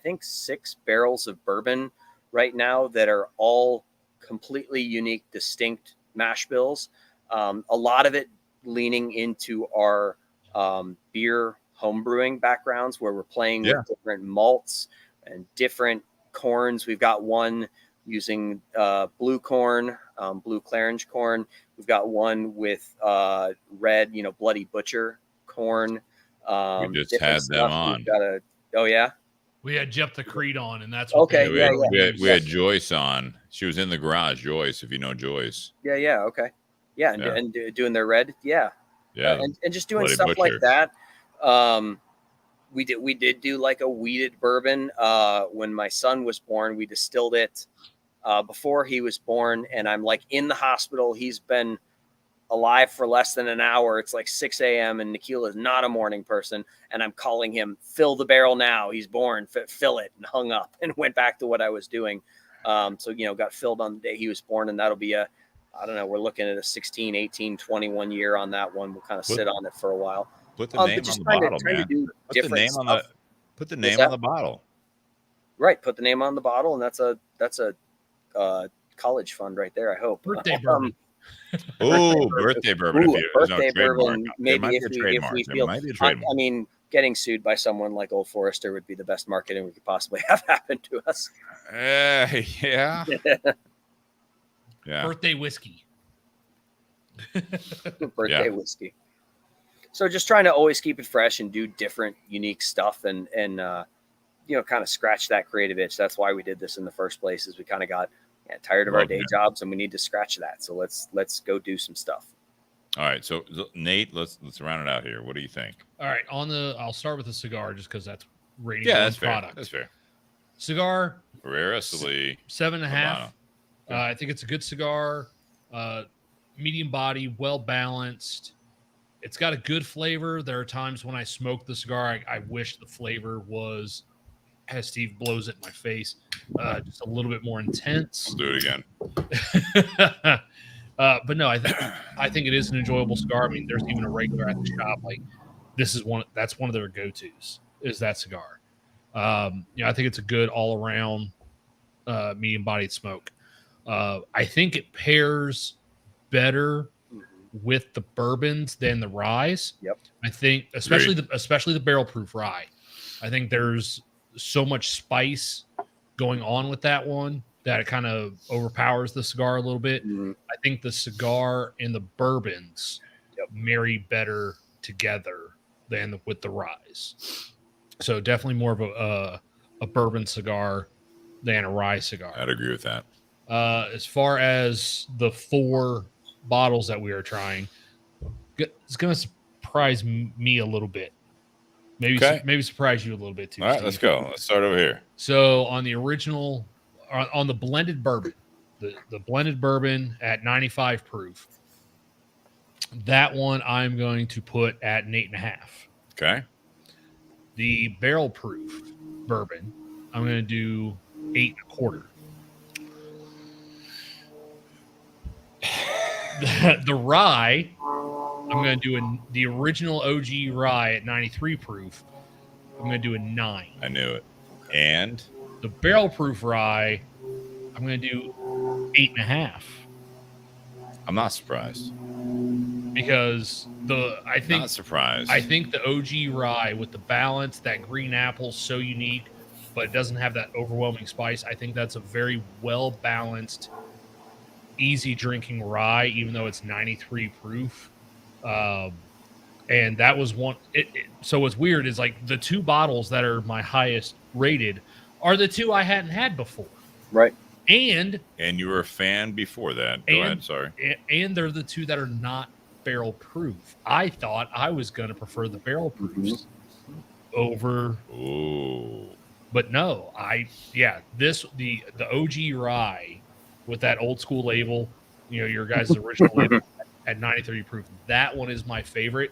think 6 barrels of bourbon right now that are all completely unique, distinct mash bills. A lot of it leaning into our beer homebrewing backgrounds, where we're playing with different malts and different corns. We've got one using blue corn, blue claringe corn. We've got one with red, you know, Bloody Butcher corn. We just had them on. Oh yeah, we had Jeff the Creed on, and that's okay. We had Joyce on. She was in the garage. Joyce, if you know Joyce. Yeah. Okay. Yeah, and doing their red. Yeah. And just doing stuff like that. We did do like a wheated bourbon. When my son was born, we distilled it before he was born, and I'm like in the hospital. He's been alive for less than an hour. It's like 6 a.m. and Nikhil is not a morning person, and I'm calling him, fill the barrel now. He's born, fill it, and hung up and went back to what I was doing. So, you know, got filled on the day he was born, and that'll be I don't know, we're looking at a 16, 18, 21 year on that one. We'll kind of sit on it for a while. Put the name on the bottle, man. Put the name on the bottle. Right, put the name on the bottle, and that's a college fund right there, I hope. Birthday bourbon. Oh, birthday bourbon. Birthday bourbon. Maybe if we feel. I mean, getting sued by someone like Old Forester would be the best marketing we could possibly have happen to us. Yeah. Yeah. Birthday whiskey. Whiskey. So just trying to always keep it fresh and do different, unique stuff, and you know, kind of scratch that creative itch. That's why we did this in the first place. Is we kind of got tired of our day jobs, and we need to scratch that. So let's go do some stuff. All right. So Nate, let's round it out here. What do you think? All right. I'll start with the cigar just because that's rating. Yeah, that's product. Fair. That's fair. Cigar. Herrera Esteli 7.5. I think it's a good cigar, medium body, well balanced. It's got a good flavor. There are times when I smoke the cigar, I wish the flavor was, as Steve blows it in my face, just a little bit more intense. I'll do it again. But no, I think it is an enjoyable cigar. I mean, there's even a regular at the shop. Like, that's one of their go-tos, is that cigar. I think it's a good all around medium bodied smoke. I think it pairs better with the bourbons than the ryes. Yep. I think especially the Barrel Proof Rye. I think there's so much spice going on with that one that it kind of overpowers the cigar a little bit. Mm-hmm. I think the cigar and the bourbons marry better together than with the ryes. So definitely more of a bourbon cigar than a rye cigar. I'd agree with that. As far as the 4 bottles that we are trying, it's going to surprise me a little bit. Maybe surprise you a little bit too. All right, Steve. let's go. Let's start over here. So on the original, on the blended bourbon, the blended bourbon at 95 proof, that one I'm going to put at an 8.5. Okay. The barrel proof bourbon, I'm going to do 8.25. The rye, I'm going to do the original OG rye at 93 proof. I'm going to do a 9. I knew it. And the barrel proof rye, I'm going to do 8.5. I'm not surprised. Because not surprised. I think the OG rye with the balance, that green apple, so unique, but it doesn't have that overwhelming spice. I think that's a very well balanced, easy drinking rye, even though it's 93 proof. And that was one. So what's weird is like the 2 bottles that are my highest rated are the 2 I hadn't had before. Right. And you were a fan before that. Go ahead. Sorry. And they're the 2 that are not barrel proof. I thought I was going to prefer the barrel proofs over. Ooh. But no, the OG rye with that old school label, your guys' original label at 93 proof. That one is my favorite.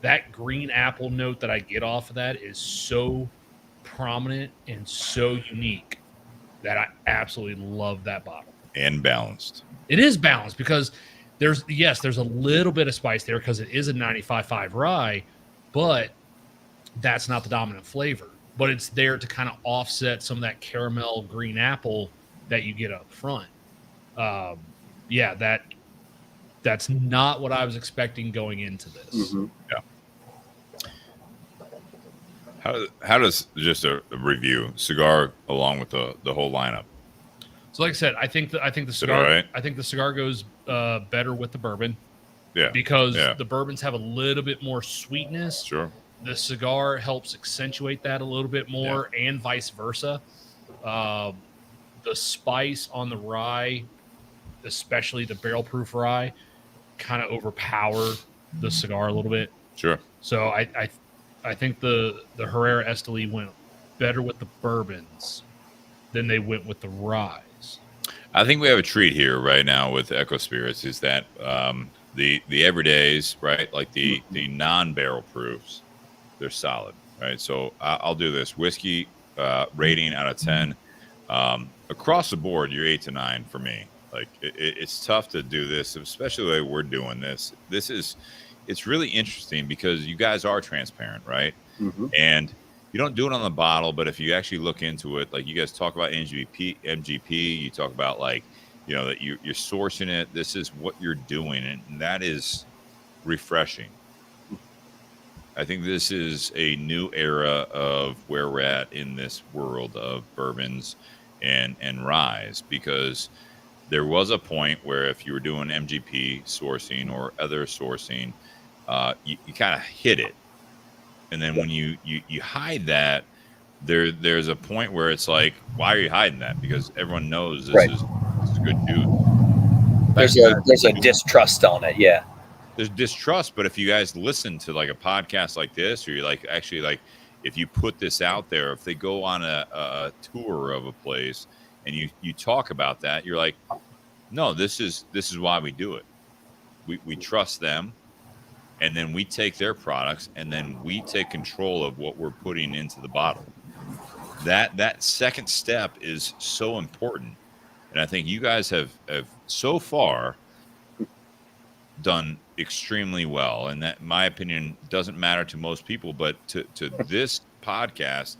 That green apple note that I get off of that is so prominent and so unique that I absolutely love that bottle. And balanced. It is balanced because there's a little bit of spice there because it is a 95.5 rye, but that's not the dominant flavor. But it's there to kind of offset some of that caramel green apple that you get up front. That's not what I was expecting going into this. Mm-hmm. Yeah. How does just a review cigar along with the whole lineup? So, like I said, I think the cigar. Right? I think the cigar goes better with the bourbon. Yeah. Because the bourbons have a little bit more sweetness. Sure. The cigar helps accentuate that a little bit more, and vice versa. The spice on the rye, especially the barrel proof rye, kind of overpower the cigar a little bit. Sure. So I think the Herrera Esteli went better with the bourbons than they went with the ryes. I think we have a treat here right now with Echo Spirits is that the everydays, right, like the non-barrel proofs, they're solid, right? So I'll do this. Whiskey rating out of 10. Across the board, you're 8 to 9 for me. Like it's tough to do this, especially the way we're doing this. It's really interesting because you guys are transparent, right? Mm-hmm. And you don't do it on the bottle, but if you actually look into it, like you guys talk about MGP, you talk about like, that you're sourcing it. This is what you're doing, and that is refreshing. I think this is a new era of where we're at in this world of bourbons and ryes, because there was a point where if you were doing MGP sourcing or other sourcing, you kind of hid it. And then when you hide that, there's a point where it's like, why are you hiding that? Because everyone knows this is good dude. There's a distrust on it, yeah. There's distrust, but if you guys listen to like a podcast like this, or you like actually like if you put this out there, if they go on a tour of a place and you talk about that, you're like, no, this is why we do it. We trust them, and then we take their products, and then we take control of what we're putting into the bottle. That second step is so important, and I think you guys have so far done extremely well, and that, in my opinion, doesn't matter to most people, but to this podcast,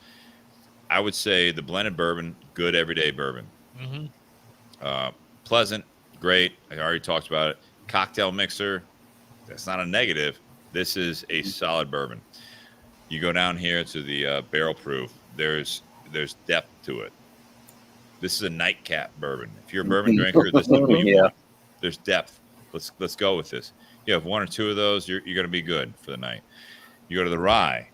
I would say the blended bourbon, good everyday bourbon. Mm-hmm. Pleasant, great. I already talked about it. Cocktail mixer, that's not a negative. This is a solid bourbon. You go down here to the barrel proof, there's depth to it. This is a nightcap bourbon. If you're a bourbon drinker, this is what you want. There's depth. Let's go with this. You have one or two of those, you're going to be good for the night. You go to the rye.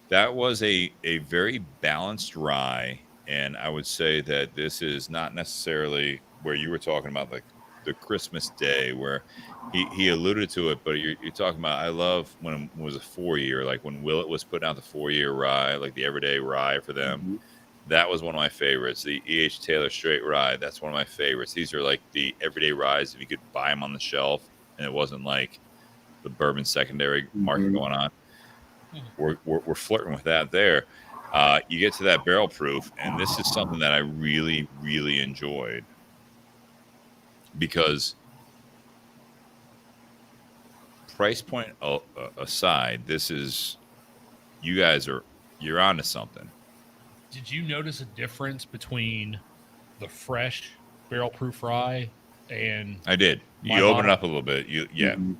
That was a very balanced rye, and I would say that this is not necessarily where you were talking about, like the Christmas Day, where he alluded to it, but you're talking about. I love when it was a 4-year, like when Willett was putting out the 4-year rye, like the everyday rye for them. Mm-hmm. That was one of my favorites. The E.H. Taylor Straight Rye, that's one of my favorites. These are like the everyday ryes if you could buy them on the shelf, and it wasn't like the bourbon secondary market going on. We're flirting with that there. You get to that barrel proof, and this is something that I really, really enjoyed because price point aside, this is you're onto something. Did you notice a difference between the fresh barrel proof rye and I did. You open it up a little bit. You open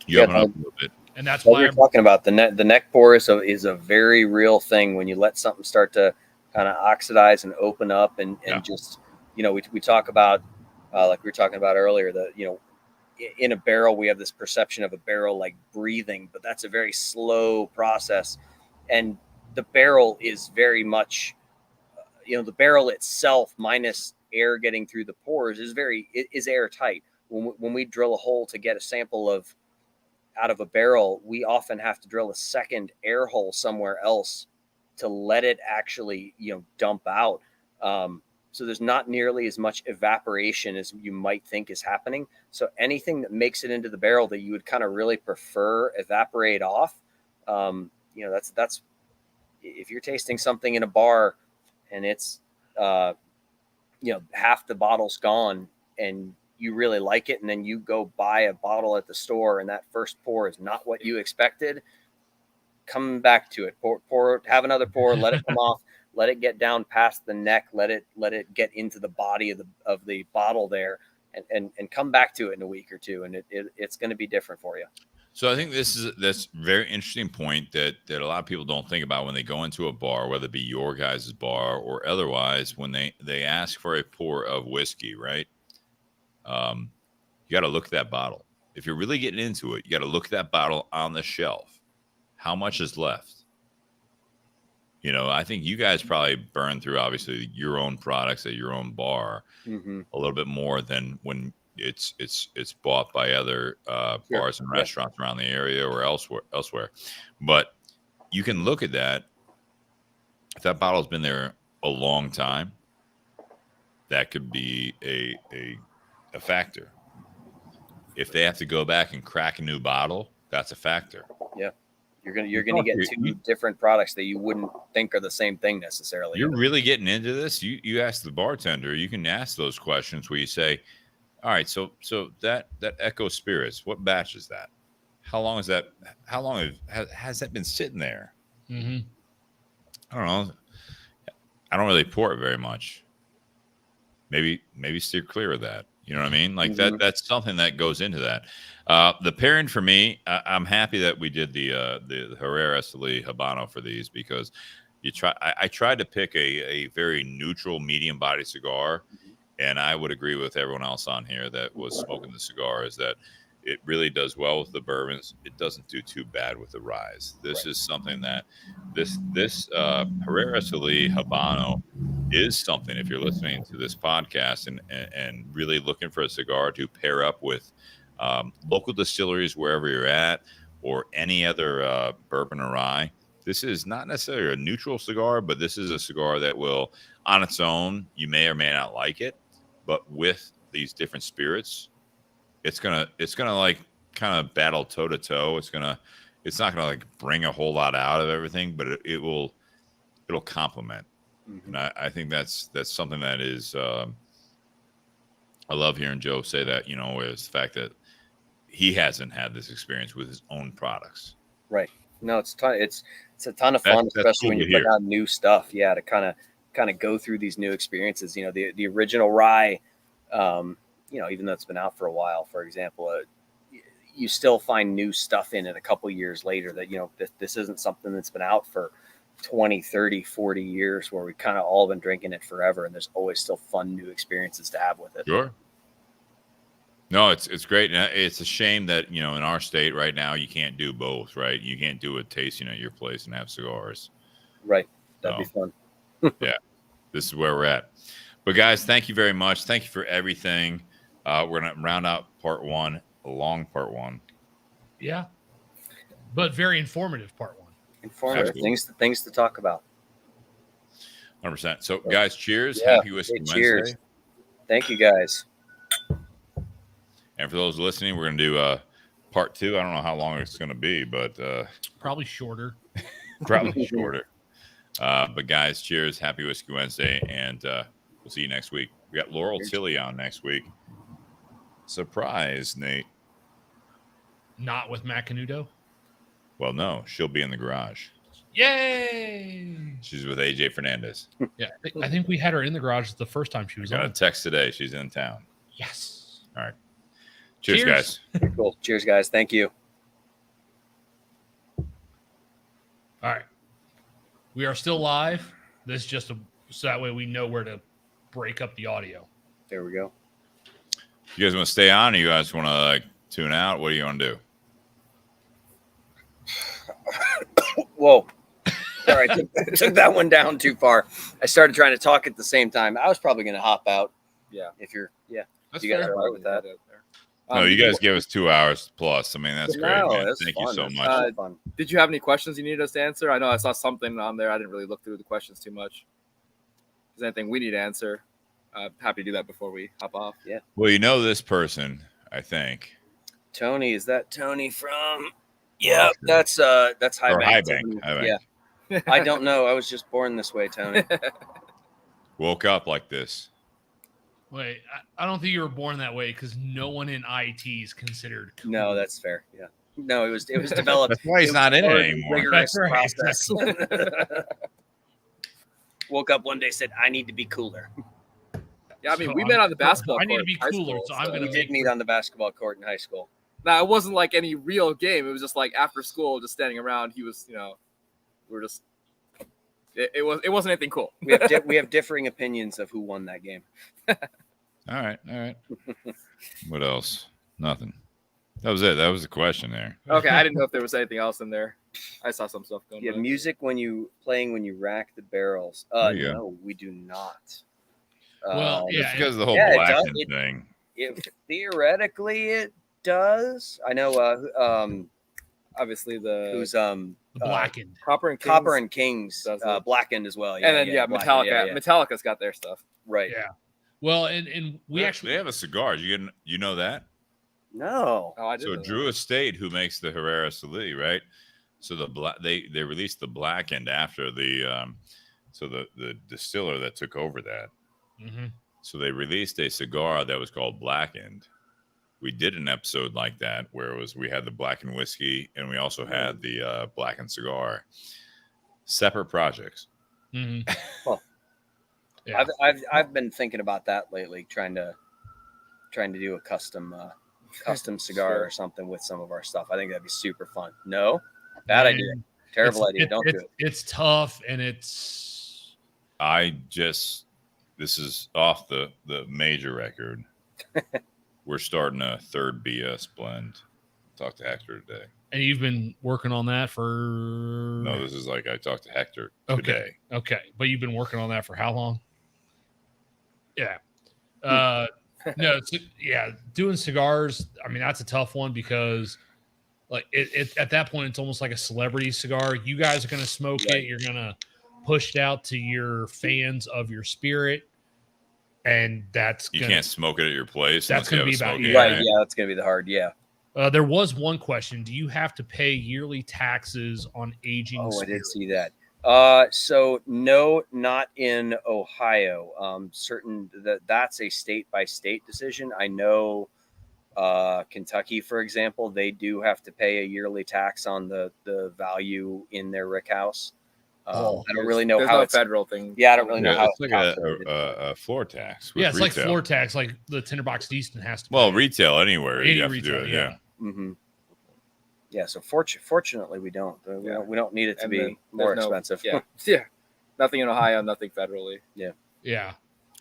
it up a little bit. And that's what why you're talking about. The neck pour is a very real thing when you let something start to kind of oxidize and open up and just, we talk about, like we were talking about earlier, in a barrel, we have this perception of a barrel like breathing, but that's a very slow process. And the barrel is very much, the barrel itself minus air getting through the pores is airtight. When we drill a hole to get a sample out of a barrel, we often have to drill a second air hole somewhere else to let it actually, dump out. So there's not nearly as much evaporation as you might think is happening. So anything that makes it into the barrel that you would kind of really prefer evaporate off, that's if you're tasting something in a bar and it's, half the bottle's gone and you really like it, and then you go buy a bottle at the store and that first pour is not what you expected, come back to it, pour, have another pour, let it come off, let it get down past the neck, let it get into the body of the bottle there, and come back to it in a week or two, and it's going to be different for you. So I think that's very interesting point that a lot of people don't think about when they go into a bar, whether it be your guys' bar or otherwise, when they ask for a pour of whiskey, right? You got to look at that bottle. If you're really getting into it, you got to look at that bottle on the shelf. How much is left? I think you guys probably burn through obviously your own products at your own bar a little bit more than when it's bought by other bars and restaurants around the area or elsewhere. But you can look at that. If that bottle's been there a long time, that could be a factor. If they have to go back and crack a new bottle, that's a factor. Yeah. You're gonna get two different products that you wouldn't think are the same thing necessarily. You're really getting into this. You ask the bartender. You can ask those questions where you say, "All right, so that Echo Spirits, what batch is that? How long is that? How long has that been sitting there?" Mm-hmm. I don't know. I don't really pour it very much. Maybe steer clear of that. You know what I mean? Like that's something that goes into that. The pairing for me, I'm happy that we did the Herrera Esteli Habano for these because I tried to pick a very neutral medium body cigar, and I would agree with everyone else on here that was smoking the cigar is that it really does well with the bourbons. It doesn't do too bad with the ryes. This is something that this Herrera Esteli Habano is something. If you're listening to this podcast and really looking for a cigar to pair up with local distilleries wherever you're at, or any other bourbon or rye, this is not necessarily a neutral cigar, but this is a cigar that will, on its own, you may or may not like it, but with these different spirits, it's gonna like kind of battle toe to toe. It's not gonna like bring a whole lot out of everything, but it'll complement. And I think that's something that is I love hearing Joe say that, is the fact that he hasn't had this experience with his own products. Right. No, it's a ton of fun, especially when you put out new stuff. Yeah, to kind of go through these new experiences. The original rye, even though it's been out for a while, for example, you still find new stuff in it a couple years later that, this isn't something that's been out for 20, 30, 40 years where we kind of all been drinking it forever. And there's always still fun new experiences to have with it. Sure. No, it's great. And it's a shame that, in our state right now, you can't do both, right? You can't do a tasting at your place and have cigars. Right. That'd be fun. Yeah. This is where we're at. But guys, thank you very much. Thank you for everything. We're going to round out part 1, a long part 1. Yeah. But very informative part 1. Informative. Things to talk about. 100%. So guys, cheers. Yeah. Happy Whiskey Wednesday. Cheers. Thank you guys. And for those listening, we're going to do part 2. I don't know how long it's going to be, but probably shorter. Probably shorter. But guys, cheers. Happy Whiskey Wednesday. And we'll see you next week. We got Laurel Tilly on next week. Surprise, Nate. Not with Macanudo? Well, no. She'll be in the garage. Yay! She's with AJ Fernandez. Yeah. I think we had her in the garage the first time she was got on. a text today. She's in town. Yes. All right. Cheers. Guys. Cool. Cheers, guys. Thank you. All right. We are still live. This is just so that way we know where to break up the audio. There we go. You guys want to stay on, or you guys want to tune out? What do you want to do? Whoa. Sorry, I took that one down too far. I started trying to talk at the same time. I was probably going to hop out. Yeah. If you're, That's you guys fair. are all right with that. No, you guys give us 2 hours plus. I mean, that's great, man. That's Thank fun. you so That's much. fun. Did you have any questions you needed us to answer? I know I saw something on there. I didn't really look through the questions too much. Is there anything we need to answer? Happy to do that before we hop off. Yeah. Well, this person, I think. Tony, is that Tony from? Yeah, that's High High Bank. Bank. Yeah. I don't know. I was just born this way, Tony. Woke up like this. Wait, I don't think you were born that way because no one in IT is considered cool. No, that's fair. Yeah. No, it was developed. That's why he's not in it anymore. Rigorous That's right. process. Woke up one day, said, "I need to be cooler." Yeah, I mean, So we met on the basketball court. I need to be in high cooler, school, so I'm going We to did meet on the basketball court in high school. Now, it wasn't like any real game. It was just like after school, just standing around. He was, we were just. It wasn't anything cool. We have differing opinions of who won that game. All right. What else? Nothing. That was it. That was the question there. Okay, I didn't know if there was anything else in there. I saw some stuff going. You have music when you rack the barrels. There you go. No, we do not. Well, It's yeah, because of the whole yeah, it blackened does. thing. Theoretically, it does. I know. Obviously, Who's the blackened. Copper and Kings. Copper and Kings Does it? blackened as well. and then Blackened, Metallica. yeah. Metallica's got their stuff. Right. Yeah. Well, and we actually they have a cigar. You know that? No. Oh, I did. So Drew Estate, who makes the Herrera Esteli, right? So they released the blackened after the distiller that took over that. Mm-hmm. So they released a cigar that was called Blackened. We did an episode like that where we had the blackened whiskey and we also had the blackened cigar. Separate projects. Mm-hmm. Well, yeah. I've been thinking about that lately, trying to do a custom cigar or something with some of our stuff. I think that'd be super fun. No, bad idea. Terrible idea. Don't do it. It's tough, and it's. This is off the major record. We're starting a third BS blend. Talked to Hector today. And you've been working on that for. No, this is I talked to Hector today. Okay, but you've been working on that for how long? Yeah. Doing cigars. I mean, that's a tough one because, like, it at that point, it's almost like a celebrity cigar. You guys are going to smoke it. You're going to push it out to your fans of your spirit, and you can't smoke it at your place. That's going to be about you, right? Yeah, that's going to be the hard. Yeah. There was one question. Do you have to pay yearly taxes on aging? Oh, spirit? I did see that. So no, not in Ohio. That's a state by state decision. I know Kentucky, for example, they do have to pay a yearly tax on the value in their rick house. I don't really know how it's federal thing. Yeah, I don't really know how it's like a floor tax. Yeah, it's retail. like floor tax, like the Tinderbox Easton has to pay. Well, retail anywhere. Any you have retail, to do it. Yeah. Mm-hmm. Yeah, so fortunately, we don't. We don't need it to be more expensive. Yeah. Nothing in Ohio, nothing federally. Yeah.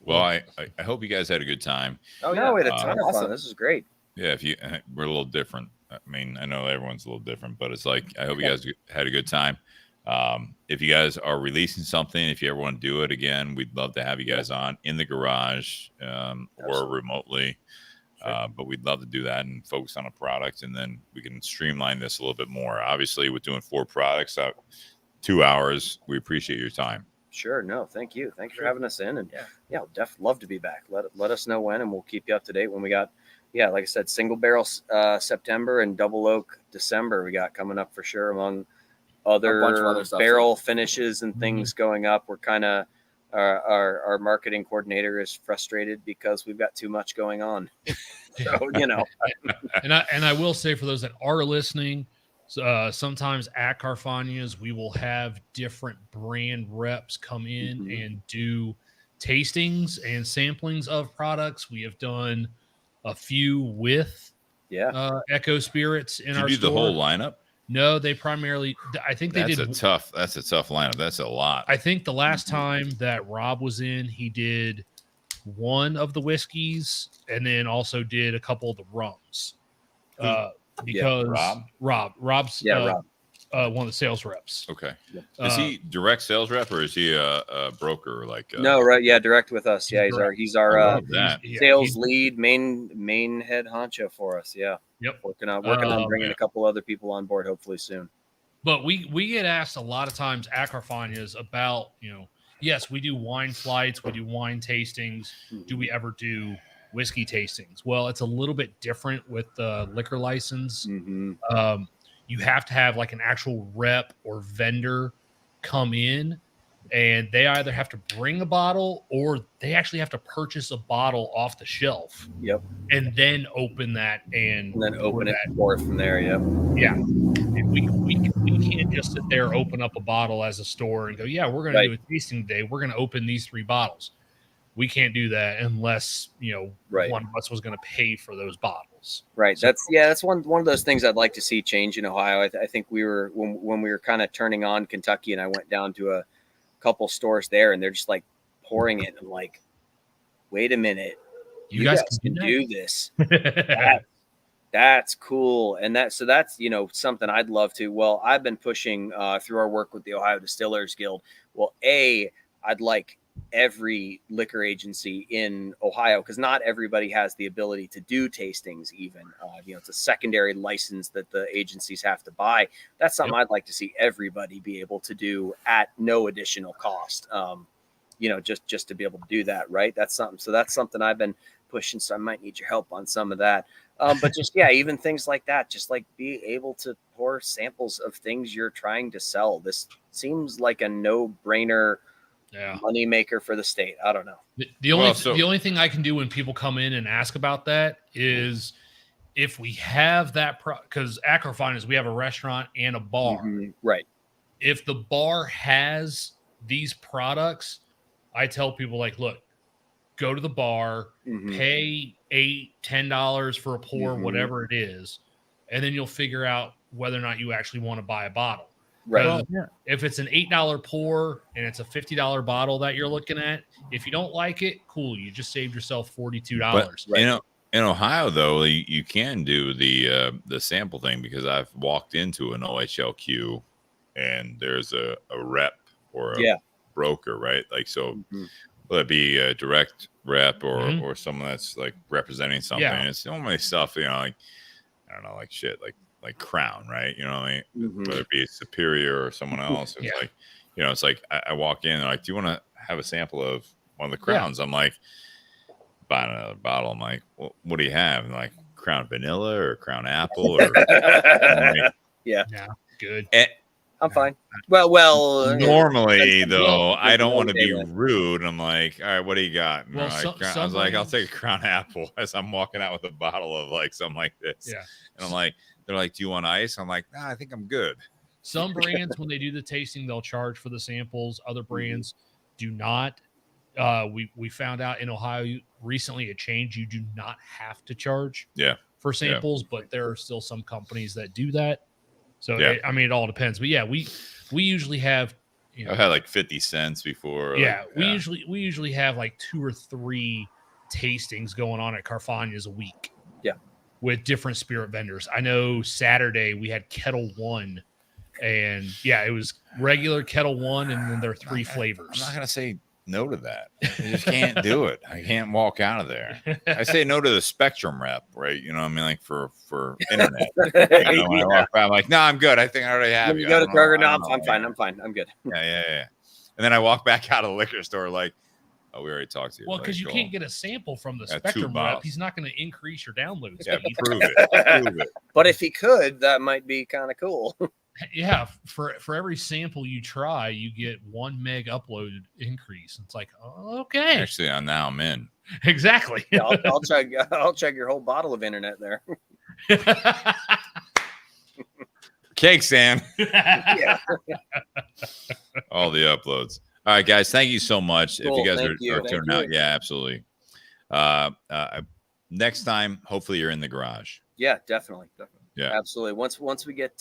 Well, I hope you guys had a good time. Oh, no, we had a ton of fun. This is great. Yeah, if you we're a little different. I mean, I know everyone's a little different, but it's like I hope you guys had a good time. If you guys are releasing something, if you ever want to do it again, we'd love to have you guys on in the garage or remotely. But we'd love to do that and focus on a product, and then we can streamline this a little bit more. Obviously, with doing 4 products out 2 hours, we appreciate your time. Sure. No, thank you. Thanks for having us in. And yeah, definitely love to be back. Let us know when, and we'll keep you up to date when we got, like I said, single barrel September and double oak December we got coming up for sure, among other barrel finishes and things going up. We're kind of, our marketing coordinator is frustrated because we've got too much going on. So, and I will say, for those that are listening, sometimes at Carfagna's, we will have different brand reps come in and do tastings and samplings of products. We have done a few with Echo Spirits in our store. Did you do the whole lineup? No, they primarily, I think they did. That's a tough lineup. That's a lot. I think the last time that Rob was in, he did one of the whiskeys and then also did a couple of the rums. Because Rob's Rob. One of the sales reps. Okay. Is he direct sales rep or is he a broker? No, right. Yeah. Direct with us. Yeah. He's our sales lead, main head honcho for us. Yeah. Yep. Working on bringing a couple other people on board, hopefully soon. But we get asked a lot of times at Carfagna's about, yes, we do wine flights, we do wine tastings. Do we ever do whiskey tastings? Well, it's a little bit different with the liquor license. You have to have like an actual rep or vendor come in, and they either have to bring a bottle or they actually have to purchase a bottle off the shelf. Yep. And then open that and then open it and pour it from there. Yep. Yeah. And we can't just sit there, open up a bottle as a store and go, we're going to do a tasting today. We're going to open these 3 bottles. We can't do that unless, one of us was going to pay for those bottles. Right. So, that's one of those things I'd like to see change in Ohio. I think we were, when we were kind of turning on Kentucky, and I went down to a couple stores there, and they're just like pouring it. I'm like, wait a minute. You guys can do this. That's cool. And that's something I'd love to. Well, I've been pushing through our work with the Ohio Distillers Guild. Well, I'd like every liquor agency in Ohio, because not everybody has the ability to do tastings even. It's a secondary license that the agencies have to buy. That's something I'd like to see everybody be able to do at no additional cost. Just to be able to do that, right? That's something I've been pushing, so I might need your help on some of that. But just, even things like that, just like be able to pour samples of things you're trying to sell. This seems like a no-brainer money maker for the state. I don't know. The only thing I can do when people come in and ask about that is if we have that, because at Carfagna's, we have a restaurant and a bar. Right. If the bar has these products, I tell people, like, look, go to the bar, pay $8-10 for a pour, whatever it is, and then you'll figure out whether or not you actually want to buy a bottle. Right. If it's an $8 pour and it's a $50 bottle that you're looking at, if you don't like it, cool, you just saved yourself $42. But, in Ohio, though, you can do the sample thing, because I've walked into an OHLQ and there's a rep or a broker, right? Like, so will it be a direct rep or someone that's like representing something? It's normally stuff, like, I don't know, like shit, like Crown, right? You know what I mean? Whether it be Superior or someone else. It's like, it's like I walk in and like, do you want to have a sample of one of the Crowns? I'm like, buying another bottle. I'm like, well, what do you have? And like, Crown Vanilla or Crown Apple? Or like, good. I'm fine. Well. Normally, though, I don't want to be rude. I'm like, all right, what do you got? And I was like, I'll take a Crown Apple, as I'm walking out with a bottle of like something like this. Yeah. And I'm like, they're like, do you want ice? I'm like, nah, I think I'm good. Some brands, when they do the tasting, they'll charge for the samples. Other brands do not. We found out in Ohio recently a change. You do not have to charge for samples, but there are still some companies that do that. So, it all depends. But we usually have, I had like 50 cents before. We usually have like 2 or 3 tastings going on at Carfagna's a week. Yeah. with different spirit vendors. I know Saturday we had Kettle One, and yeah, it was regular Kettle One, and then there are 3 flavors. I'm not gonna say no to that. I just can't do it. I can't walk out of there. I say no to the Spectrum rep, right? You know what I mean? Like for internet. You know, when I walk by, I'm like, no, I'm good. I think I already have. When you go to Kroger, no, I'm fine. I'm good. Yeah. And then I walk back out of the liquor store like, oh, we already talked to you. Well, because like, you can't get a sample from the Spectrum rep. He's not going to increase your download speed. Prove it. But if he could, that might be kind of cool. Yeah, for every sample you try, you get 1 meg upload increase. It's like, oh, okay. Actually, now I'm in. Exactly. Yeah, I'll check your whole bottle of internet there. Cake stand. Yeah. All the uploads. All right, guys. Thank you so much. Cool, if you guys are thank tuning out, yeah, absolutely. Next time, hopefully you're in the garage. Yeah, definitely. Yeah, absolutely. Once we get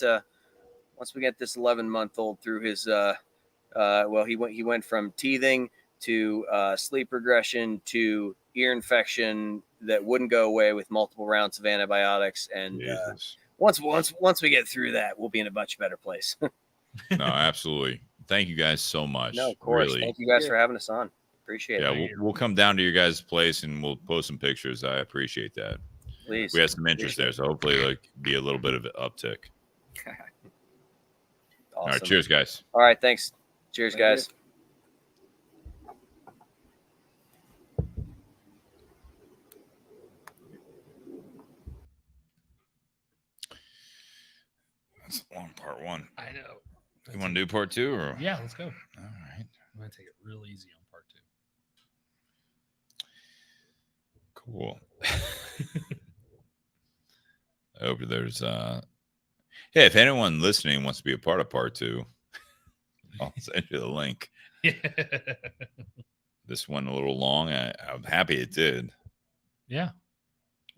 this 11-month-old through his he went from teething to sleep regression to ear infection that wouldn't go away with multiple rounds of antibiotics, and once we get through that, we'll be in a much better place. No, absolutely. Thank you guys so much. No, of course. Really. Thank you guys for having us on. Appreciate it. Yeah, we'll come down to your guys' place and we'll post some pictures. I appreciate that. Please. We had some interest there, so hopefully like be a little bit of an uptick. Awesome. All right, cheers, guys. All right, thanks. Cheers, guys. That's a long part 1. I know. You want to do part 2 or? Yeah, let's go. All right. I'm going to take it real easy on part 2. Cool. I hope there's hey, if anyone listening wants to be a part of part 2, I'll send you the link. Yeah. This went a little long. I'm happy it did. Yeah.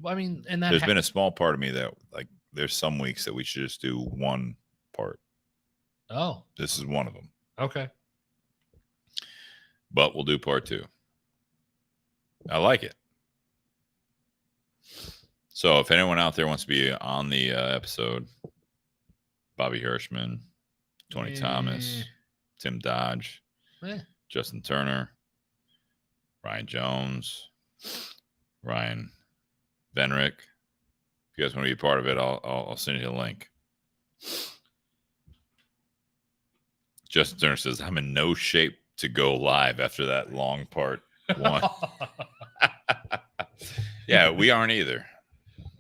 Well, I mean, and there's been a small part of me that like there's some weeks that we should just do one part. Oh. This is one of them. Okay. But we'll do part 2. I like it. So if anyone out there wants to be on the episode, Bobby Hirschman, Tony Thomas, Tim Dodge, Justin Turner, Ryan Jones, Ryan Venrick. If you guys want to be a part of it, I'll send you the link. Justin Turner says, I'm in no shape to go live after that long part 1. Yeah, we aren't either.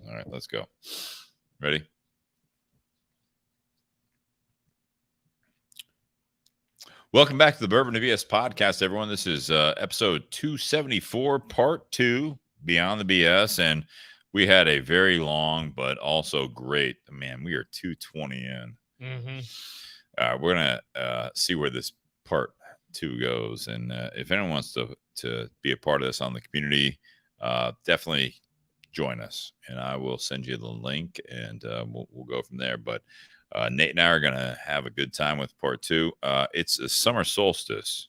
All right, let's go. Ready? Welcome back to the Bourbon to BS podcast, everyone. This is episode 274, part 2, Beyond the BS. And we had a very long, but also great, man, we are 220 in. Mm-hmm. We're going to see where this part 2 goes. And if anyone wants to be a part of this on the community, definitely join us. And I will send you the link and we'll go from there. But Nate and I are going to have a good time with part 2. It's a summer solstice.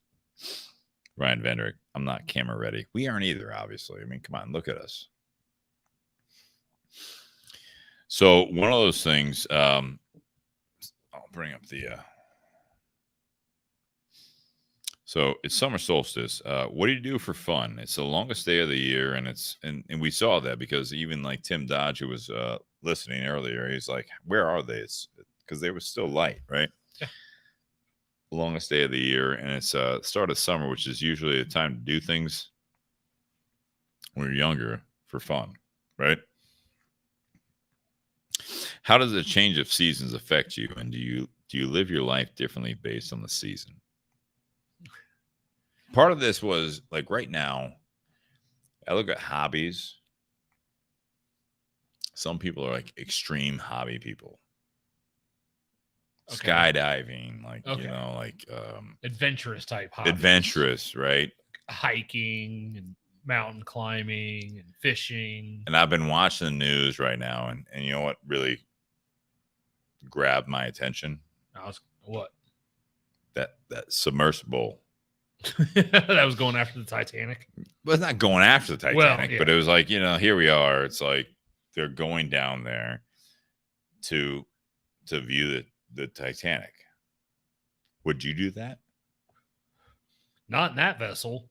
Ryan Vendrick, I'm not camera ready. We aren't either, obviously. I mean, come on, look at us. So one of those things, I'll bring up the... So it's summer solstice. What do you do for fun? It's the longest day of the year, and and we saw that because even like Tim Dodge, who was listening earlier, he's like, "Where are they?" It's because they were still light, right? Yeah. The longest day of the year, and it's start of summer, which is usually a time to do things when you're younger for fun, right? How does the change of seasons affect you, and do you live your life differently based on the season? Part of this was like right now, I look at hobbies. Some people are like extreme hobby people. Okay. Skydiving, like, you know, like adventurous type hobbies. Adventurous, right? Hiking and mountain climbing and fishing. And I've been watching the news right now, and you know what really grabbed my attention? What? That submersible. That was going after the Titanic. Well, it's not going after the Titanic, but it was like, you know, here we are. It's like they're going down there to view the Titanic. Would you do that? Not in that vessel.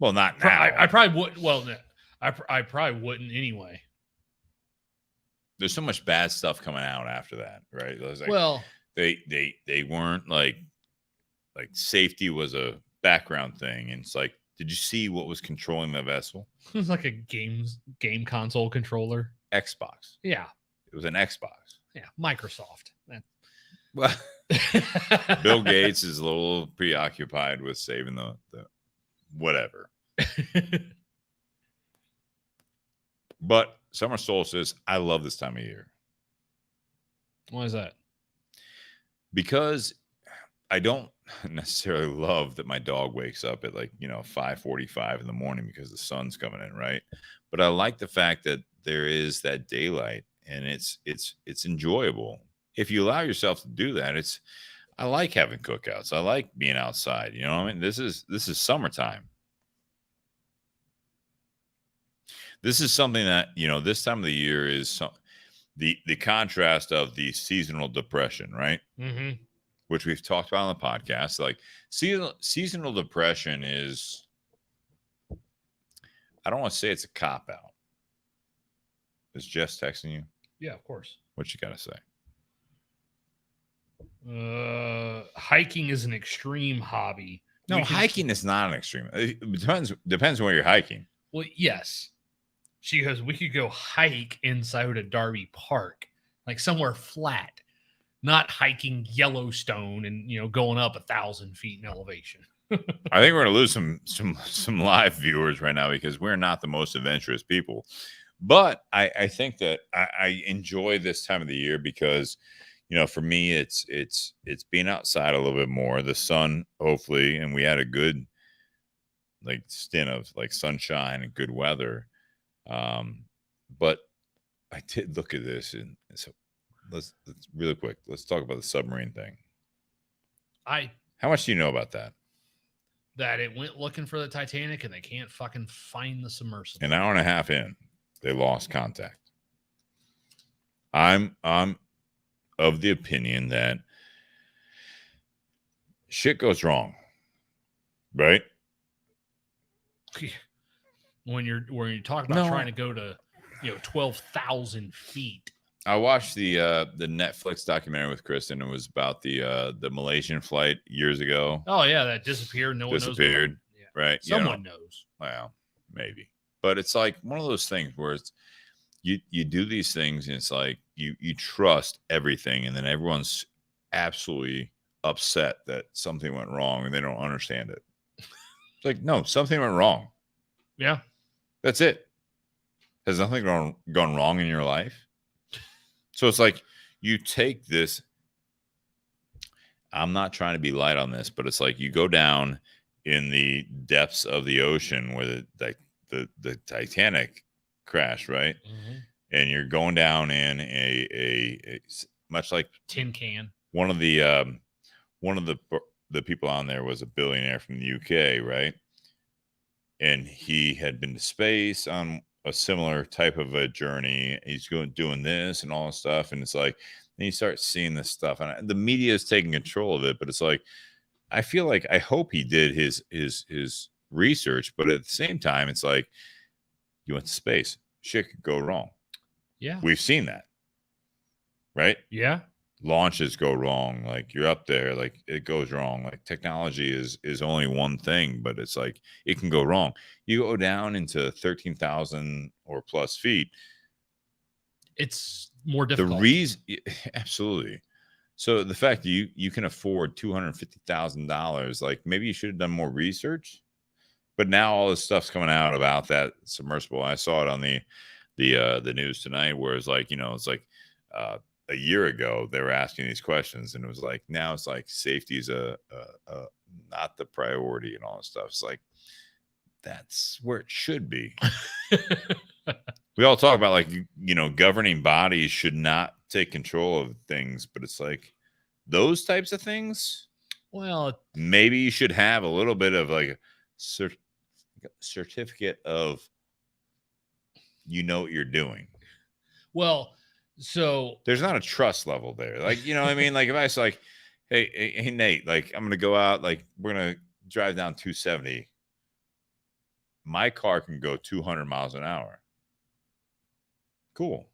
Well, not now. I probably would. Well, no, I probably wouldn't anyway. There's so much bad stuff coming out after that, right? It was like, well, they weren't like safety was a background thing, and it's like, did you see what was controlling the vessel? It was like a game console controller. Xbox. Yeah, it was an Xbox. Yeah, Microsoft. Well, Bill Gates is a little preoccupied with saving the whatever. But summer solstice, I love this time of year. Why is that? Because I don't necessarily love that my dog wakes up at 5:45 in the morning because the sun's coming in, right? But I like the fact that there is that daylight, and it's enjoyable. If you allow yourself to do that, I like having cookouts. I like being outside. You know what I mean? This is summertime. This is something that, this time of the year is the contrast of the seasonal depression, right? Mm-hmm. Which we've talked about on the podcast. Like seasonal depression is, I don't want to say it's a cop out. Is Jess texting you? Yeah, of course. What you got to say? Hiking is an extreme hobby. No, hiking is not an extreme. It depends on where you're hiking. Well, yes. She goes, we could go hike inside of Darby Park, like somewhere flat, not hiking Yellowstone and going up 1,000 feet in elevation. I think we're gonna lose some live viewers right now because we're not the most adventurous people. But I think that I enjoy this time of the year because, for me, it's being outside a little bit more. The sun, hopefully, and we had a good stint of sunshine and good weather. But I did look at this, and so let's really quick. Let's talk about the submarine thing. How much do you know about that? That it went looking for the Titanic and they can't fucking find the submersible. An hour and a half in, they lost contact. I'm of the opinion that shit goes wrong, right? When you're talking about trying to go to 12,000 feet. I watched the Netflix documentary with Kristen. It was about the Malaysian flight years ago. Oh yeah, that disappeared. No one knows. Disappeared, right? Someone knows. Well, maybe, but it's like one of those things where it's you do these things, and it's like you trust everything, and then everyone's absolutely upset that something went wrong, and they don't understand it. It's like, no, something went wrong. Yeah, that's it. Has nothing gone wrong in your life? So it's like you take this. I'm not trying to be light on this, but it's like you go down in the depths of the ocean where the Titanic crashed, right? Mm-hmm. And you're going down in a much like tin can. One of the people on there was a billionaire from the UK, right? And he had been to space on a similar type of a journey. He's doing this and all this stuff, and it's like, then you start seeing this stuff, and the media is taking control of it. But it's like, I feel like I hope he did his research, but at the same time, it's like you went to space, shit could go wrong. Yeah, we've seen that, right? Yeah, launches go wrong. Like you're up there, like it goes wrong. Like technology is only one thing, but it's like it can go wrong. You go down into 13,000 or plus feet, it's more difficult. The reason, absolutely. So the fact that you can afford $250,000, like maybe you should have done more research. But now all this stuff's coming out about that submersible. I saw it on the news tonight, where it's like, it's like a year ago they were asking these questions, and it was like, now it's like safety's a not the priority and all this stuff. It's like, that's where it should be. We all talk about like, governing bodies should not take control of things, but it's like those types of things. Well, maybe you should have a little bit of like a certificate of, what you're doing. Well, so there's not a trust level there. Like, you know what I mean? Like if I was like, hey, Nate, like I'm going to go out, like we're going to drive down 270. My car can go 200 miles an hour. Cool.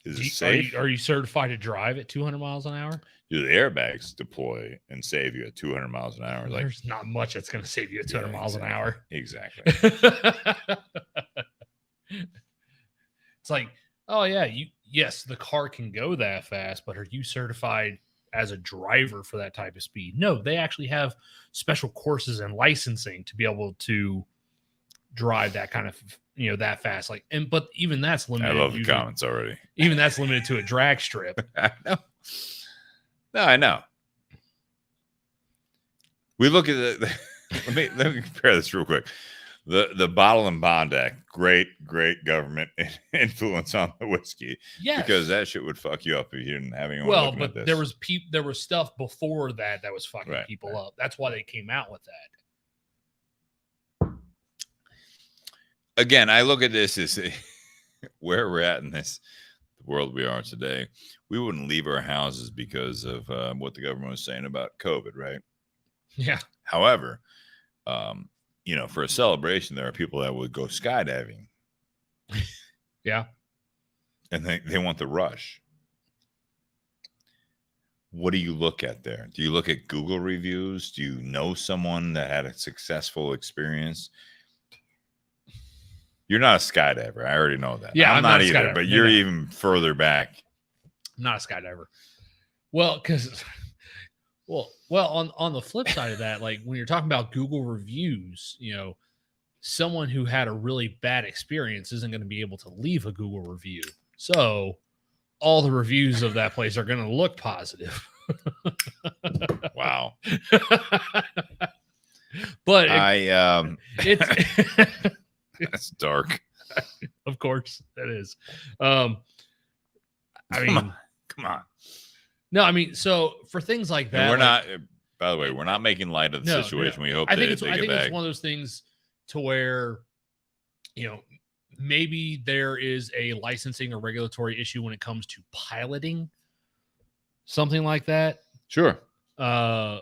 Is it safe? Are you certified to drive at 200 miles an hour? Do the airbags deploy and save you at 200 miles an hour? Like, there's not much that's going to save you at 200 miles an hour. Exactly. It's like, oh yeah, yes, the car can go that fast, but are you certified as a driver for that type of speed? No, they actually have special courses and licensing to be able to drive that kind of, that fast. Like, but even that's limited. I love the comments already. Even that's limited to a drag strip. I know. No, I know. We look at let me compare this real quick. The Bottle and Bond Act, great government influence on the whiskey. Yes. Because that shit would fuck you up if you didn't have anyone. Well, but there was stuff before that was fucking people up. That's why they came out with that. Again, I look at this as where we're at in this world we are today. We wouldn't leave our houses because of what the government was saying about COVID, right? Yeah. However, for a celebration, there are people that would go skydiving. Yeah. And they want the rush. What do you look at there? Do you look at Google reviews? Do you know someone that had a successful experience? You're not a skydiver. I already know that. Yeah, I'm not either, but you're even further back. I'm not a skydiver. Well, because... Well, on the flip side of that, like when you're talking about Google reviews, someone who had a really bad experience isn't going to be able to leave a Google review. So all the reviews of that place are going to look positive. Wow. But it's that's dark. Of course that is. I mean, come on. No, I mean, so for things like that, and we're not. By the way, we're not making light of the situation. We hope. I think it's one of those things to where, maybe there is a licensing or regulatory issue when it comes to piloting, something like that. Sure. Or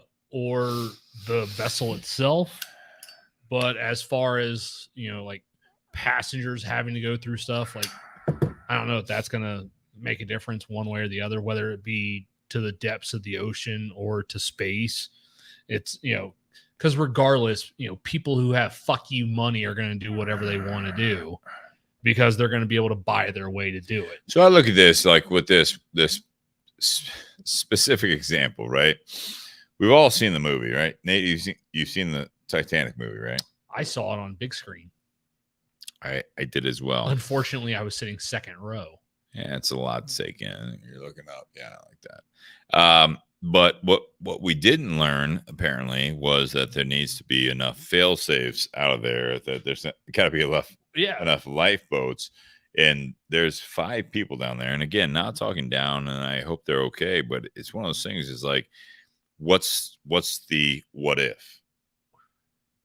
the vessel itself, but as far as like passengers having to go through stuff, like I don't know if that's gonna make a difference one way or the other, whether it be to the depths of the ocean or to space. It's, because regardless, people who have fuck you money are going to do whatever they want to do because they're going to be able to buy their way to do it. So I look at this like with this specific example, right? We've all seen the movie, right? Nate, you've seen the Titanic movie, right? I saw it on big screen. I did as well. Unfortunately, I was sitting second row. Yeah, it's a lot to take in. You're looking up. Yeah, I like that. But what we didn't learn, apparently, was that there needs to be enough fail safes out of there, that there's got to be enough lifeboats. And there's 5 people down there. And again, not talking down, and I hope they're okay, but it's one of those things is like, what's the what if?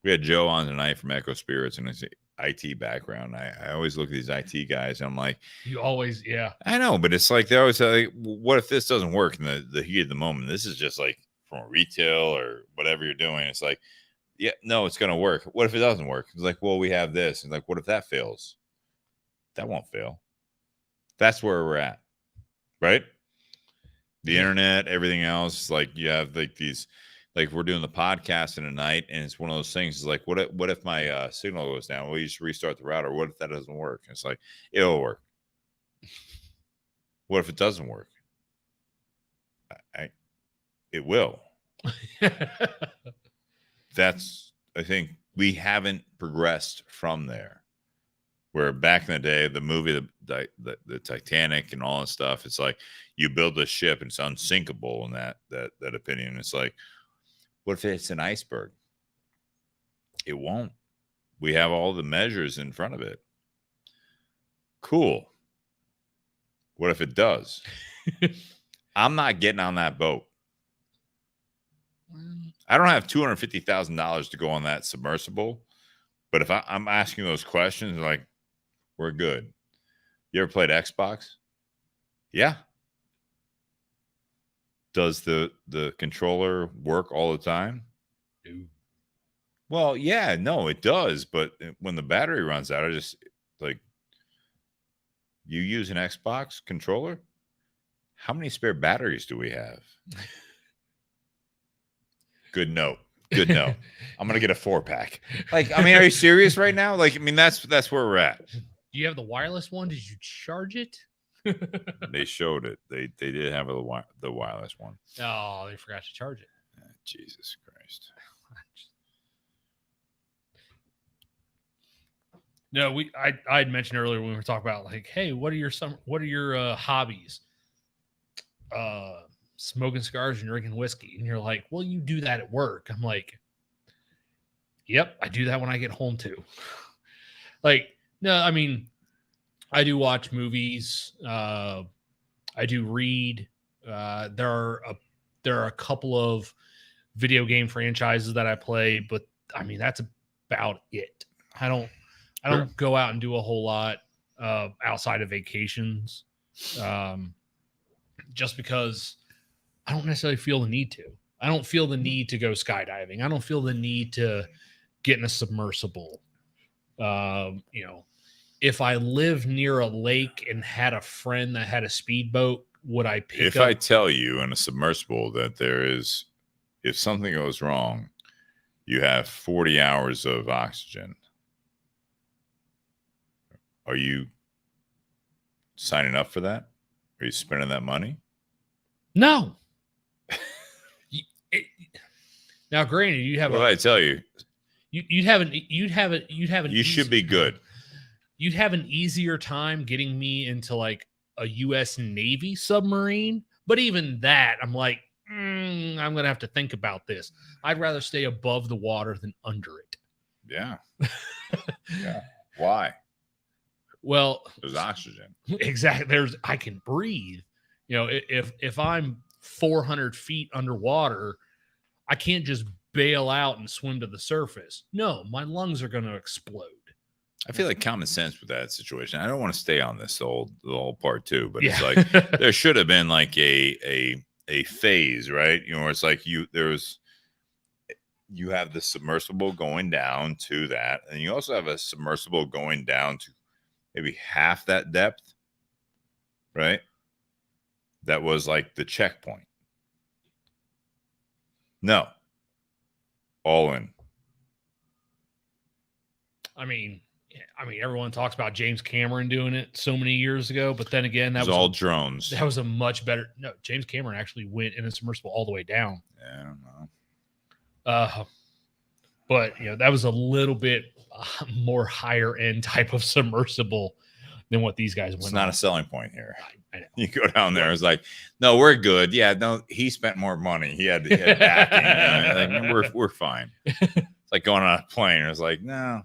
We had Joe on tonight from Echo Spirits, and it's IT background. I always look at these IT guys and I'm like, you always, yeah, I know, but it's like they always say, like, what if this doesn't work in the heat of the moment? This is just like from a retail or whatever you're doing. It's like, yeah, no, it's gonna work. What if it doesn't work? It's like, well, we have this. And like, what if that fails? That won't fail. That's where we're at, right? The internet, everything else. Like you have like these. Like we're doing the podcast in a night, and it's one of those things. It's like, what if my signal goes down? Well, you just restart the router. What if that doesn't work? It's like, it'll work. What if it doesn't work? It will. I think we haven't progressed from there. Where back in the day, the movie, the Titanic and all that stuff, it's like you build a ship and it's unsinkable in that opinion. It's like, what if it's an iceberg? It won't. We have all the measures in front of it. Cool. What if it does? I'm not getting on that boat. I don't have $250,000 to go on that submersible. But if I'm asking those questions, like, we're good. You ever played Xbox? Yeah. Does the controller work all the time? Dude. Well, yeah, no, it does. But when the battery runs out, I just like, you use an Xbox controller? How many spare batteries do we have? Good note. Good note. I'm gonna get a 4-pack. Like, I mean, are you serious right now? Like, I mean, that's where we're at. Do you have the wireless one? Did you charge it? They showed it. They did have the wireless one. Oh, they forgot to charge it. Jesus Christ. No, I had mentioned earlier when we were talking about like, hey, what are your hobbies? Smoking cigars and drinking whiskey. And you're like, well, you do that at work. I'm like, yep, I do that when I get home too. Like, no, I mean, I do watch movies. I do read. There are a couple of video game franchises that I play, but I mean, that's about it. I don't go out and do a whole lot outside of vacations, just because I don't necessarily feel the need to. I don't feel the need to go skydiving. I don't feel the need to get in a submersible. If I live near a lake and had a friend that had a speedboat, would I pick If I tell you in a submersible that if something goes wrong, you have 40 hours of oxygen, are you signing up for that? Are you spending that money? No. Now, granted, you have. What did I tell you? You should be good. You'd have an easier time getting me into like a U.S. Navy submarine, but even that, I'm like, I'm gonna have to think about this. I'd rather stay above the water than under it. Yeah. Yeah. Why? Well, there's oxygen. Exactly. I can breathe. If I'm 400 feet underwater, I can't just bail out and swim to the surface. No, my lungs are going to explode. I feel like common sense with that situation. I don't want to stay on this the whole part too, but It's like there should have been like a phase, right? Where it's like you have the submersible going down to that, and you also have a submersible going down to maybe half that depth, right? That was like the checkpoint. No. All in. I mean, everyone talks about James Cameron doing it so many years ago, but then again, that was all drones. That was a much better. No, James Cameron actually went in a submersible all the way down. Yeah, I don't know. But that was a little bit more higher end type of submersible than what these guys went. It's not a selling point here. I know. You go down there, it's like, no, we're good. Yeah, no, he spent more money. He had backing. We're fine. It's like going on a plane. It's like, no.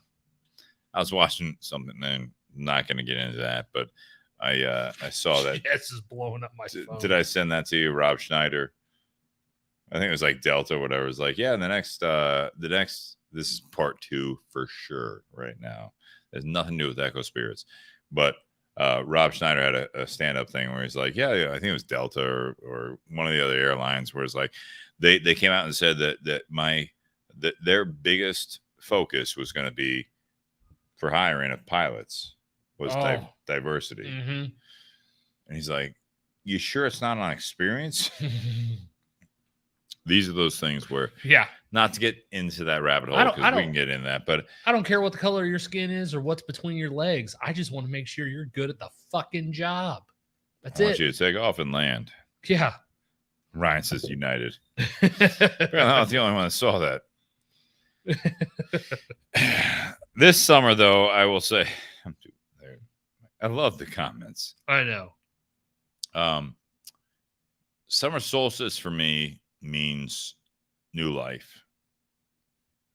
I was watching something, and I'm not going to get into that, but I saw that. This is blowing up my phone. Did I send that to you, Rob Schneider? I think it was like Delta or whatever. It was like, yeah, this is part 2 for sure right now. There's nothing to do with Echo Spirits. But Rob Schneider had a stand-up thing where he's like, yeah, I think it was Delta or one of the other airlines, where it's like they came out and said that their biggest focus was going to be for hiring of pilots was diversity. Mm-hmm. And he's like, you sure it's not on experience? These are those things where, not to get into that rabbit hole, because we can get in that, but I don't care what the color of your skin is or what's between your legs. I just want to make sure you're good at the fucking job. That's it. I want you to take off and land. Yeah. Ryan says United. Apparently I'm not the only one that saw that. This summer, though, I will say, I love the comments. I know. Summer solstice for me means new life.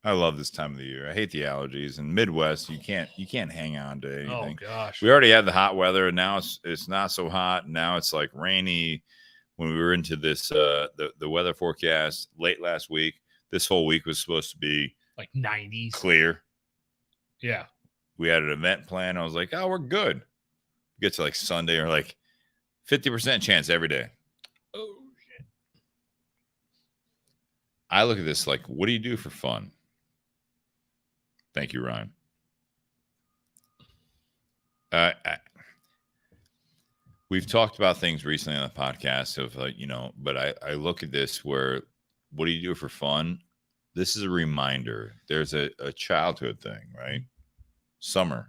I love this time of the year. I hate the allergies. In Midwest, you can't hang on to anything. Oh gosh. We already had the hot weather, and now it's not so hot. Now it's like rainy. When we were into this the weather forecast late last week, this whole week was supposed to be like 90s. Clear. Yeah. We had an event plan. I was like, oh, we're good. get to like Sunday or like 50% chance every day. Oh shit. I look at this like, what do you do for fun? Thank you, Ryan. We've talked about things recently on the podcast of like, but I look at this where, what do you do for fun? This is a reminder. There's a childhood thing, right? Summer.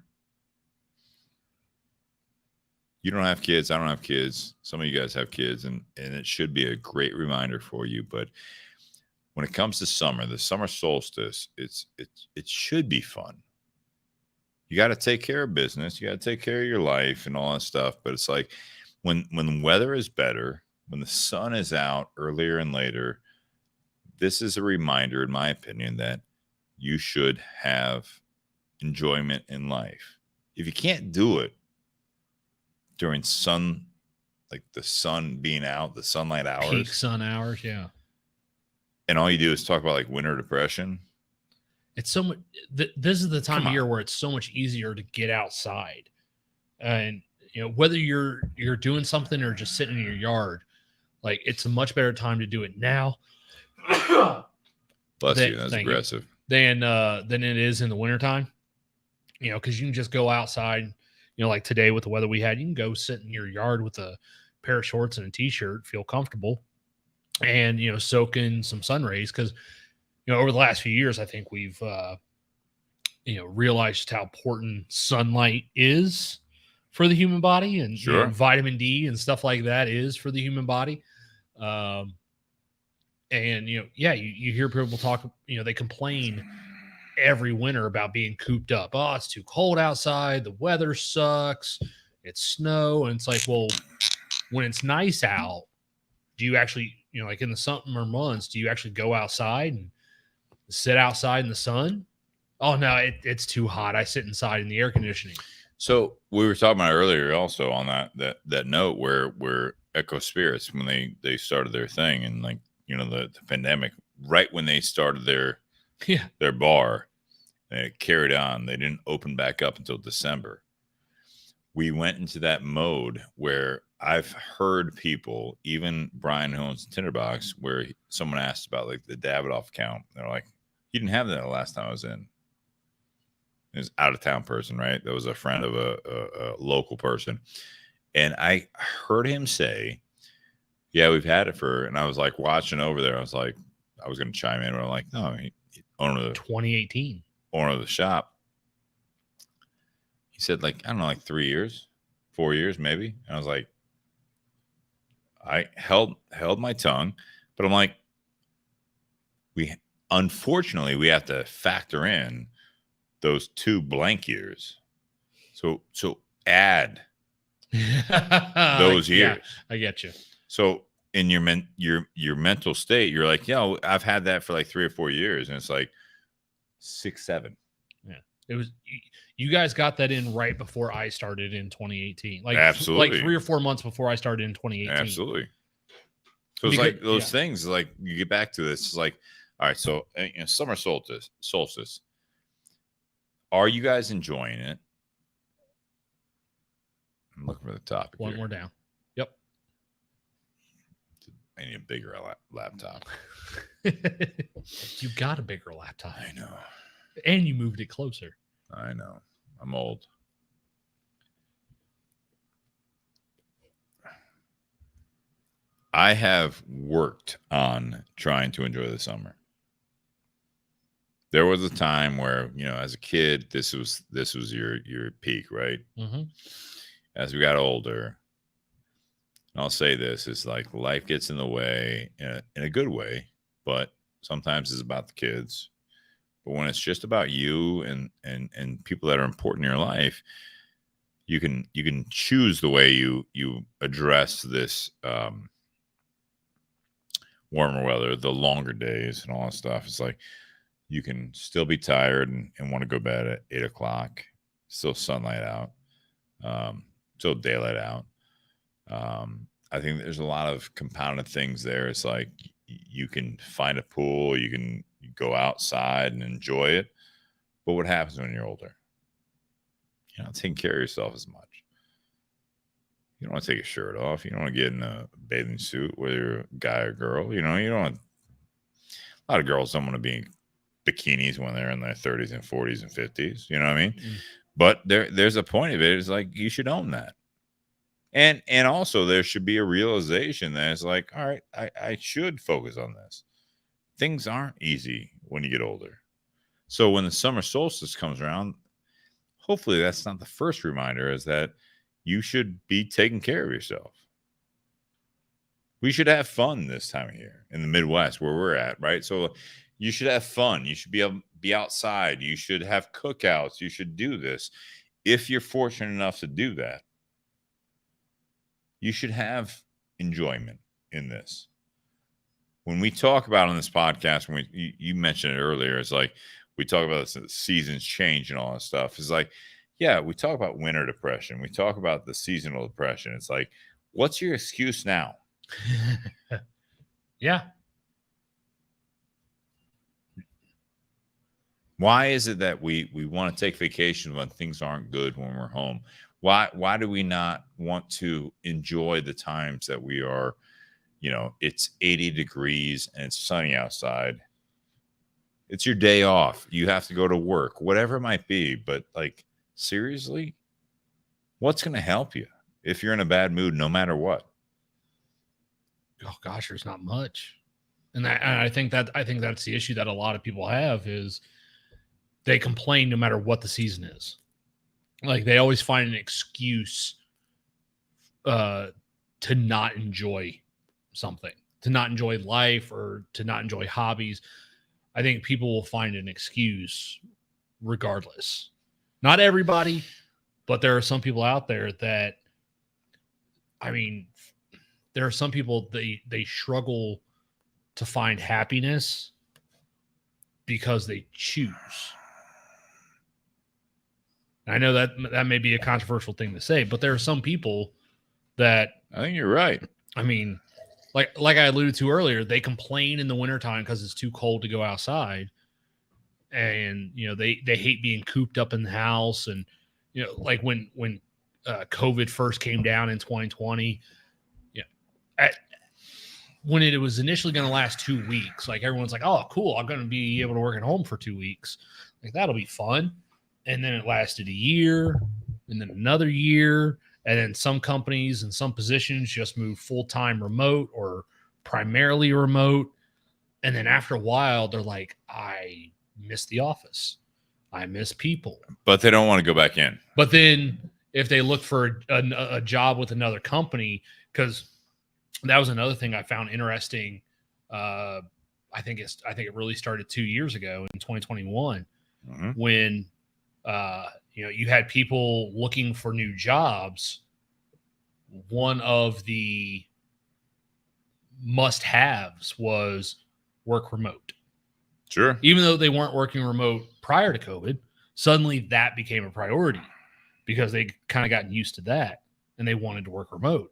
You don't have kids. I don't have kids. Some of you guys have kids, and it should be a great reminder for you. But when it comes to summer, the summer solstice, it should be fun. You got to take care of business. You got to take care of your life and all that stuff. But it's like when the weather is better, when the sun is out earlier and later, this is a reminder, in my opinion, that you should have enjoyment in life. If you can't do it during sun, like the sun being out, the sunlight hours, peak sun hours, yeah. And all you do is talk about like winter depression. It's so much. This is the time of year where it's so much easier to get outside, and whether you're doing something or just sitting in your yard, like it's a much better time to do it now. Bless you. That's aggressive. Than it is in the wintertime. Because you can just go outside. Like today with the weather we had, you can go sit in your yard with a pair of shorts and a t-shirt, feel comfortable, and soak in some sun rays. Because over the last few years, I think we've realized how important sunlight is for the human body, and sure. Vitamin D and stuff like that is for the human body. And you hear people talk, they complain every winter about being cooped up. Oh, it's too cold outside. The weather sucks. It's snow. And it's like, well, when it's nice out, do you actually, like in the summer months, do you actually go outside and sit outside in the sun? Oh no, it's too hot. I sit inside in the air conditioning. So we were talking about earlier also on that note where Echo Spirits, when they started their thing and like, the pandemic, right when they started their bar, and it carried on. They didn't open back up until December. We went into that mode where I've heard people, even Brian who owns Tinderbox, where someone asked about like the Davidoff account. They're like, "You didn't have that the last time I was in." It was out of town person, right? That was a friend of a local person, and I heard him say, "Yeah, we've had it for." And I was like watching over there. I was like, I was going to chime in, but I'm like, no, owner of the 2018 owner of the shop. He said like, I don't know, like 3 years, 4 years, maybe. And I was like, I held my tongue, but I'm like, unfortunately we have to factor in those 2 blank years. So add those years. Yeah, I get you. So in your mental state, you're like, I've had that for like 3 or 4 years, and it's like 6, 7. Yeah, it was. You guys got that in right before I started in 2018. Like absolutely, like 3 or 4 months before I started in 2018. Absolutely. So it's like those things. Like you get back to this. It's like, all right. So summer solstice. Are you guys enjoying it? I'm looking for the topic. One more down. Yep. I need a bigger laptop. You got a bigger laptop. I know. And you moved it closer. I know. I'm old. I have worked on trying to enjoy the summer. There was a time where, as a kid, this was your peak, right? Mm-hmm. As we got older, and I'll say this, it's like life gets in the way in a good way, but sometimes it's about the kids. But when it's just about you and people that are important in your life, you can choose the way you address this warmer weather, the longer days and all that stuff. It's like you can still be tired and want to go to bed at 8 o'clock, still sunlight out, still daylight out. I think there's a lot of compounded things there. It's like you can find a pool, you can go outside and enjoy it. But what happens when you're older? You're not taking care of yourself as much. You don't want to take your shirt off. You don't want to get in a bathing suit, whether you're a guy or girl. You know, you don't want, a lot of girls don't want to be in bikinis when they're in their 30s and 40s and 50s. You know what I mean? Mm. But there's a point of it. It's like you should own that. And also there should be a realization that it's like, all right, I should focus on this. Things aren't easy when you get older. So when the summer solstice comes around, hopefully that's not the first reminder, is that you should be taking care of yourself. We should have fun this time of year in the Midwest where we're at, right? So you should have fun. You should be outside. You should have cookouts. You should do this. If you're fortunate enough to do that, you should have enjoyment in this. When we talk about on this podcast, when you mentioned it earlier, it's like we talk about the seasons change and all that stuff. It's like, yeah, we talk about winter depression. We talk about the seasonal depression. It's like, what's your excuse now? Yeah. Why is it that we want to take vacations when things aren't good when we're home? Why do we not want to enjoy the times that we are, you know, it's 80 degrees and it's sunny outside. It's your day off. You have to go to work, whatever it might be. But like, seriously, what's going to help you if you're in a bad mood, no matter what? Oh gosh, there's not much. And I think that's the issue that a lot of people have, is they complain no matter what the season is. Like, they always find an excuse to not enjoy something, to not enjoy life, or to not enjoy hobbies. I think people will find an excuse regardless. Not everybody, but there are some people out there that, I mean, there are some people, they struggle to find happiness because they choose. I know that may be a controversial thing to say, but there are some people that, I think you're right. I mean, like I alluded to earlier, they complain in the wintertime because it's too cold to go outside. And, you know, they hate being cooped up in the house. And, you know, like when COVID first came down in 2020, when it was initially going to last 2 weeks, like everyone's like, oh, cool, I'm going to be able to work at home for 2 weeks. Like, that'll be fun. And then it lasted a year, and then another year. And then some companies and some positions just move full-time remote or primarily remote. And then after a while, they're like, I miss the office. I miss people. But they don't want to go back in. But then if they look for a job with another company, because that was another thing I found interesting. I think it really started 2 years ago in 2021, when you know, you had people looking for new jobs. One of the must-haves was work remote. Sure. Even though they weren't working remote prior to COVID, suddenly that became a priority because they kind of gotten used to that and they wanted to work remote.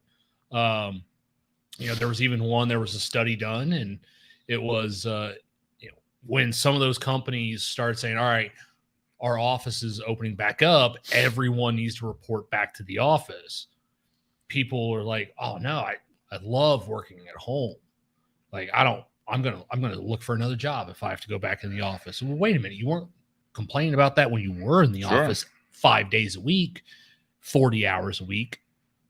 You know, there was a study done, and it was, you know, when some of those companies started saying, all right, our office is opening back up, everyone needs to report back to the office. People are like, oh no, I love working at home. Like, I'm going to look for another job if I have to go back in the office. Well, wait a minute. You weren't complaining about that when you were in the office 5 days a week, 40 hours a week.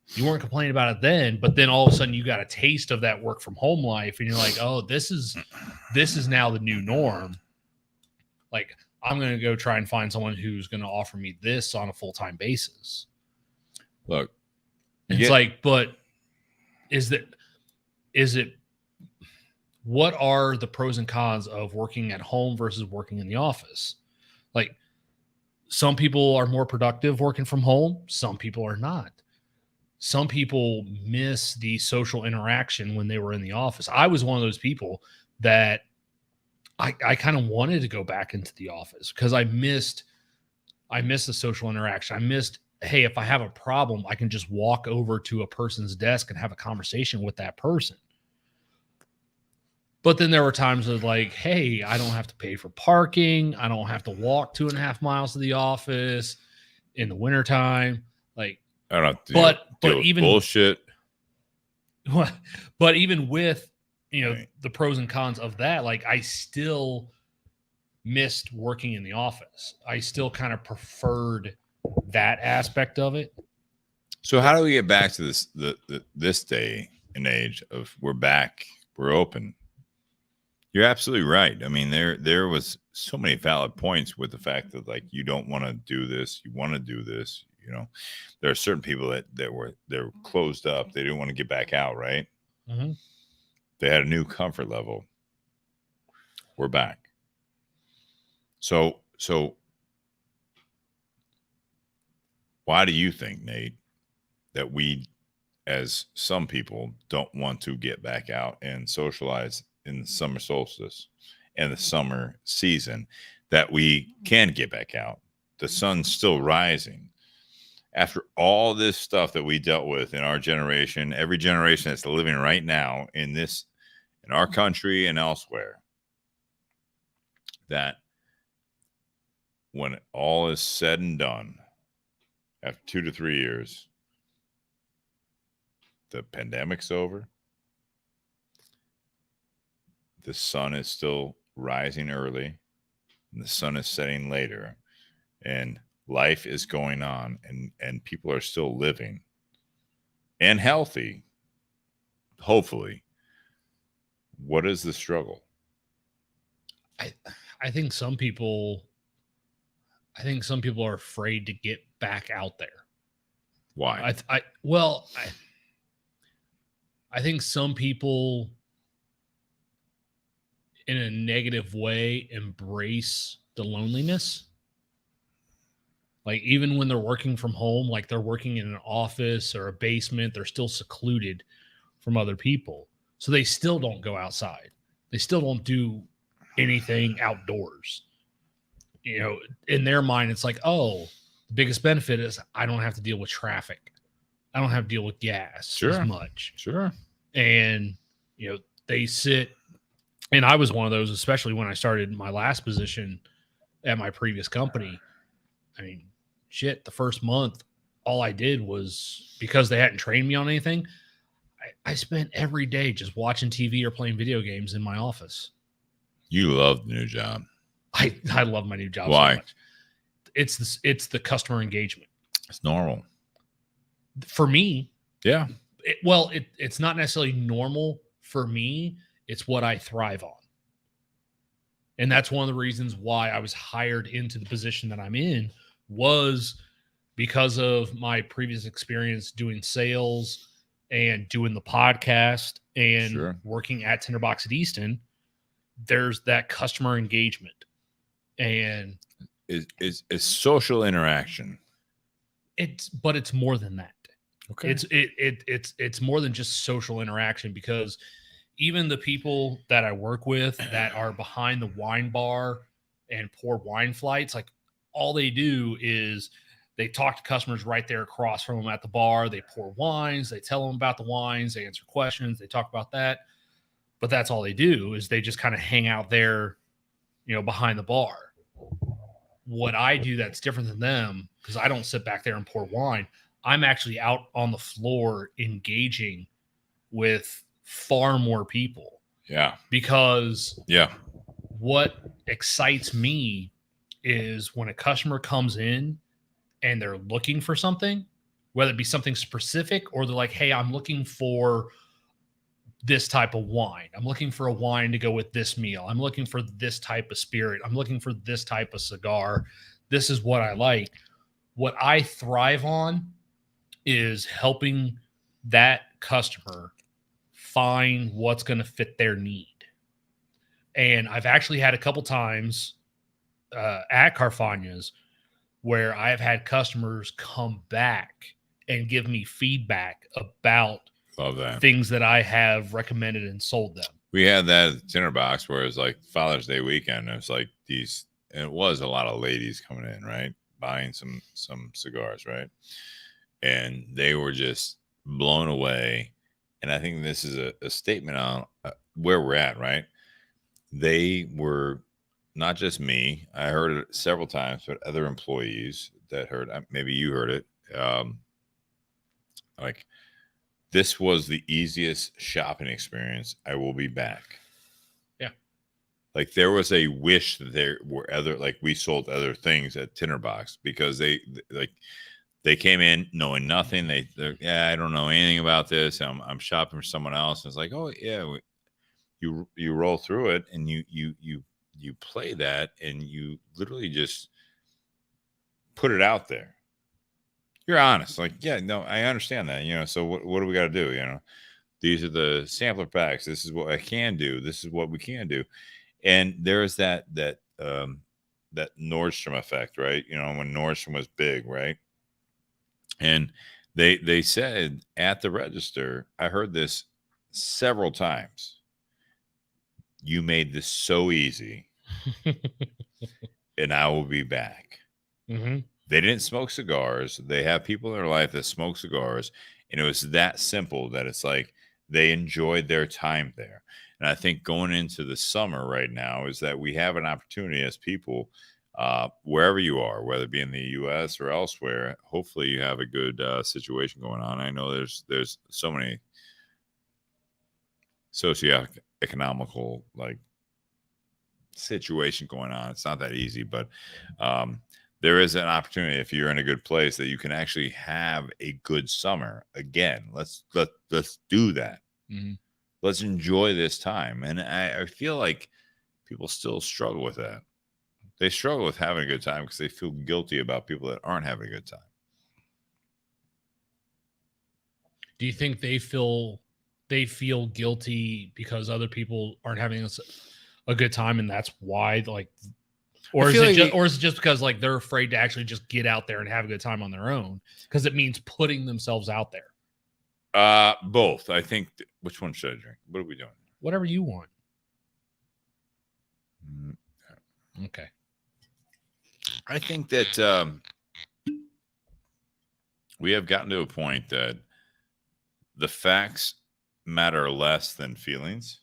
You weren't complaining about it then, but then all of a sudden you got a taste of that work from home life, and you're like, oh, this is now the new norm. Like, I'm going to go try and find someone who's going to offer me this on a full-time basis. Look, it's like, but is it, what are the pros and cons of working at home versus working in the office? Like, some people are more productive working from home. Some people are not. Some people miss the social interaction when they were in the office. I was one of those people that I kind of wanted to go back into the office because I missed the social interaction. I missed, hey, if I have a problem, I can just walk over to a person's desk and have a conversation with that person. But then there were times of like, hey, I don't have to pay for parking. I don't have to walk 2.5 miles to the office in the wintertime. Like, I don't have to deal with even bullshit. But even with, Right. the pros and cons of that, like I still missed working in the office. I still kind of preferred that aspect of it. So how do we get back to this day and age of we're back, we're open? You're absolutely right. I mean, there was so many valid points with the fact that like you don't want to do this, you want to do this. There are certain people that were closed up. They didn't want to get back out, right? Mm-hmm. They had a new comfort level. We're back. So why do you think, Nate, that we, as some people, don't want to get back out and socialize in the summer solstice and the summer season, that we can get back out? The sun's still rising. After all this stuff that we dealt with in our generation, every generation that's living right now in our country and elsewhere, that when all is said and done, after 2 to 3 years, the pandemic's over. The sun is still rising early, and the sun is setting later, and life is going on, and people are still living and healthy, hopefully. What is the struggle? I think some people are afraid to get back out there. Why? I think some people in a negative way embrace the loneliness. Like even when they're working from home, like they're working in an office or a basement, they're still secluded from other people. So they still don't go outside. They still don't do anything outdoors. In their mind, it's like, oh, the biggest benefit is I don't have to deal with traffic. I don't have to deal with gas as much. Sure. And, they sit, and I was one of those, especially when I started my last position at my previous company. I mean, shit, the first month, all I did was, because they hadn't trained me on anything, I spent every day just watching TV or playing video games in my office. You love the new job. I love my new job. Why? So much. It's the customer engagement. It's normal. For me, yeah. It's not necessarily normal for me. It's what I thrive on. And that's one of the reasons why I was hired into the position that I'm in, was because of my previous experience doing sales and doing the podcast and working at Tinderbox at Easton. There's that customer engagement. And it's social interaction. But it's more than that. Okay. It's more than just social interaction, because even the people that I work with that are behind the wine bar and pour wine flights, like all they do is they talk to customers right there across from them at the bar. They pour wines, they tell them about the wines, they answer questions, they talk about that. But that's all they do, is they just kind of hang out there, behind the bar. What I do that's different than them, because I don't sit back there and pour wine, I'm actually out on the floor engaging with far more people. Yeah. Because what excites me is when a customer comes in and they're looking for something, whether it be something specific or they're like, hey, I'm looking for this type of wine. I'm looking for a wine to go with this meal. I'm looking for this type of spirit. I'm looking for this type of cigar. This is what I like. What I thrive on is helping that customer find what's going to fit their need. And I've actually had a couple times at Carfagna's where I've had customers come back and give me feedback about things that I have recommended and sold them. We had that at Tinderbox where it was like Father's Day weekend. It was like and it was a lot of ladies coming in, right? Buying some cigars, right? And they were just blown away. And I think this is a statement on where we're at, right? They were not just me. I heard it several times, but other employees that heard, maybe you heard it. like, this was the easiest shopping experience. I will be back. Yeah. Like, there was a wish that there were other, like, we sold other things at Tinderbox because they came in knowing nothing. Yeah, I don't know anything about this. I'm shopping for someone else. And it's like, oh yeah, you roll through it and you play that and you literally just put it out there. You're honest. Like, yeah, no, I understand that, you know, so what do we got to do? You know, these are the sampler packs. This is what I can do. This is what we can do. And there's that Nordstrom effect, right? You know, when Nordstrom was big, right? And they said at the register, I heard this several times, you made this so easy and I will be back. Mm-hmm. They didn't smoke cigars. They have people in their life that smoke cigars. And it was that simple that it's like they enjoyed their time there. And I think going into the summer right now is that we have an opportunity as people, wherever you are, whether it be in the U.S. or elsewhere, hopefully you have a good situation going on. I know there's so many socioeconomical like situation going on. It's not that easy, but there is an opportunity if you're in a good place that you can actually have a good summer again. Let's do that. Mm-hmm. Let's enjoy this time. And I feel like people still struggle with that. They struggle with having a good time because they feel guilty about people that aren't having a good time. Do you think they feel guilty because other people aren't having a good time, and that's why, like, or is it just because like they're afraid to actually just get out there and have a good time on their own because it means putting themselves out there? Both. I think. Which one should I drink? What are we doing? Whatever you want. Okay. I think that we have gotten to a point that the facts matter less than feelings.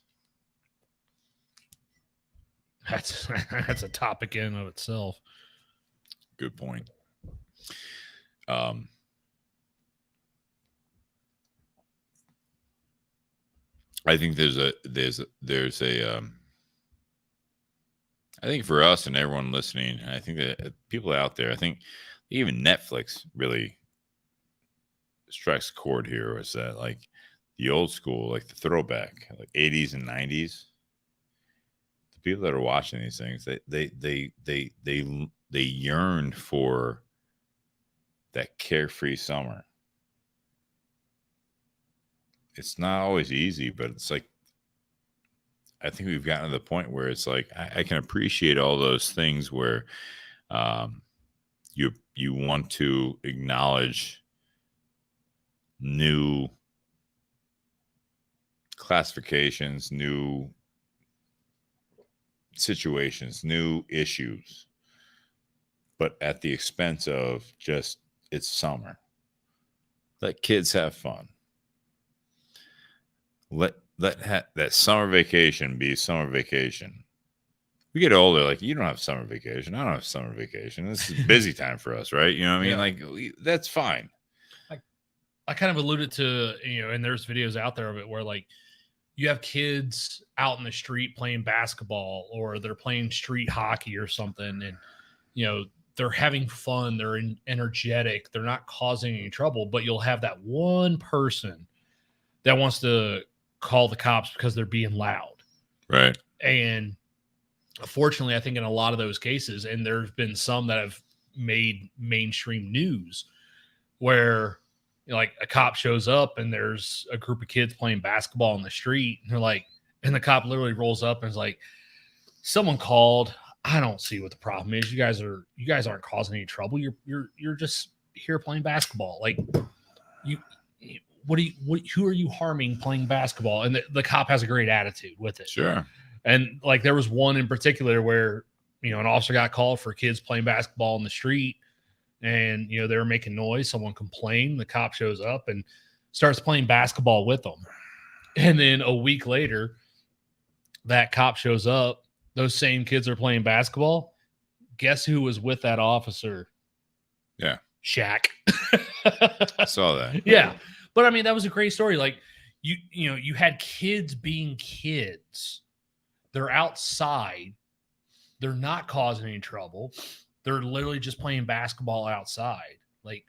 That's a topic in and of itself. Good point. I think there's a I think for us and everyone listening, and I think that people out there, I think even Netflix really strikes a chord here. Is that like the old school, like the throwback, like 80s and 90s? The people that are watching these things, they yearned for that carefree summer. It's not always easy, but it's like, I think we've gotten to the point where it's like, I can appreciate all those things where you want to acknowledge new classifications, new situations, new issues, but at the expense of just, it's summer. Let kids have fun. Let that summer vacation be summer vacation. We get older, like, you don't have summer vacation. I don't have summer vacation. This is busy time for us, right? You know what I mean? Like, that's fine. I kind of alluded to, you know, and there's videos out there of it where, like, you have kids out in the street playing basketball or they're playing street hockey or something, and, you know, they're having fun. They're energetic. They're not causing any trouble, but you'll have that one person that wants to call the cops because they're being loud. Right. And unfortunately, I think in a lot of those cases, and there's been some that have made mainstream news where, you know, like a cop shows up and there's a group of kids playing basketball in the street, and they're like, and the cop literally rolls up and is like, someone called. I don't see what the problem is. You guys aren't causing any trouble. You're just here playing basketball. Like, who are you harming playing basketball? And the cop has a great attitude with it. Sure. And like, there was one in particular where, you know, an officer got called for kids playing basketball in the street, and, you know, they were making noise. Someone complained. The cop shows up and starts playing basketball with them. And then a week later, that cop shows up. Those same kids are playing basketball. Guess who was with that officer? Yeah. Shaq. I saw that. Yeah. But I mean, that was a great story. Like you know, you had kids being kids. They're outside. They're not causing any trouble. They're literally just playing basketball outside. Like,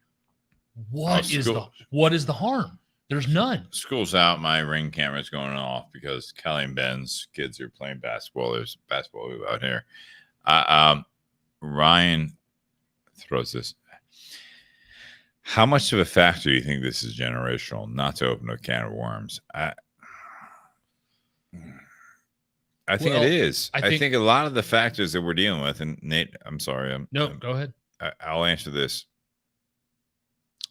what is the harm? There's none. School's out. My ring camera's going off because Kelly and Ben's kids are playing basketball. There's basketball out here. Ryan throws this. How much of a factor do you think this is generational? Not to open a can of worms. I think it is. I think a lot of the factors that we're dealing with, and Nate, I'm sorry. Go ahead. I'll answer this.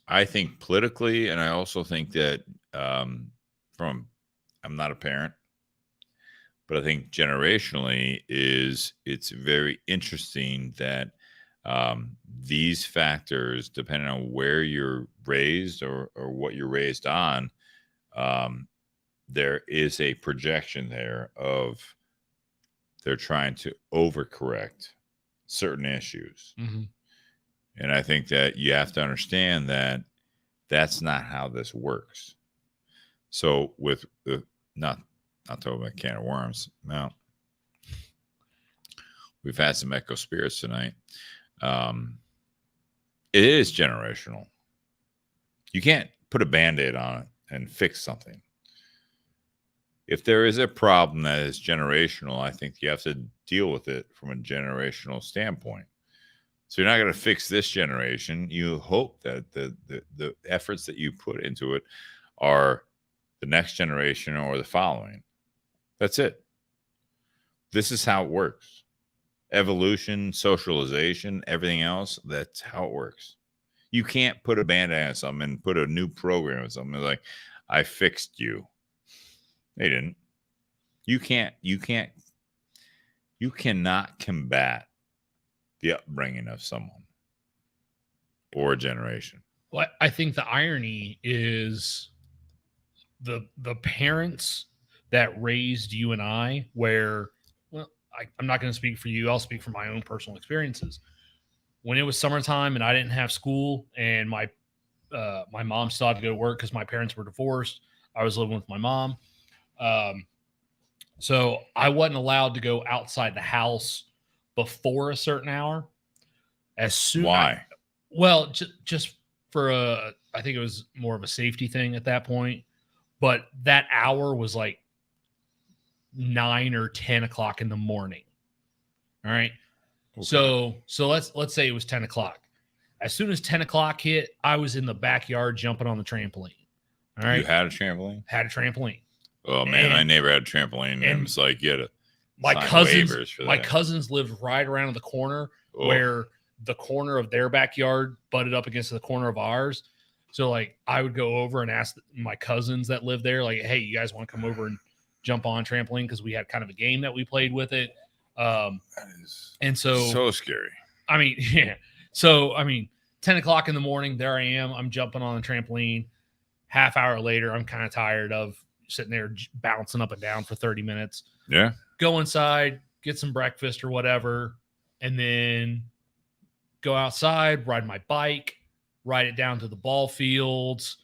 I think politically, and I also think that I'm not a parent, but I think generationally it's very interesting that these factors, depending on where you're raised or what you're raised on, there is a projection there of they're trying to overcorrect certain issues. Mm-hmm. And I think that you have to understand that that's not how this works. So with not talking about a can of worms. Now, we've had some Echo Spirits tonight. It is generational. You can't put a Band-Aid on it and fix something. If there is a problem that is generational, I think you have to deal with it from a generational standpoint. So you're not going to fix this generation. You hope that the efforts that you put into it are the next generation or the following. That's it. This is how it works. Evolution, socialization, everything else, that's how it works. You can't put a Band-Aid on something and put a new program on something like, I fixed you. They didn't. You cannot combat the upbringing of someone or a generation. Well, I think the irony is the parents that raised you and I, where, well, I'm not going to speak for you. I'll speak from my own personal experiences. When it was summertime and I didn't have school and my mom still had to go to work because my parents were divorced, I was living with my mom. So I wasn't allowed to go outside the house before a certain hour. As soon Why? Well, just for I think it was more of a safety thing at that point. But that hour was like 9 or 10 o'clock in the morning. All right. Okay. So let's say it was 10 o'clock. As soon as 10 o'clock hit, I was in the backyard jumping on the trampoline. All right. You had a trampoline? Had a trampoline. Oh man, my neighbor had a trampoline, and it was like, my cousins lived right around the corner where the corner of their backyard butted up against the corner of ours. So like I would go over and ask my cousins that live there, like, hey, you guys want to come over and jump on trampoline? Because we had kind of a game that we played with it. And so scary. I mean, yeah. So I mean, 10 o'clock in the morning, there I am. I'm jumping on the trampoline. Half hour later, I'm kind of tired of sitting there bouncing up and down for 30 minutes. Yeah. Go inside, get some breakfast or whatever, and then go outside, ride my bike, ride it down to the ball fields,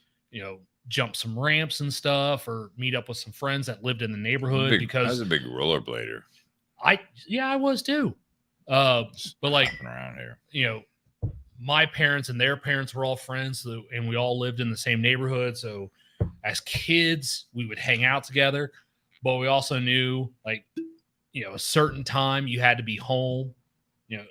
jump some ramps and stuff, or meet up with some friends that lived in the neighborhood. Because I was a big rollerblader. I was too. But like around here, my parents and their parents were all friends, and we all lived in the same neighborhood. So as kids, we would hang out together, but we also knew, like, a certain time you had to be home,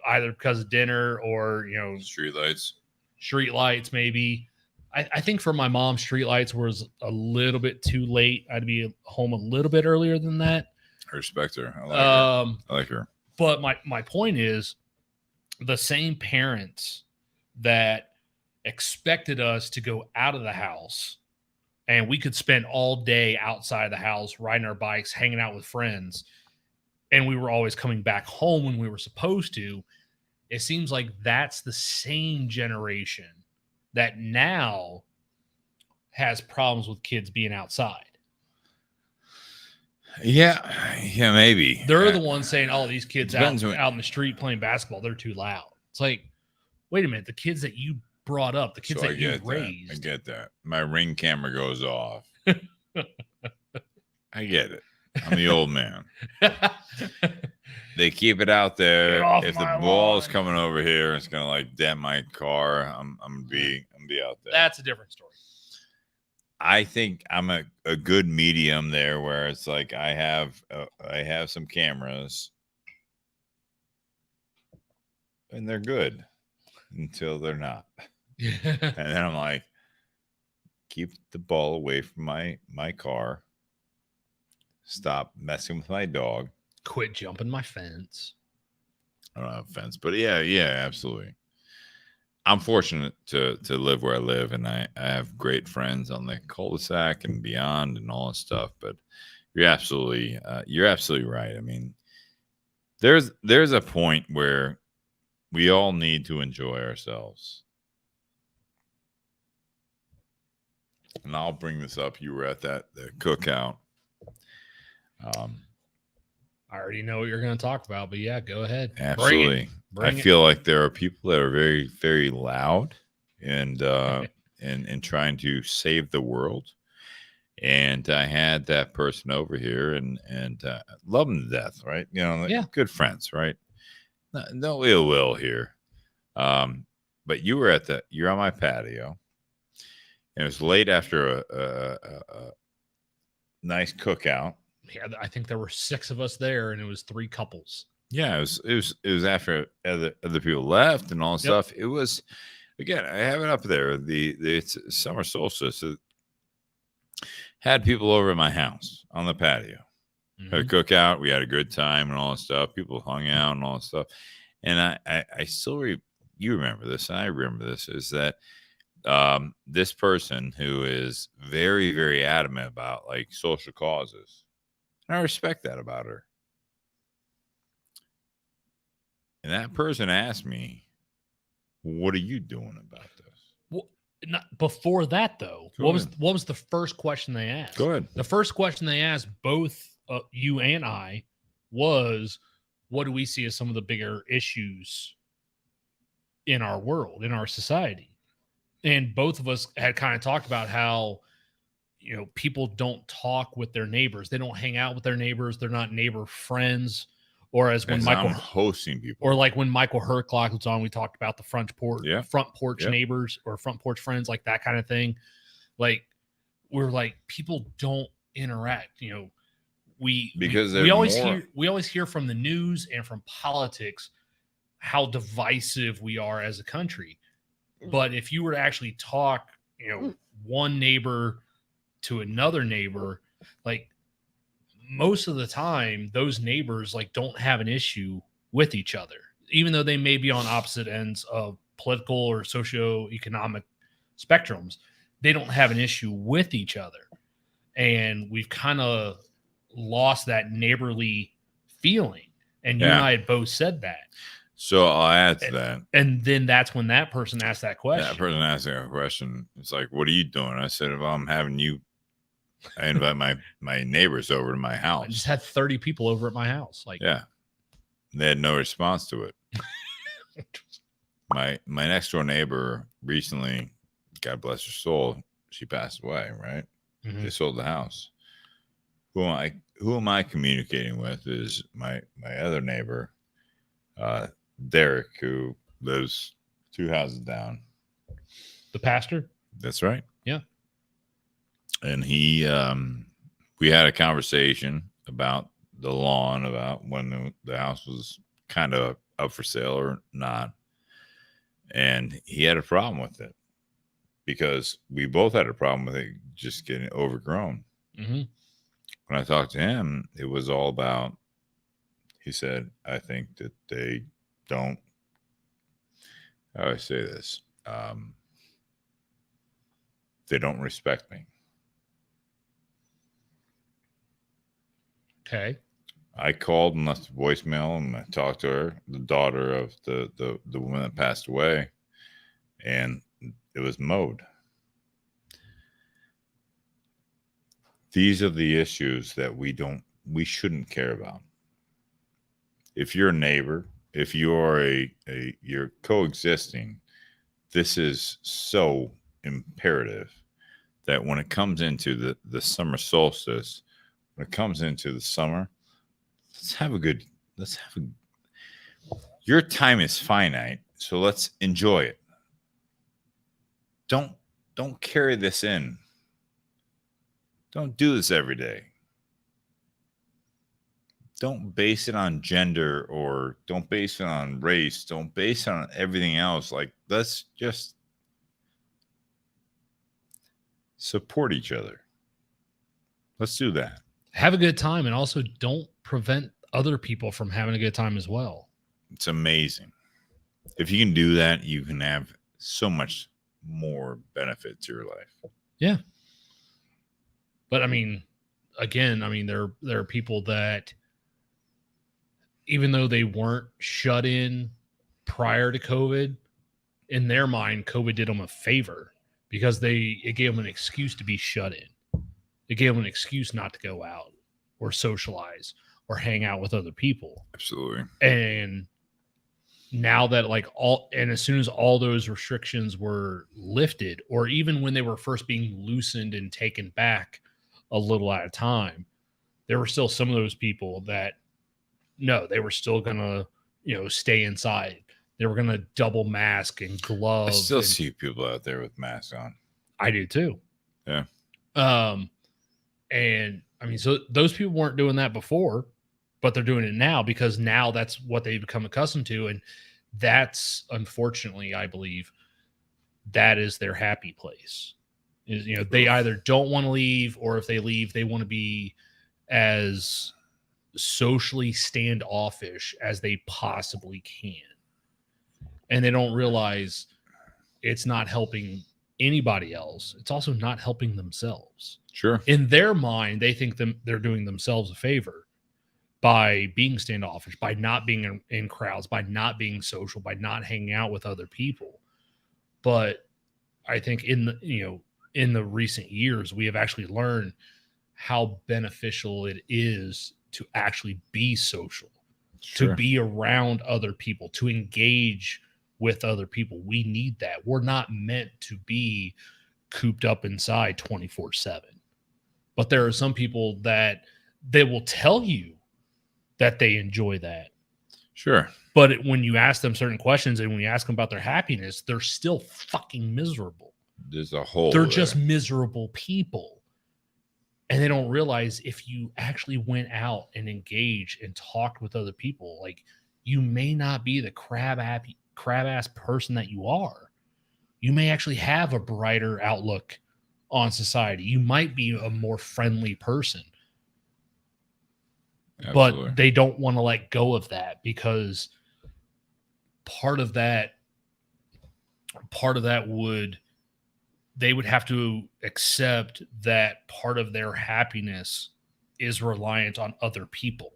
either because of dinner or, street lights, maybe. I think for my mom, street lights was a little bit too late. I'd be home a little bit earlier than that. I respect her. I like her. But my point is, the same parents that expected us to go out of the house and we could spend all day outside the house, riding our bikes, hanging out with friends, and we were always coming back home when we were supposed to. It seems like that's the same generation that now has problems with kids being outside. Yeah, maybe. They're the ones saying, oh, these kids out in the street playing basketball, they're too loud. It's like, wait a minute, the kids that you brought up, the kids So that you raised. I get that. My Ring camera goes off. I get it. I'm the old man. They keep it out there. If the ball's coming over here, it's gonna like dent my car. I'm gonna be out there. That's a different story. I think I'm a good medium there, where it's like I have some cameras, and they're good until they're not. And then I'm like, keep the ball away from my car. Stop messing with my dog. Quit jumping my fence. I don't have a fence, but yeah, absolutely. I'm fortunate to live where I live, and I have great friends on the cul-de-sac and beyond and all that stuff. But you're absolutely right. I mean, there's a point where we all need to enjoy ourselves. And I'll bring this up. You were at the cookout. I already know what you're going to talk about, but yeah, go ahead. Absolutely. I feel like there are people that are very, very loud and trying to save the world. And I had that person over here and love them to death, right? You know, good friends, right? No ill will here. But you're on my patio. And it was late after a nice cookout. Yeah, I think there were 6 of us there, and it was 3 couples. Yeah, it was after other people left and all that stuff. It was, again, I have it up there. It's summer solstice. It had people over at my house on the patio. Mm-hmm. Had a cookout. We had a good time and all that stuff. People hung out and all that stuff. And I still you remember this, and I remember this, is that this person who is very, very adamant about like social causes. And I respect that about her. And that person asked me, "What are you doing about this?" Well, before that, though, what was the first question they asked? Go ahead. The first question they asked, both you and I, was, "What do we see as some of the bigger issues in our world, in our society?" And both of us had kind of talked about how, you know, people don't talk with their neighbors. They don't hang out with their neighbors. They're not neighbor friends. Or as when I'm hosting people, or like when Michael Herclock was on, we talked about the front porch neighbors or front porch friends, like that kind of thing. Like we're like, people don't interact. You know, we always hear from the news and from politics how divisive we are as a country. But if you were to actually talk, you know, one neighbor to another neighbor, like most of the time those neighbors like don't have an issue with each other, even though they may be on opposite ends of political or socioeconomic spectrums. They don't have an issue with each other, and we've kind of lost that neighborly feeling. And you and I had both said that. So I'll add to that. And then that's when that person asked that question. That person asked that question. It's like, "What are you doing?" I said, "If I'm having you, I invite my neighbors over to my house." I just had 30 people over at my house. Like, yeah, they had no response to it. My next door neighbor recently, God bless her soul, she passed away. Right? Mm-hmm. They sold the house. Who am I communicating with? Is my other neighbor, Derek, who lives 2 houses down. The pastor? That's right. Yeah. And he, we had a conversation about the lawn, about when the house was kind of up for sale or not. And he had a problem with it because we both had a problem with it just getting overgrown. Mm-hmm. When I talked to him, it was all about, he said, "I think that they don't," how do I say this? They don't respect me. Okay. I called and left a voicemail, and I talked to her, the daughter of the woman that passed away, and it was mowed. These are the issues that we shouldn't care about. If you're a neighbor, if you are you're coexisting, this is so imperative that when it comes into the summer solstice, when it comes into the summer, your time is finite, so let's enjoy it. Don't carry this in. Don't do this every day. Don't base it on gender, or don't base it on race. Don't base it on everything else. Like, let's just support each other. Let's do that. Have a good time, and also don't prevent other people from having a good time as well. It's amazing. If you can do that, you can have so much more benefit to your life. Yeah. But I mean, again, there are people that, even though they weren't shut in prior to COVID, in their mind, COVID did them a favor because it gave them an excuse to be shut in. It gave them an excuse not to go out or socialize or hang out with other people. Absolutely. And now that as soon as all those restrictions were lifted, or even when they were first being loosened and taken back a little at a time, there were still some of those people that, no, they were still going to, stay inside. They were going to double mask and glove. I still see people out there with masks on. I do too. Yeah. And I mean, so those people weren't doing that before, but they're doing it now because now that's what they've become accustomed to. And that's, unfortunately, I believe, that is their happy place. They either don't want to leave, or if they leave, they want to be as socially standoffish as they possibly can. And they don't realize it's not helping anybody else. It's also not helping themselves. Sure. In their mind, they think they're doing themselves a favor by being standoffish, by not being in crowds, by not being social, by not hanging out with other people. But I think in the recent years, we have actually learned how beneficial it is to actually be social, Sure. to be around other people, to engage with other people. We need that. We're not meant to be cooped up inside 24/7. But there are some people that they will tell you that they enjoy that. Sure. But when you ask them certain questions and when you ask them about their happiness, they're still fucking miserable. There's a hole. They're there. just miserable people. And they don't realize if you actually went out and engaged and talked with other people, like, you may not be the crab ass person that you are. You may actually have a brighter outlook on society. You might be a more friendly person. Absolutely. But they don't want to let go of that, because part of that they would have to accept that part of their happiness is reliant on other people.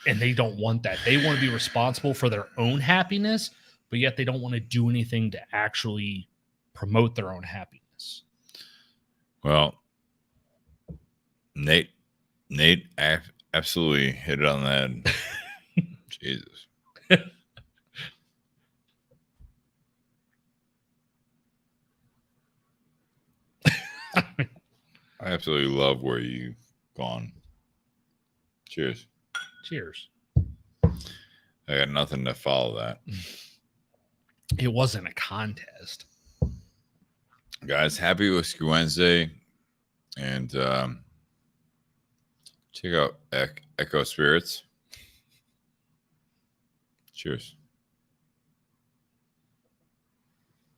And they don't want that. They want to be responsible for their own happiness, but yet they don't want to do anything to actually promote their own happiness. Well, Nate absolutely hit it on the head. Jesus. I absolutely love where you've gone. Cheers. Cheers. I got nothing to follow that. It wasn't a contest. Guys, happy Whiskey Wednesday. And check out Echo Spirits. Cheers.